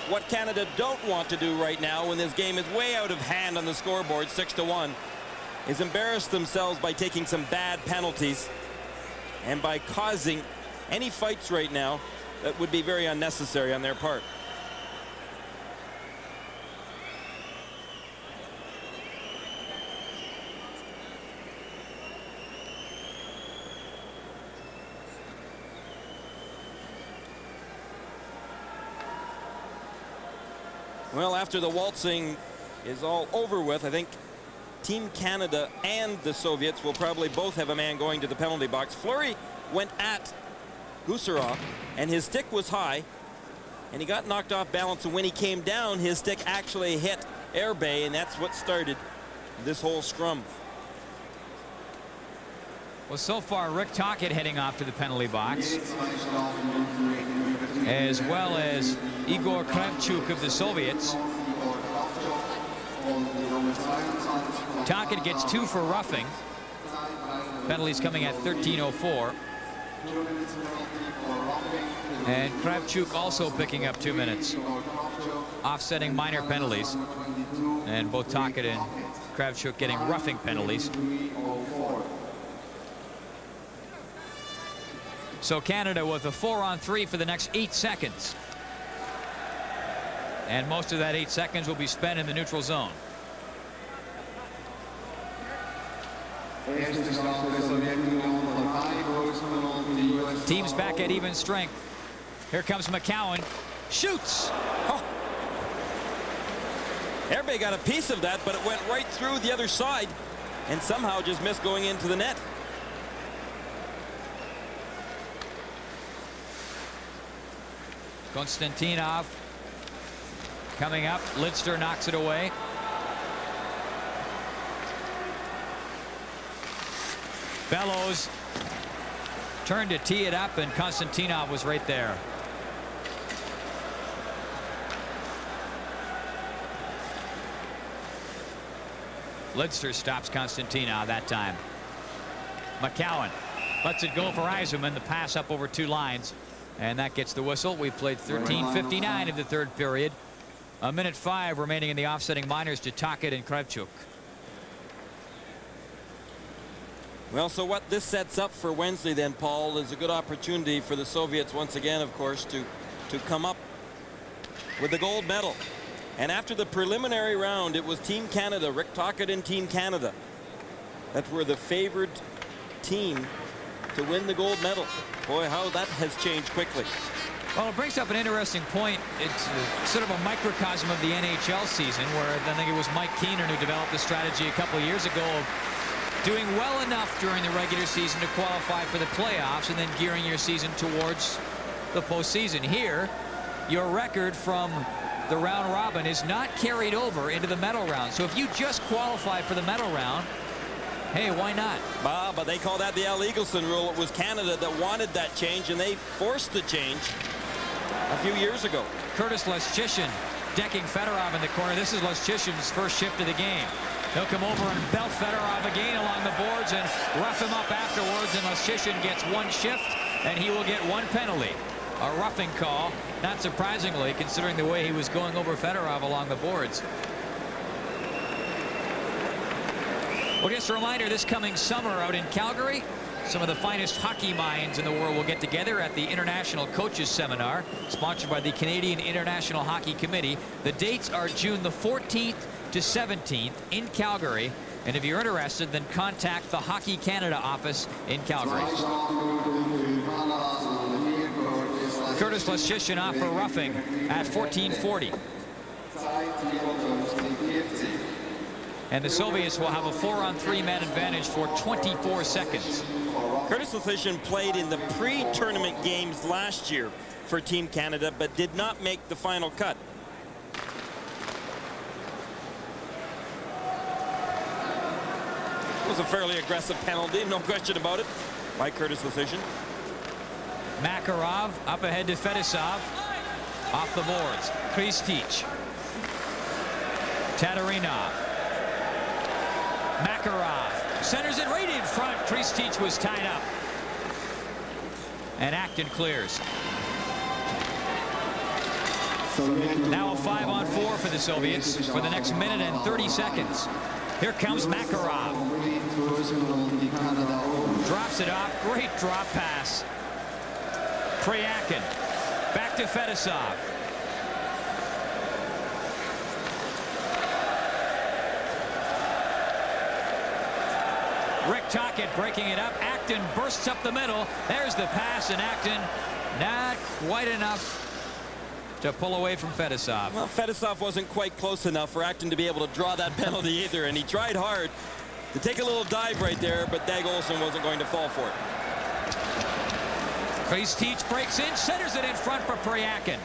What Canada don't want to do right now when this game is way out of hand on the scoreboard 6-1 is embarrass themselves by taking some bad penalties and by causing any fights right now that would be very unnecessary on their part. Well, after the waltzing is all over with, I think Team Canada and the Soviets will probably both have a man going to the penalty box. Fleury went at Gusarov, and his stick was high, and he got knocked off balance, and when he came down, his stick actually hit Erbe, and that's what started this whole scrum. Well, so far, Rick Tocchet heading off to the penalty box, as well as Igor Kravchuk of the Soviets. Tocchet gets 2 for roughing. Penalties coming at 13:04. And Kravchuk also picking up 2 minutes, offsetting minor penalties. And both Tocchet and Kravchuk getting roughing penalties. So Canada with a 4-on-3 for the next 8 seconds. And most of that 8 seconds will be spent in the neutral zone. Teams back at even strength. Here comes McCowan. Shoots. Oh. Erbe got a piece of that, but it went right through the other side and somehow just missed going into the net. Konstantinov coming up. Lidster knocks it away. Bellows turned to tee it up, and Konstantinov was right there. Lidster stops Konstantinov that time. McCowan lets it go for Yzerman. The pass up over 2 lines. And that gets the whistle. We played 13:59 of the 3rd period. 1:05 remaining in the offsetting minors to Tocchet and Kravchuk. Well, so what this sets up for Wednesday then, Paul, is a good opportunity for the Soviets once again, of course, to come up with the gold medal. And after the preliminary round, it was Team Canada, Rick Tocchet and Team Canada, that were the favored team to win the gold medal. Boy, how that has changed quickly. Well, it brings up an interesting point. It's sort of a microcosm of the NHL season, where I think it was Mike Keenan who developed the strategy a couple of years ago of doing well enough during the regular season to qualify for the playoffs and then gearing your season towards the postseason. Here, your record from the round robin is not carried over into the medal round. So if you just qualify for the medal round, hey, why not? But they call that the Al Eagleson rule. It was Canada that wanted that change, and they forced the change a few years ago. Curtis Leschyshyn decking Fedorov in the corner. This is Leschyshyn's first shift of the game. He'll come over and belt Fedorov again along the boards and rough him up afterwards, and Leschyshyn gets one shift, and he will get one penalty. A roughing call, not surprisingly, considering the way he was going over Fedorov along the boards. Well, just a reminder, this coming summer out in Calgary, some of the finest hockey minds in the world will get together at the International Coaches Seminar, sponsored by the Canadian International Hockey Committee. The dates are June the 14th to 17th in Calgary. And if you're interested, then contact the Hockey Canada office in Calgary. Curtis Leschyshyn off for roughing at 14:40. And the Soviets will have a 4-on-3 man advantage for 24 seconds. Curtis Leschyshyn played in the pre-tournament games last year for Team Canada, but did not make the final cut. It was a fairly aggressive penalty, no question about it, by Curtis Leschyshyn. Makarov up ahead to Fedosov. Off the boards. Kristich. Tatarinov. Makarov centers it right in front. Kristich was tied up. And Acton clears. Now a 5-on-4 for the Soviets for the next minute and 30 seconds. Here comes Makarov. Drops it off. Great drop pass. Priakin. Back to Fedosov. Rick Tocchet breaking it up. Acton bursts up the middle. There's the pass, and Acton not quite enough to pull away from Fedosov. Well, Fedosov wasn't quite close enough for Acton to be able to draw that penalty either, and he tried hard to take a little dive right there, but Dag Olsen wasn't going to fall for it. Kristich breaks in, centers it in front for Priakin.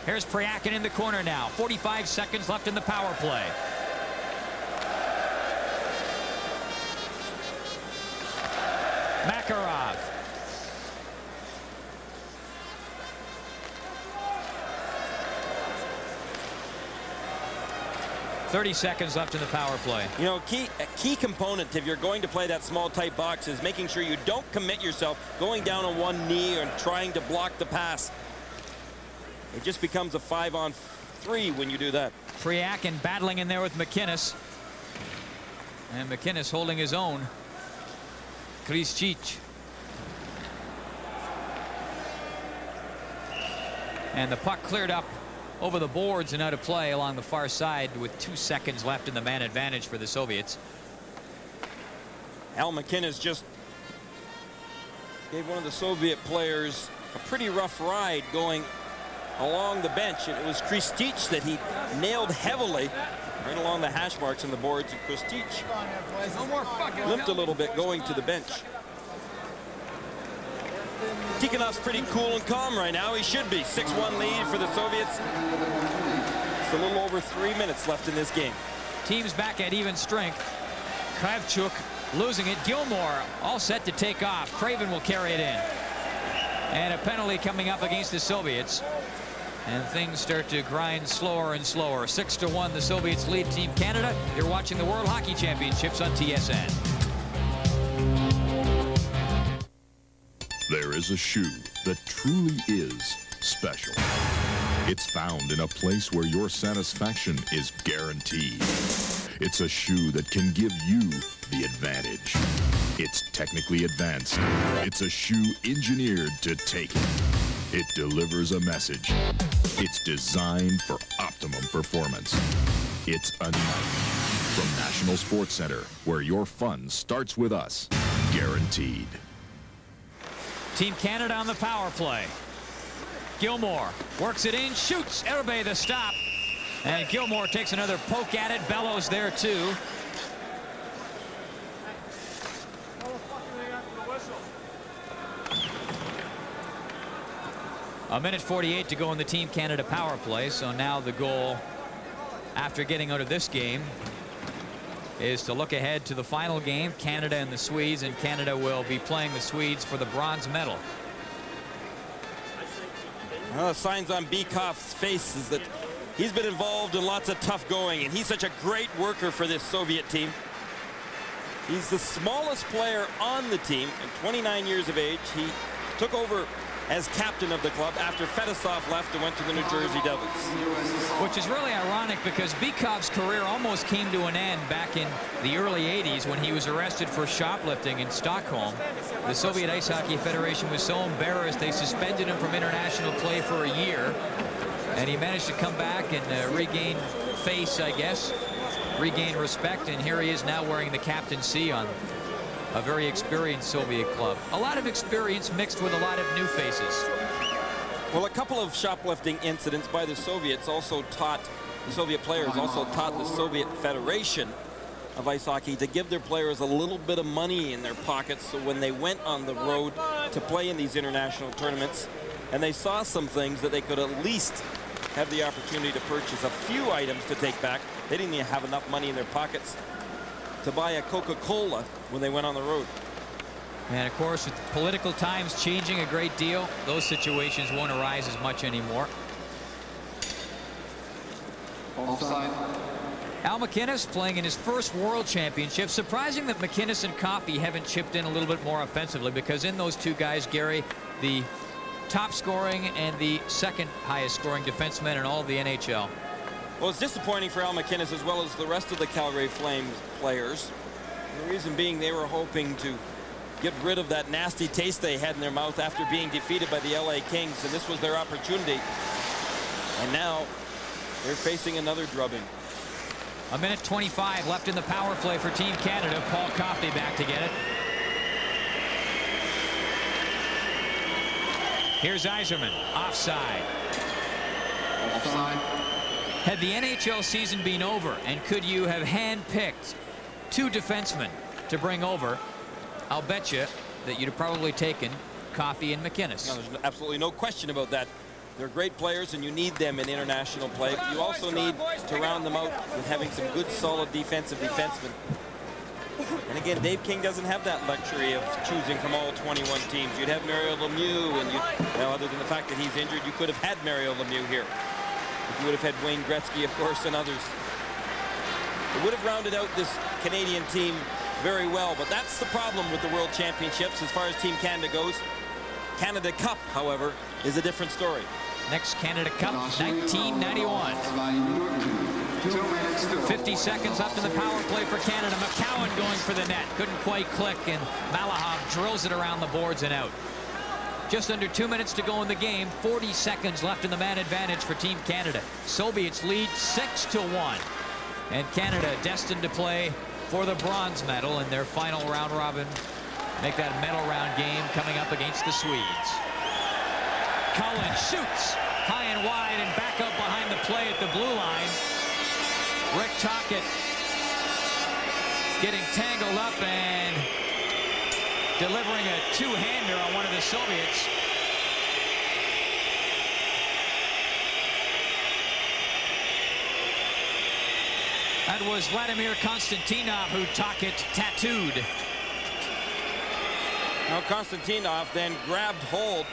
Here's Priakin in the corner now. 45 seconds left in the power play. Makarov. .30 seconds left in the power play. You know, a key component if you're going to play that small tight box is making sure you don't commit yourself going down on one knee and trying to block the pass. It just becomes a 5-on-3 when you do that. Priakin battling in there with McInnes. And McInnes holding his own. Kristich. And the puck cleared up over the boards and out of play along the far side with 2 seconds left in the man advantage for the Soviets. Al McInnes just gave one of the Soviet players a pretty rough ride going along the bench, and it was Kristich that he nailed heavily right along the hash marks on the boards, and Kristich limped a little bit going to the bench. Tikhonov's pretty cool and calm right now. He should be. 6-1 lead for the Soviets. It's a little over 3 minutes left in this game. Teams back at even strength. Kravchuk losing it. Gilmore all set to take off. Craven will carry it in. And a penalty coming up against the Soviets. And things start to grind slower and slower. 6-1, the Soviets lead Team Canada. You're watching the World Hockey Championships on TSN. There is a shoe that truly is special. It's found in a place where your satisfaction is guaranteed. It's a shoe that can give you the advantage. It's technically advanced. It's a shoe engineered to take it. It delivers a message. It's designed for optimum performance. It's a night from National Sports Center, where your fun starts with us, guaranteed. Team Canada on the power play. Gilmore works it in, shoots. Herbe the stop. And Gilmore takes another poke at it. Bellows there too. A minute 48 to go in the Team Canada power play. So now the goal after getting out of this game is to look ahead to the final game, Canada and the Swedes, and Canada will be playing the Swedes for the bronze medal. Signs on Bekoff's face is that he's been involved in lots of tough going, and he's such a great worker for this Soviet team. He's the smallest player on the team, at 29 years of age. He took over as captain of the club after Fedosov left and went to the New Jersey Devils. Which is really ironic because Bekoff's career almost came to an end back in the early 80s when he was arrested for shoplifting in Stockholm. The Soviet Ice Hockey Federation was so embarrassed they suspended him from international play for a year. And he managed to come back and regain face, I guess, regain respect, and here he is now wearing the captaincy on a very experienced Soviet club. A lot of experience mixed with a lot of new faces. Well, a couple of shoplifting incidents by the Soviets also taught, the Soviet players also taught the Soviet Federation of Ice Hockey to give their players a little bit of money in their pockets so when they went on the road to play in these international tournaments and they saw some things that they could at least have the opportunity to purchase a few items to take back. They didn't even have enough money in their pockets to buy a Coca-Cola when they went on the road. And of course, with political times changing a great deal, those situations won't arise as much anymore. Offside. Al MacInnis playing in his first World Championship. Surprising that MacInnis and Coffey haven't chipped in a little bit more offensively, because in those two guys, Gary, the top scoring and the second highest scoring defenseman in all of the NHL. Well, it's disappointing for Al MacInnis as well as the rest of the Calgary Flames players. And the reason being they were hoping to get rid of that nasty taste they had in their mouth after being defeated by the LA Kings, and this was their opportunity. And now they're facing another drubbing. A minute 25 left in the power play for Team Canada. Paul Coffey back to get it. Here's Yzerman, offside. Offside. Had the NHL season been over, and could you have hand-picked two defensemen to bring over, I'll bet you that you'd have probably taken Coffey and MacInnis. No, there's absolutely no question about that. They're great players, and you need them in international play. But you also need to round them out with having some good, solid defensive defensemen. And again, Dave King doesn't have that luxury of choosing from all 21 teams. You'd have Mario Lemieux, and well, other than the fact that he's injured, you could have had Mario Lemieux here. You would have had Wayne Gretzky, of course, and others. It would have rounded out this Canadian team very well, but that's the problem with the World Championships as far as Team Canada goes. Canada Cup, however, is a different story. Next Canada Cup, 1991. 50 seconds left in the power play for Canada. McCowan going for the net. Couldn't quite click, and Malahov drills it around the boards and out. Just under 2 minutes to go in the game. 40 seconds left in the man advantage for Team Canada. Soviets lead 6-1. And Canada destined to play for the bronze medal in their final round robin. Make that medal round game coming up against the Swedes. Cullen shoots high and wide and back up behind the play at the blue line. Rick Tocchet getting tangled up and delivering a two-hander on one of the Soviets. That was Vladimir Konstantinov who Tocchet tattooed. Now Konstantinov then grabbed hold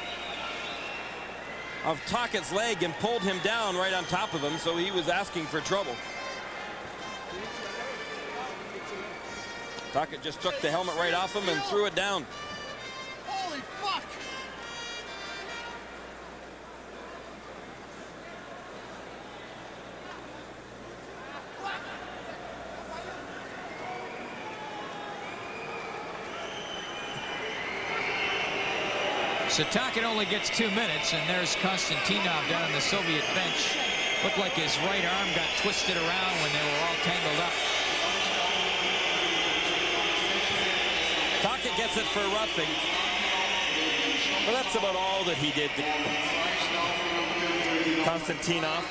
of Tocchet's leg and pulled him down right on top of him, so he was asking for trouble. Tocchet just took the helmet right off him and threw it down. Holy fuck! So Tocchet only gets 2 minutes, and there's Konstantinov down on the Soviet bench Looked like his right arm got twisted around when they were all tangled up. Tackett gets it for roughing. But that's about all that he did. Konstantinov.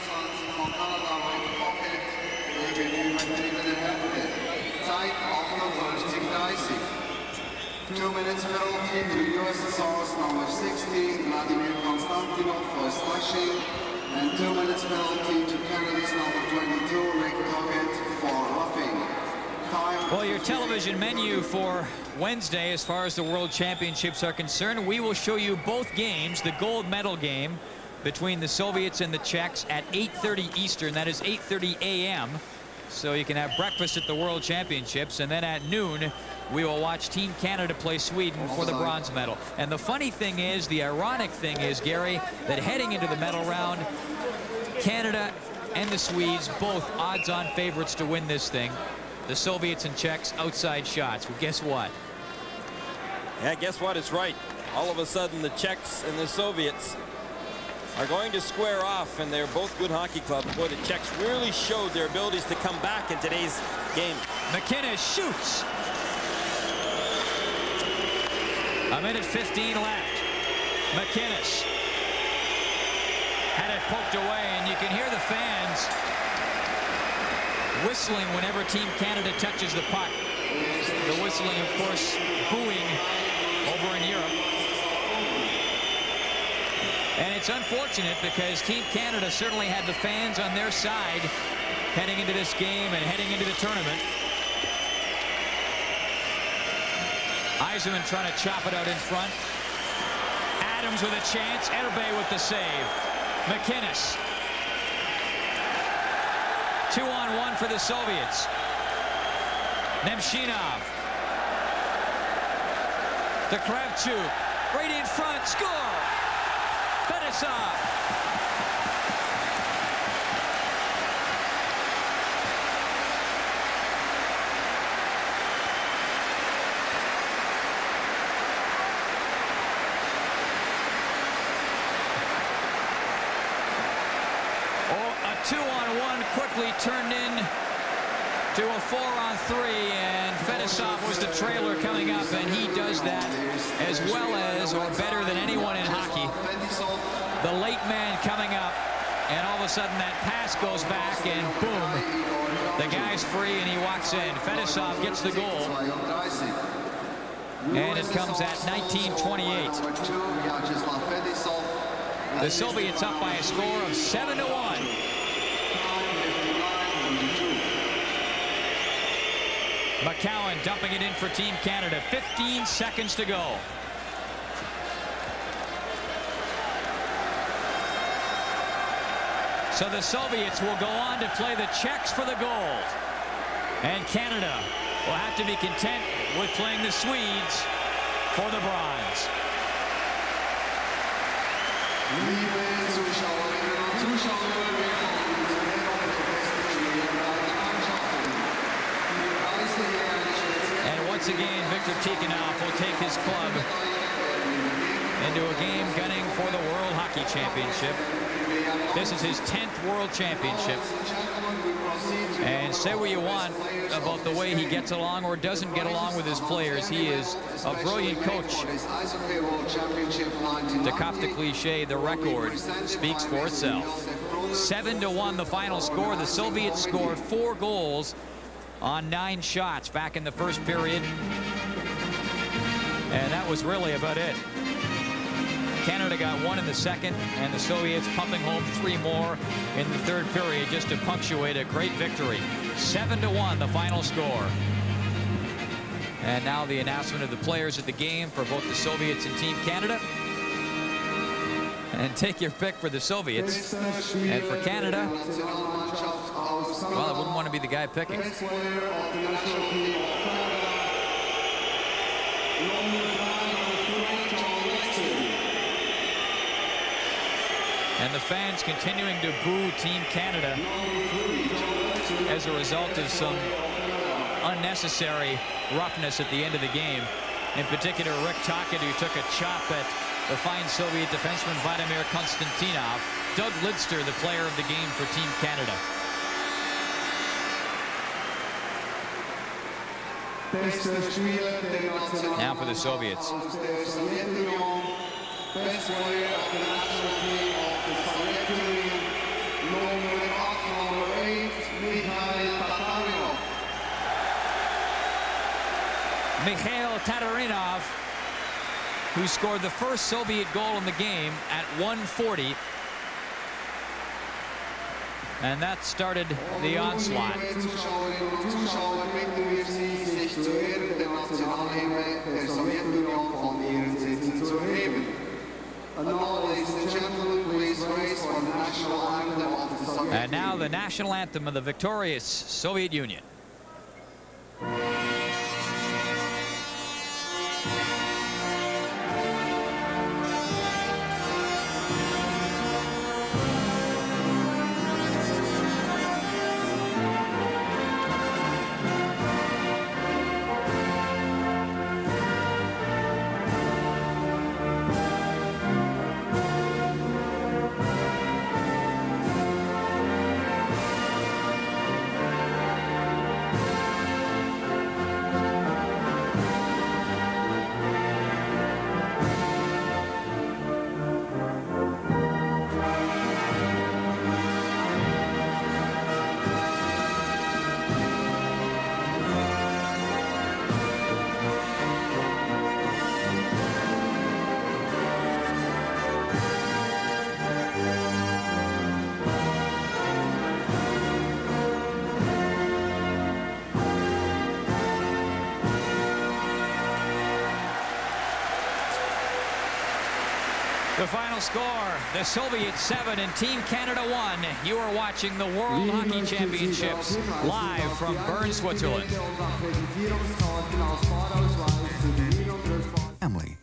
Zeit 58:30. 2 minutes penalty to USSR's number 16, Vladimir Konstantinov for slashing, and 2 minutes penalty to Canada's number 22, Rick Tackett for roughing. Well, your television menu for Wednesday, as far as the World Championships are concerned, we will show you both games. The gold medal game between the Soviets and the Czechs at 8:30 Eastern. That is 8:30 a.m. So you can have breakfast at the World Championships, and then at noon we will watch Team Canada play Sweden for the bronze medal. And the funny thing is, the ironic thing is, Gary, that heading into the medal round, Canada and the Swedes both odds-on favorites to win this thing. The Soviets and Czechs outside shots. Well, guess what? Yeah, guess what? It's right. All of a sudden, the Czechs and the Soviets are going to square off, and they're both good hockey clubs. Boy, the Czechs really showed their abilities to come back in today's game. McInnes shoots. A minute 15 left. McInnes had it poked away, and you can hear the fans whistling whenever Team Canada touches the puck. The whistling, of course, booing over in Europe. And it's unfortunate because Team Canada certainly had the fans on their side heading into this game and heading into the tournament. Eisenman trying to chop it out in front. Adams with a chance. Erbay with the save. McInnes. 2-on-1 for the Soviets. Nemchinov. To Kravchuk. Right in front. Score! Fetisov. A 2-on-1 quickly turned in to a 4-on-3, and Fetisov was the trailer coming up, and he does that as well as, or better than anyone in hockey. The late man coming up, and all of a sudden that pass goes back, and boom, the guy's free, and he walks in. Fetisov gets the goal, and it comes at 19:28. The Soviets up by a score of 7-1. McCowan dumping it in for Team Canada. 15 seconds to go. So the Soviets will go on to play the Czechs for the gold. And Canada will have to be content with playing the Swedes for the bronze. And once again, Victor Tikhonov will take his club into a game gunning for the World Hockey Championship. This is his 10th World Championship. And say what you want about the way he gets along or doesn't get along with his players. He is a brilliant coach. To cop the cliche, the record speaks for itself. 7-1 the final score. The Soviets scored 4 goals on 9 shots back in the first period. And that was really about it. Canada got 1 in the second, and the Soviets pumping home 3 more in the third period just to punctuate a great victory. 7-1 the final score. And now the announcement of the players of the game for both the Soviets and Team Canada. And take your pick for the Soviets. And for Canada, well, I wouldn't want to be the guy picking. And the fans continuing to boo Team Canada as a result of some unnecessary roughness at the end of the game. In particular, Rick Tackett, who took a chop at the fine Soviet defenseman Vladimir Konstantinov. Doug Lidster, the player of the game for Team Canada. Now for the Soviets. Best player of the national team of the Soviet Union, number 8, Mikhail Tatarinov, who scored the first Soviet goal in the game at 1:40. And that started the onslaught. And now the national anthem of the victorious Soviet Union. The final score, the Soviets 7 and Team Canada 1. You are watching the World Hockey Championships live from Bern, Switzerland. Family.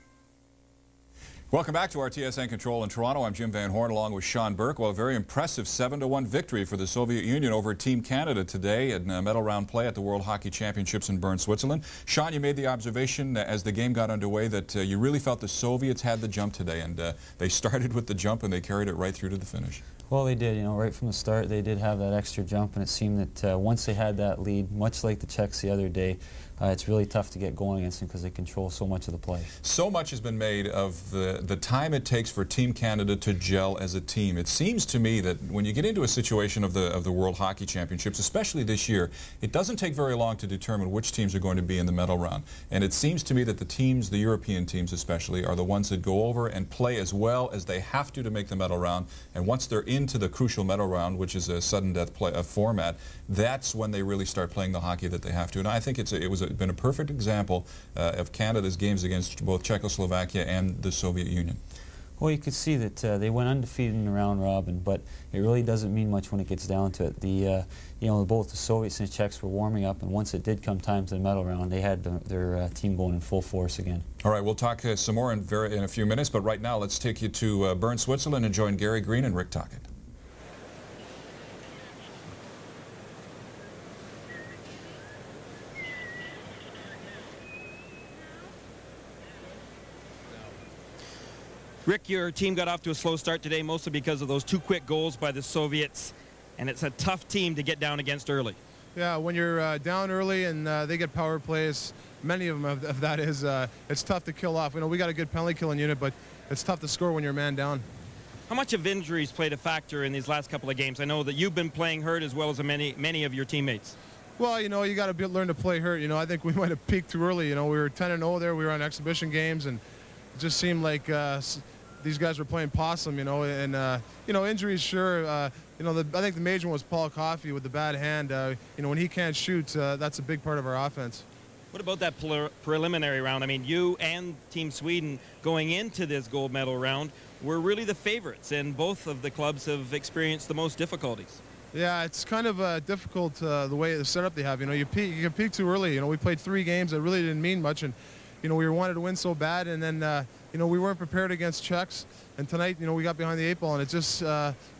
Welcome back to our TSN Control in Toronto. I'm Jim Van Horn along with Sean Burke. Well, a very impressive 7-1 victory for the Soviet Union over Team Canada today in medal round play at the World Hockey Championships in Bern, Switzerland. Sean, you made the observation as the game got underway that you really felt the Soviets had the jump today, and they started with the jump and they carried it right through to the finish. Well, they did. You know, right from the start, they did have that extra jump, and it seemed that once they had that lead, much like the Czechs the other day, it's really tough to get going against them because they control so much of the play. So much has been made of the time it takes for Team Canada to gel as a team. It seems to me that when you get into a situation of the World Hockey Championships, especially this year, it doesn't take very long to determine which teams are going to be in the medal round. And it seems to me that the teams, the European teams especially, are the ones that go over and play as well as they have to make the medal round. And once they're into the crucial medal round, which is a sudden death format, that's when they really start playing the hockey that they have to. And I think it was been a perfect example of Canada's games against both Czechoslovakia and the Soviet Union. Well, you could see that they went undefeated in the round robin, but it really doesn't mean much when it gets down to it. You know, both the Soviets and the Czechs were warming up, and once it did come time to the medal round, they had their team going in full force again. All right, we'll talk some more in a few minutes, but right now let's take you to Bern, Switzerland, and join Gary Green and Rick Tockett. Rick, your team got off to a slow start today, mostly because of those 2 quick goals by the Soviets, and it's a tough team to get down against early. Yeah, when you're down early and they get power plays, many of them of that is, it's tough to kill off. You know, we got a good penalty killing unit, but it's tough to score when you're man down. How much have injuries played a factor in these last couple of games? I know that you've been playing hurt as well as many of your teammates. Well, you know, you got to learn to play hurt. You know, I think we might have peaked too early. You know, we were 10-0 there. We were on exhibition games, and it just seemed like these guys were playing possum, you know, and, you know, injuries, sure. You know, I think the major one was Paul Coffey with the bad hand. You know, when he can't shoot, that's a big part of our offense. What about that preliminary round? I mean, you and Team Sweden going into this gold medal round were really the favorites, and both of the clubs have experienced the most difficulties. Yeah, it's kind of difficult the way the setup they have. You know, you can peak too early. You know, we played 3 games that really didn't mean much, and you know, we wanted to win so bad, and then you know, we weren't prepared against Czechs, and tonight, you know, we got behind the 8 ball, and it's just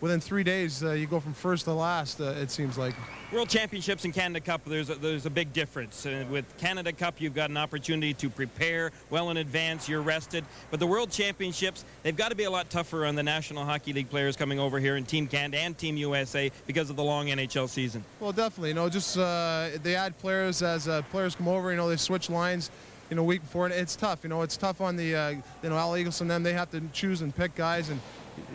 within 3 days you go from first to last. It seems like. World Championships and Canada Cup, there's a big difference. With Canada Cup, you've got an opportunity to prepare well in advance. You're rested. But the World Championships, they've got to be a lot tougher on the National Hockey League players coming over here in Team Canada and Team USA because of the long NHL season. Well, definitely. You know, just they add players as players come over. You know, they switch lines. You know, week before, and it's tough. You know, it's tough on the you know, Al Eagles and them. They have to choose and pick guys, and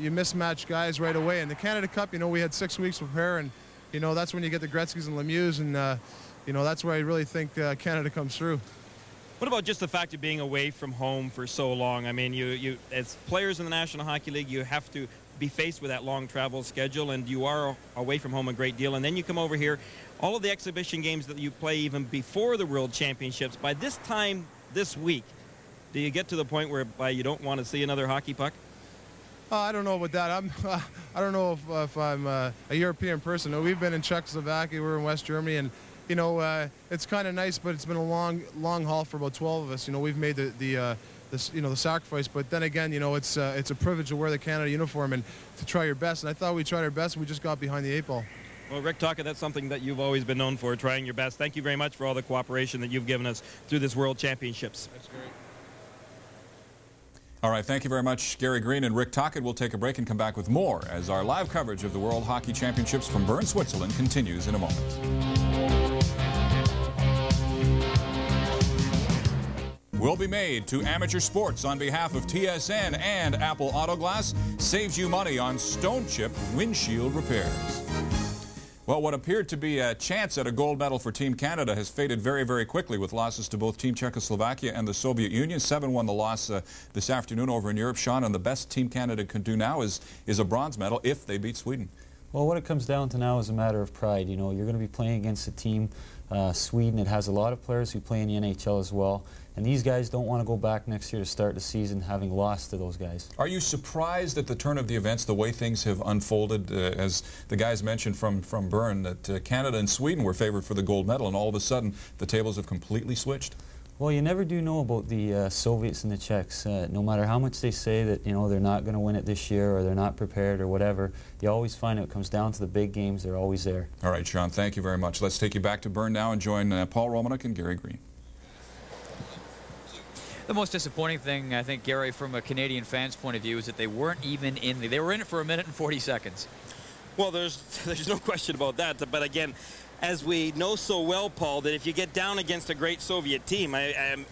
you mismatch guys right away. And the Canada Cup, you know, we had 6 weeks to prepare, and you know, that's when you get the Gretzkys and Lemieux, and you know, that's where I really think Canada comes through. What about just the fact of being away from home for so long? I mean, you as players in the National Hockey League, you have to be faced with that long travel schedule, and you are away from home a great deal, and then you come over here. All of the exhibition games that you play even before the World Championships, by this time this week, do you get to the point where you don't want to see another hockey puck? I don't know about that. I don't know if I'm a European person. No, we've been in Czechoslovakia, we're in West Germany, and you know, it's kind of nice, but it's been a long haul for about 12 of us. You know, we've made the sacrifice, but then again, you know, it's a privilege to wear the Canada uniform and to try your best. And I thought we tried our best, and we just got behind the 8 ball. Well, Rick Tocchet, that's something that you've always been known for, trying your best. Thank you very much for all the cooperation that you've given us through this World Championships. That's great. All right, thank you very much, Gary Green and Rick Tocchet. We'll take a break and come back with more as our live coverage of the World Hockey Championships from Bern, Switzerland continues in a moment. Will be made to amateur sports on behalf of TSN, and Apple Auto Glass saves you money on stone chip windshield repairs. Well, what appeared to be a chance at a gold medal for Team Canada has faded very, very quickly with losses to both Team Czechoslovakia and the Soviet Union. 7-1 the loss this afternoon over in Europe, Sean, and the best Team Canada can do now is a bronze medal if they beat Sweden. Well, what it comes down to now is a matter of pride. You know, you're going to be playing against a team, Sweden. It has a lot of players who play in the NHL as well. And these guys don't want to go back next year to start the season having lost to those guys. Are you surprised at the turn of the events, the way things have unfolded? As the guys mentioned from Bern, that Canada and Sweden were favored for the gold medal, and all of a sudden the tables have completely switched? Well, you never do know about the Soviets and the Czechs. No matter how much they say that, you know, they're not going to win it this year or they're not prepared or whatever, you always find it comes down to the big games. They're always there. All right, Sean, thank you very much. Let's take you back to Bern now and join Paul Romanek and Gary Green. The most disappointing thing, I think, Gary, from a Canadian fan's point of view, is that they weren't even in they were in it for 1 minute and 40 seconds. Well, there's no question about that. But again, as we know so well, Paul, that if you get down against a great Soviet team,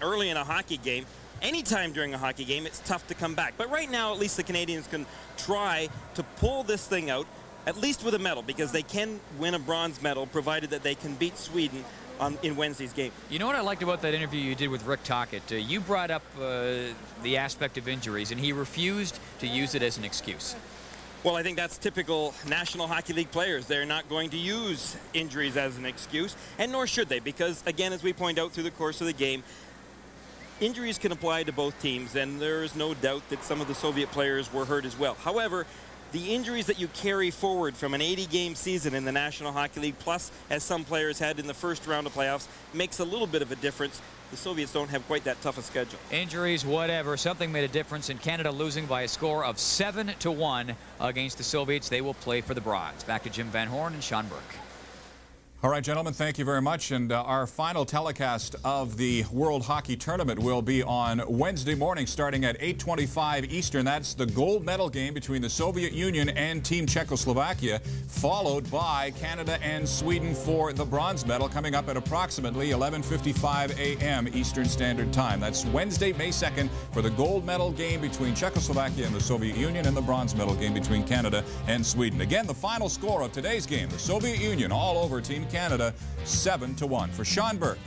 early in a hockey game, anytime during a hockey game, it's tough to come back. But right now, at least the Canadians can try to pull this thing out, at least with a medal, because they can win a bronze medal, provided that they can beat Sweden in Wednesday's game. You know what I liked about that interview you did with Rick Tocchet? You brought up the aspect of injuries, and he refused to use it as an excuse. Well, I think that's typical National Hockey League players. They're not going to use injuries as an excuse, and nor should they, because, again, as we point out through the course of the game, injuries can apply to both teams, and there is no doubt that some of the Soviet players were hurt as well. However, the injuries that you carry forward from an 80-game season in the National Hockey League, plus as some players had in the first round of playoffs, makes a little bit of a difference. The Soviets don't have quite that tough a schedule. Injuries, whatever, something made a difference in Canada losing by a score of 7-1 against the Soviets. They will play for the bronze. Back to Jim Van Horn and Sean Burke. All right, gentlemen, thank you very much. And our final telecast of the World Hockey Tournament will be on Wednesday morning starting at 8:25 Eastern. That's the gold medal game between the Soviet Union and Team Czechoslovakia, followed by Canada and Sweden for the bronze medal, coming up at approximately 11:55 a.m. Eastern Standard Time. That's Wednesday, May 2nd, for the gold medal game between Czechoslovakia and the Soviet Union, and the bronze medal game between Canada and Sweden. Again, the final score of today's game, the Soviet Union all over Team Canada, 7-1. For Sean Burke,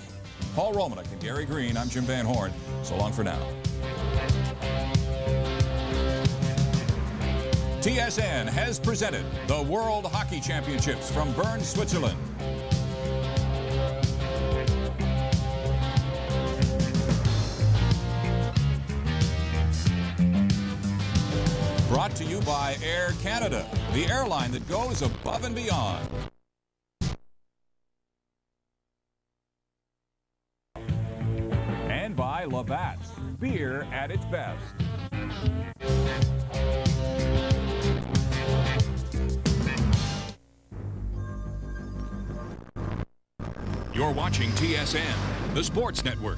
Paul Romanek, and Gary Green, I'm Jim Van Horn. So long for now. TSN has presented the World Hockey Championships from Bern, Switzerland. Brought to you by Air Canada, the airline that goes above and beyond. And by Labatt's, beer at its best. You're watching TSN, the sports network.